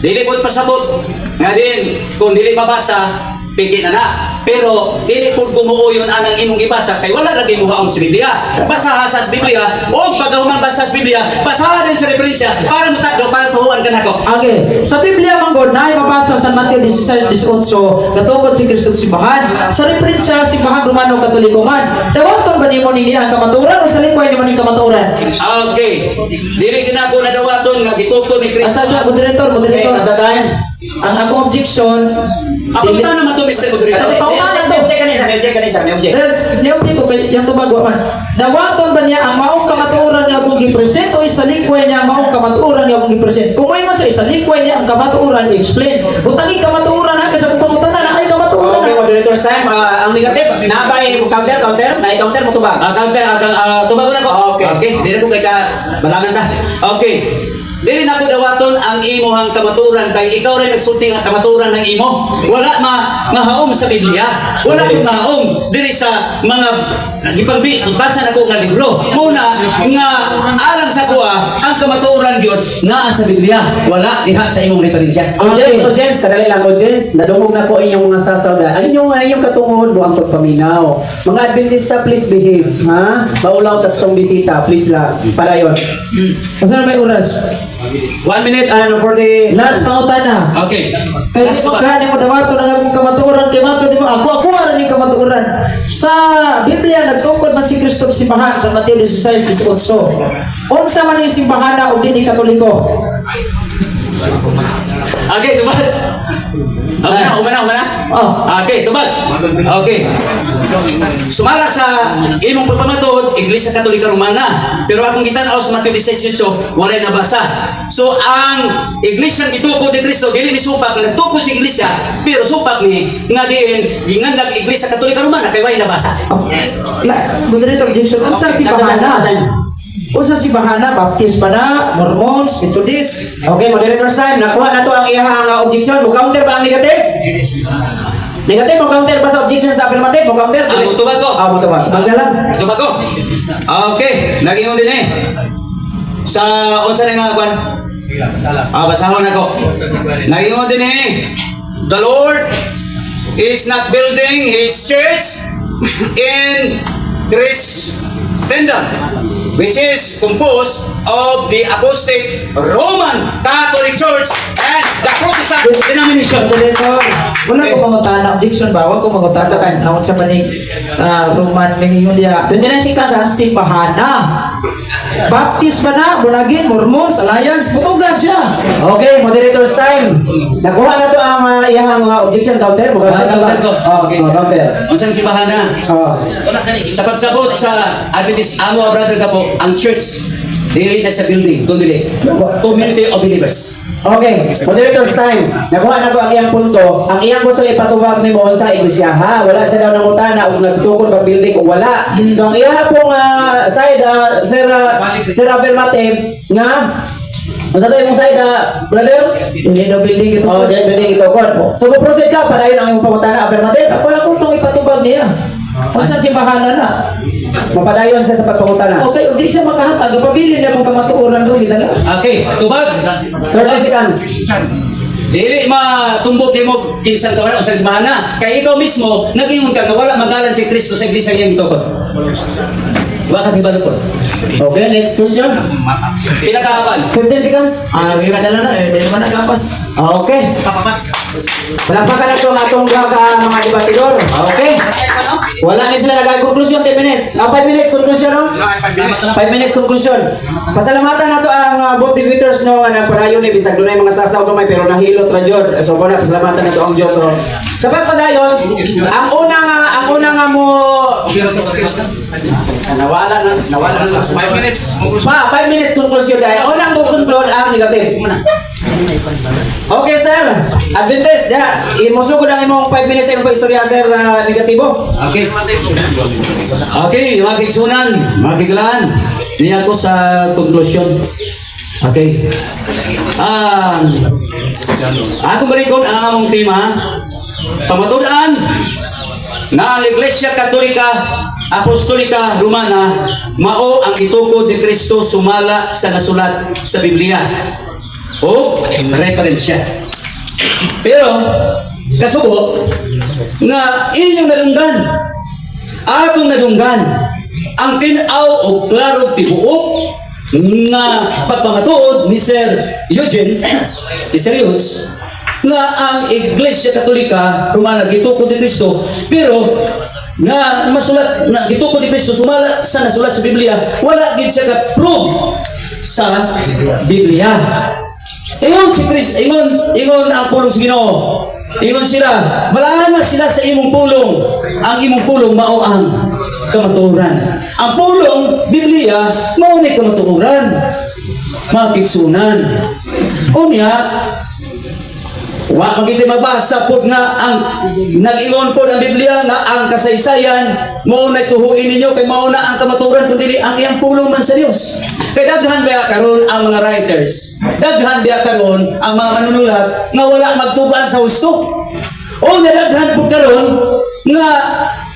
Dili po pasabot. Nga din, kung dili mabasa, piki na na. Pero dili pud gumuuyon anang imong ibasa kay wala lagi mo haom sa Biblia. Basaha sa Biblia o paghuman basa sa Biblia, basaha din sa referensya para matagdo para tuhuan ka nako. Okay, sa Biblia manggod naay mabasa sa Mateo 16:18 katungod si Kristo simbahan. Sa referensya simbahan Romano Katoliko man. Dawaton ba nimo nini ang kamaturan o sa lingkod nimo ni kamaturan? Okay. Dili gina ko nadawaton nga gitukod ni Kristo. Asa sa moderator. Okay, at the time. Ang akong objection Ako na naman to Mr. Moderator. May object. Niyopti ko kay yung tubag man. Dawaton ba niya ang maong kamatuoran niya kung gipresent o isa likway niya ang maong kamatuoran niya kung gipresent? Kung may man sa isa likway niya ang kamatuoran i-explain. Kung tangi kamatuoran na kasi kung pangutan na ay kamatuoran Okay, na. moderator's time. Ang negative, nabay counter, na-counter mo to ba? Tumago na ko. Okay. Okay, dili ko kay ka balaman ta. Okay. Dili na ko dawaton ang imuhang kamaturan kay ikaw rin nagsulti nga kamaturan ng imo. Wala mahaom sa Biblia. Wala ko mahaom diri sa mga gibasa na ko nga libro. Muna nga alang sa kuha ang kamaturan gyud naa sa Biblia. Wala diha sa imong referensya. Audience, kadali lang audience. Nadungog na ko inyong mga sasawda. Ang inyong katungod mo ang pagpaminaw. Mga Adventista, please behave. Ha? Maulaw tas tong bisita, please lang. Para yun. Asa na may oras? 1 minute, for the... Last pangutana. Okay. Kaya magkano mo dawato ng akong kamatuoran kay mato di mo ako ara ni kamatuoran. Sa Biblia nagtungkol man si Kristo simbahan sa Mateo 16:18. Unsa man yung simbahan og dili Katoliko? Okay, tubad. Okay, umana. Oh. Okay, tubad. Okay. Sumala sa imong pagpamatud, Iglesia Katolika Romana. Pero akong gitan-aw sa Mateo 16:18, wala nabasa. So ang Iglesia gituko ni Kristo dili ni supak nga nagtuko sa Iglesia, pero supak ni nga diin gingandag Iglesia Katolika Romana kay wala nabasa. Moderator Jason, unsa simbahan na? Unsa simbahan na? Baptist ba na? Mormons, Methodist? Okay, moderator's time. Nakuha na to ang iyang objection. Mo counter ba ang negative? Negative, mo counter ba sa objection sa affirmative? Mo counter? Mutubag ko. Mutubag. Magalan. Tubag ko. Okay, nag-ingon din eh. Sa unsa na nga kwan? Basahon ako. Nag-ingon din eh. The Lord is not building His church in Christendom, which is composed of the Apostolic Roman Catholic Church and the Protestant denomination. Moderator, wala ko mangutana. Objection ba? Wala ko mangutana. Nakot sa panig Roman, may ingon dia. Doon din ang sikat, ha? Simbahan na. Baptist ba na? Bunagin, Mormons, Alliance, putugan siya. Okay, moderator's time. Nakuha na to ang iyang objection counter. Mo counter Counter ko. Okay, mo counter. Unsang simbahan na? Sa pagsabot sa Adventist amo brother ka po, ang church dili na sa building, kundi community of believers. Okay, moderator's time. Nakuha na to ang iyang punto. Ang iyang gusto ipatubag ni mo sa iglesia, ha? Wala sa daw ng utana o nagtukod pag building o wala. So ang iya pong side, sir affirmative nga Masa to yung side, brother? Hindi na building ito. Oh, dyan building ito, God. So, proceed ka para yun ang iyong pamutana affirmative. Wala ko itong ipatubag niya. Unsa simbahan na? Mapadayon siya sa pagpamutana. Okay, hindi siya makahatag. Pabili niya kung kamatuoran ro gid na. Okay, tubag. 30 seconds. Dili matumbok mo kinsan ka wala usang simbahan na. Kaya ikaw mismo nag-ingon ka nga wala magalan si Kristo sa iglesia niyang itukod. Wa ka tibalo ko. Okay, next question. Pinakaapan. 15 seconds. Sige na lang eh, naman nagapas. Okay. Palakpakan na ito ang atong mga debatidor. Okay. Wala ni sila nag-conclusion 10 minutes. 5 minutes conclusion, no? 5 minutes conclusion. Pasalamatan na to ang both debaters no nga nagpadayon ni bisag dunay mga sasaw gamay pero nahilot ra jud. So kuna pasalamatan na to ang Dios. So sa pagpadayon, ang unang mo nawala na sa 5 minutes. 5 minutes conclusion dai. Unang mo conclude ang negative. Okay, sir. Adventist, imusugod ang imong 5 minutes sa imong paistorya, sir, negatibo. Okay. Okay, mga kigsunan, mga kiglaan. Niya ko sa conclusion. Okay. Ako balikod ang among tema. Pamatudan na ang Iglesia Katolika Apostolika Romana mao ang itukod ni Kristo sumala sa nasulat sa Biblia o referensya. Pero kasubo nga inyong nadunggan atong nadunggan ang tinaw o klaro tibuok nga pagpamatuod ni Sir Eugene Iserios nga ang Iglesia Katolika Romana gitukod ni Kristo pero nga masulat na gitukod ni Kristo sumala sa nasulat sa Biblia wala gid siya ka-prove sa Biblia. Ingon si Chris, ingon ang pulong sa Ginoo. Ingon sila, malahan na sila sa imong pulong. Ang imong pulong mao ang kamatuoran. Ang pulong Biblia mao ni kamatuoran. Mga kigsunan. Unya, Wa magiti mabasa pod nga ang nag-ingon pod ang Biblia nga ang kasaysayan mao na tuhuin ninyo kay mao na ang kamaturan kundi ang iyang pulong man sa Dios. Kay daghan ba karon ang mga writers, daghan ba karon ang mga manunulat nga wala magtuban sa husto. O nadaghan po karon nga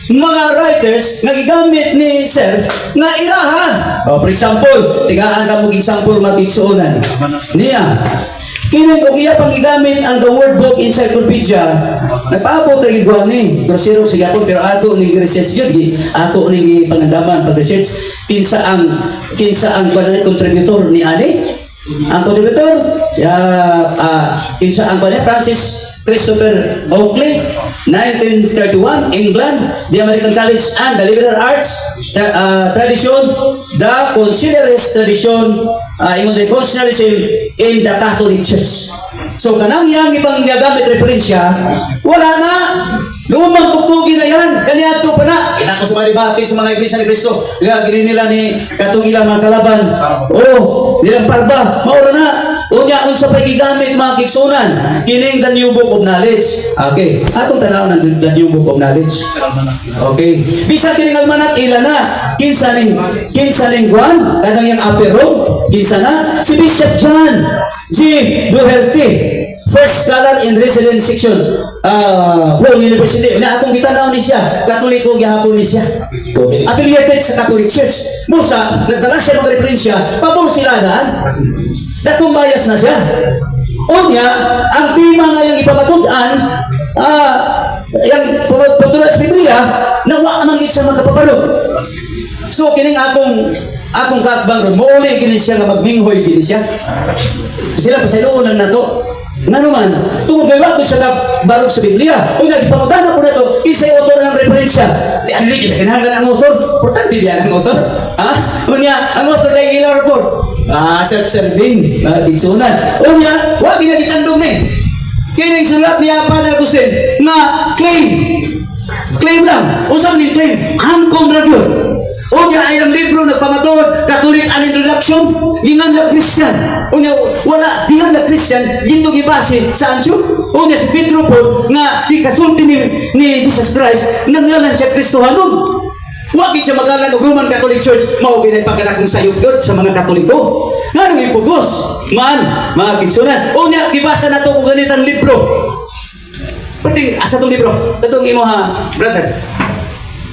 mga writers nga gigamit ni Sir nga irahan. For example, tigaan ka mo example magigsuonan. Niya. Kini kung iya pang gigamit ang The Word Book Encyclopedia, nagpaabot ra gid ni. Pero siro sige ako pero ato ni research yun, ato ni pangandaman pag research kinsa ang contributor ni ani. Ang contributor kinsa ang Francis Christopher Oakley, 1931, England, the American College and the Liberal Arts Tradition, the Conciliarist Tradition, ingon the Conciliarism in the Catholic Church. So kanang yang ibang gagamit referensya, wala na. Lumang tugtugi na yan. Ganyan ito pa na. Kailangan ko sa mga debate sa mga iglesia ni Cristo. Kaya gini nila ni katong ilang mga kalaban. Oh, nilang parba. Maura na. Unya, unsa pa gigamit mga kiksunan. Kining the New Book of Knowledge. Okay. Atong tanaw ng the New Book of Knowledge. Okay. Bisa kining almanak ila na. Kinsa ning Juan. Kanang yung upper room. Kinsa na. Si Bishop John G. Duherte. First scholar in residence section. Paul University. Na akong gitanaw ni siya. Katoliko gihapon ni siya. Affiliated sa Catholic Church. Musa, nagdala siya ng referensya. Pabor sila daan. Datong bias na siya. Unya, ang tema nga yung ipamatudan, yung patulat sa Biblia, nawa amang sa mga kapapalo. So, kining akong kaakbang ron, mauli kini siya nga magminghoy kini siya. Sila pasayloon na to. Nga naman, tungkol kay wakot siya barog sa Biblia. Kung nagpangutana po na ito, isa'y autor ng referensya. Di ano rin, kinahanglan ang autor. Importante diyan ang autor. Ha? Unya, ang autor ay ilang report. Sir din, kiksunan. Unya, wag ginagitandong ni. Kaya yung sulat niya, Father Agustin, na claim lang. Usang ni claim, angkong radyon. Unya ay ng libro nagpamatod, Catholic an Introduction, gingan na Christian. Unya, wala, gingan na Christian, ginto gibase sa ancho. Unya si Pedro po, nga di kasulti ni Jesus Christ, nangalan siya Kristohanon. Wakit siya magalan ng Roman Catholic Church, maugin ay pagkakong sayop yun sa mga Katoliko. Nga nang ipugos, mga kiksunan. Unya, gibasa na ito kung ganitang libro. Pwede, asa itong libro? Itong imo ha, brother.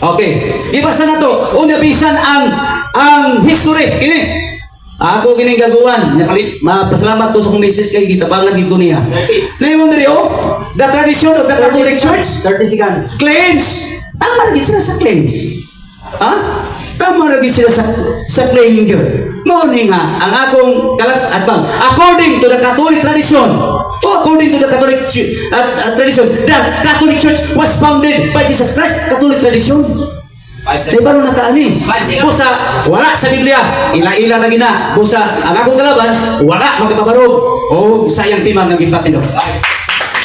Okay, ibasa na to. Una bisan ang history kini. Ako kining gagawan. Pasalamat ko sa kong misis kay gitabangan gid ko niya. Naingon diri the tradition of the Catholic Church 30 seconds. claims. Tama lagi sila sa claims. Ha? Tama lagi sila sa claim yun. Mao ni nga ang akong kalat-atbang according to the Catholic tradition. According to the Catholic tradition, the Catholic Church was founded by Jesus Christ. Catholic tradition. Diba nung nakaani? Busa, wala sa Biblia. Ila-ila na gina. Busa, ang akong kalaban, wala magkapabarog. Sayang timang ng gipatin.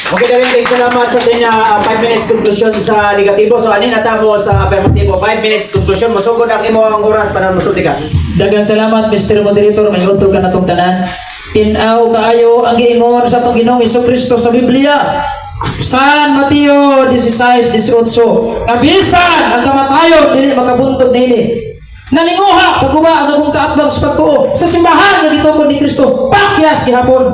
Okay, Daryl, salamat sa ating 5 minutes conclusion sa negatibo. So, anin natamo sa affirmatibo. 5 minutes conclusion. Musugod ang imo ang oras para musulti ka. Daghang salamat Mr. Moderator, may utog ka na itong tanan. Tinaw kaayo ang giingon sa itong Ginoong Jesucristo sa Biblia. San Mateo 16:18. Kabisan ang kamatayon dili makabuntog nini. Naninguha pagkuha ang akong kaatbang sa pagtuo sa simbahan nga gitugon ni Kristo. Pakyas gihapon.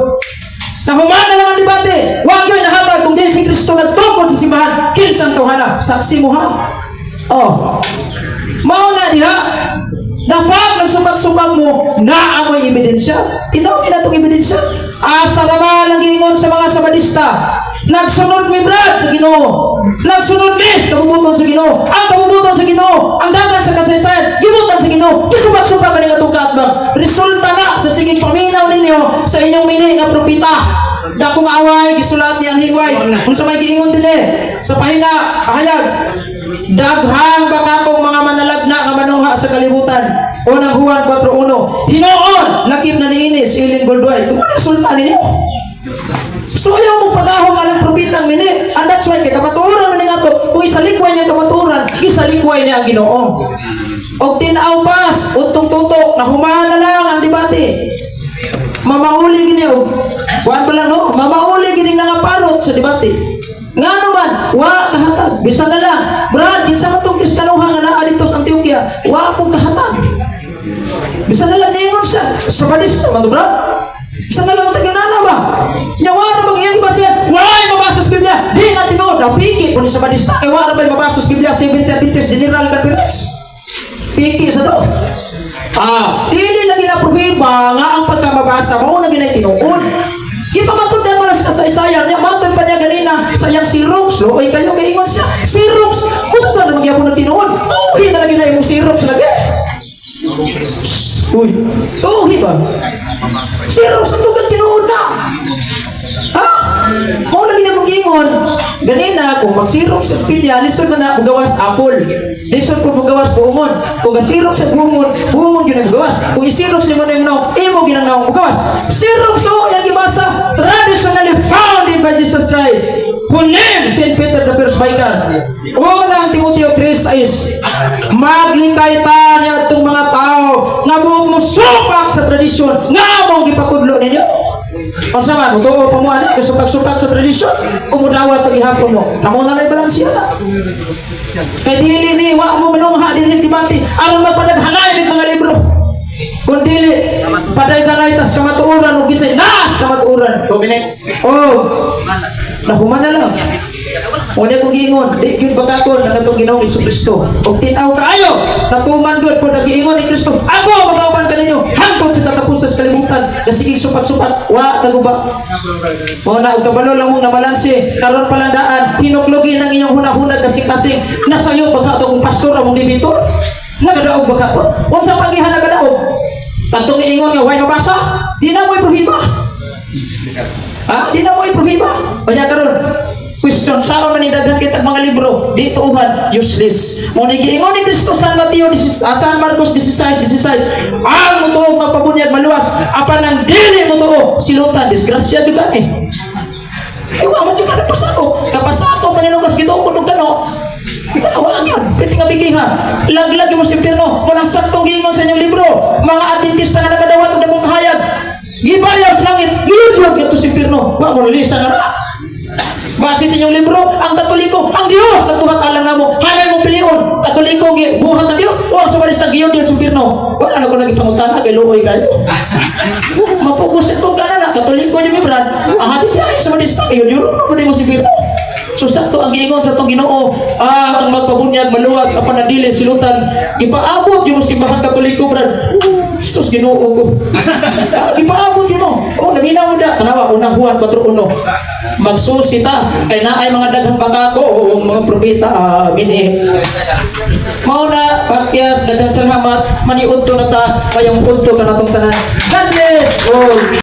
Nahumana lang ang debate. Huwag yun nahatag kung din si Kristo nagtukod sa simbahan. Kinsang tawhana. Saksi mo ha. Mauna diha. Dapat nagsubag-subag mo na amoy ebidensya. Tinawin na itong ebidensya. Asa naman ang giingon sa mga Sabadista. Nagsunod mi brad sa Ginoo. Nagsunod mis kabubuton sa Ginoo. Ang kabubuton sa Ginoo, ang dagan sa kasaysayan, gibutan sa Ginoo. Kisubag-subag kaning atong kaatbang. Resulta na sa siging paminaw ninyo sa inyong mini nga propeta. Dakong away gisulat ni ang higway. Unsa may giingon dili sa pahina pahayag. Daghang baka kong mga manalagna nga manungha sa kalibutan. Unang Juan 4:1. Hinoon lakip na niini si Ellen Goldway. Kung ano resulta ninyo? So ayaw mong pag-ahong alang propitang mini. And that's why kay kamaturan na nga to. Kung isalikway niya kamaturan, isalikway niya ang Ginoo. O tinaw pas, utong tutok, na humana lang ang debate. mamauli gini o kuan pa lang no mamauli gini nga parot sa debate nga naman wa kahatag bisan na lang brad kinsa man tong Kristiyanoha nga naa dito sa Antioquia wa akong kahatag bisan na lang ningon siya sa badista man to, brad bisan na lang ang taganana ba nyawara bang iyang basihan wala mabasa sa Biblia di na tinuod napiki po ni sa badista kay wala ba mabasa sa Biblia 70 Adventist General Conference piki sa to dili lagi na problema nga ang pagkamabasa mo na ginay tinuod. Ipamatundan mo na sa kasaysayan niya, matun pa niya ganina sa iyang Xerox, lo, ay kayo kay ingon siya, Xerox, kung ka na magyapon na tinuod, tuhi na lagi na yung Xerox lagi. Uy, tuhi ba? Xerox, ito ka tinuod na. Ha? Mo lagi na mag-ingon, ganina, kung mag-Xerox sa pilya, listen mo na, magawas Apple. Listen kung magawas buungon. Kung ga-Xerox sa buungon ginagawas. Kung i-Xerox ni mo na yung naong, imo ginagawa magawas. Xerox, so, yung ibasa, traditionally founded by Jesus Christ, who named St. Peter the First Vicar. Unang Timoteo 3:6, maglikay ta niya itong mga tao, nga buong mo supak sa tradisyon, nga mong gipatudlo ninyo. Pasama, totoo pa mo anak, supak-supak sa tradisyon, umudawat pag-ihapon mo. Kamo na lang balansiya na. Kaya dili ni, wa mo manungha, dili dibati, aron magpadaghanay ng mga libro. Kung dili, padaghanay tas kamatuuran, o ginsay, nas kamatuuran. 2 minutes. Oh, nahuman na lang. Wala kong giingon, di yun bagakon na natong Ginoong Jesucristo. O tinaw kaayo, natuman good po nag-iingon ni Kristo. Ako, mag-auman ka ninyo, hangtod sa tatapusan sa kalimutan, na sige supat-supat, wa, naguba. O na, kabalo lang mong namalansi, karon palang daan, hinuklugin ang inyong hunahunag kasing-kasing, nasa iyo baka ito kung pastor among libitor, nagadaog baka ito. Kung sa pagihan nagadaog, tantong iingon nga, huwag mabasa, di na mo'y prohiba. Ha? Di na mo'y prohiba. O niya karon, question, saan man idaghan kita mga libro? Dito uhan, useless. Mo ni giingon ni Kristo San Mateo, San Marcos 16:16. Ang mutuo magpabunyag maluwas, apan ang dili mutuo silutan, disgrasya jud ka eh. Iwa mo jud ka napasako. Kapasako manilugas gito kun kano. Wala yun, pwede nga bigihan. Laglag mo si Pirno, walang saktong giingon sa inyong libro. Mga Adventista nga nagadawat o nagong kahayag. Gibayar sa langit, giyod nga to si Pirno. Wa mo lisa nga na. Base sa inyong libro, ang Katoliko, ang Diyos nagbuhat alang na mo. Hanay mong piliyon, Katoliko, buhat ng Diyos, o sa walis na giyon din sa Pirno. Wala na ko naging pangutana, kay Luoy kayo. Mapugusin po ka na, Katoliko niyo, mi brad. Ang hati niya, sa walis na kayo, yun mo din mo si Pirno. So sakto ang giingon sa itong Ginoo, ang magpabunyag maluwas apan nadili silutan ipaabot yung simbahan Katoliko brad. Sus Ginoo ko. Ipaabot yun o naminaw mo da tanawa unang Juan 4:1 magsusita kay naay mga daghang bangako o mga propeta amin mauna pakyas daghang salamat maniudto na ta kayong punto kanatong tanan. God bless all.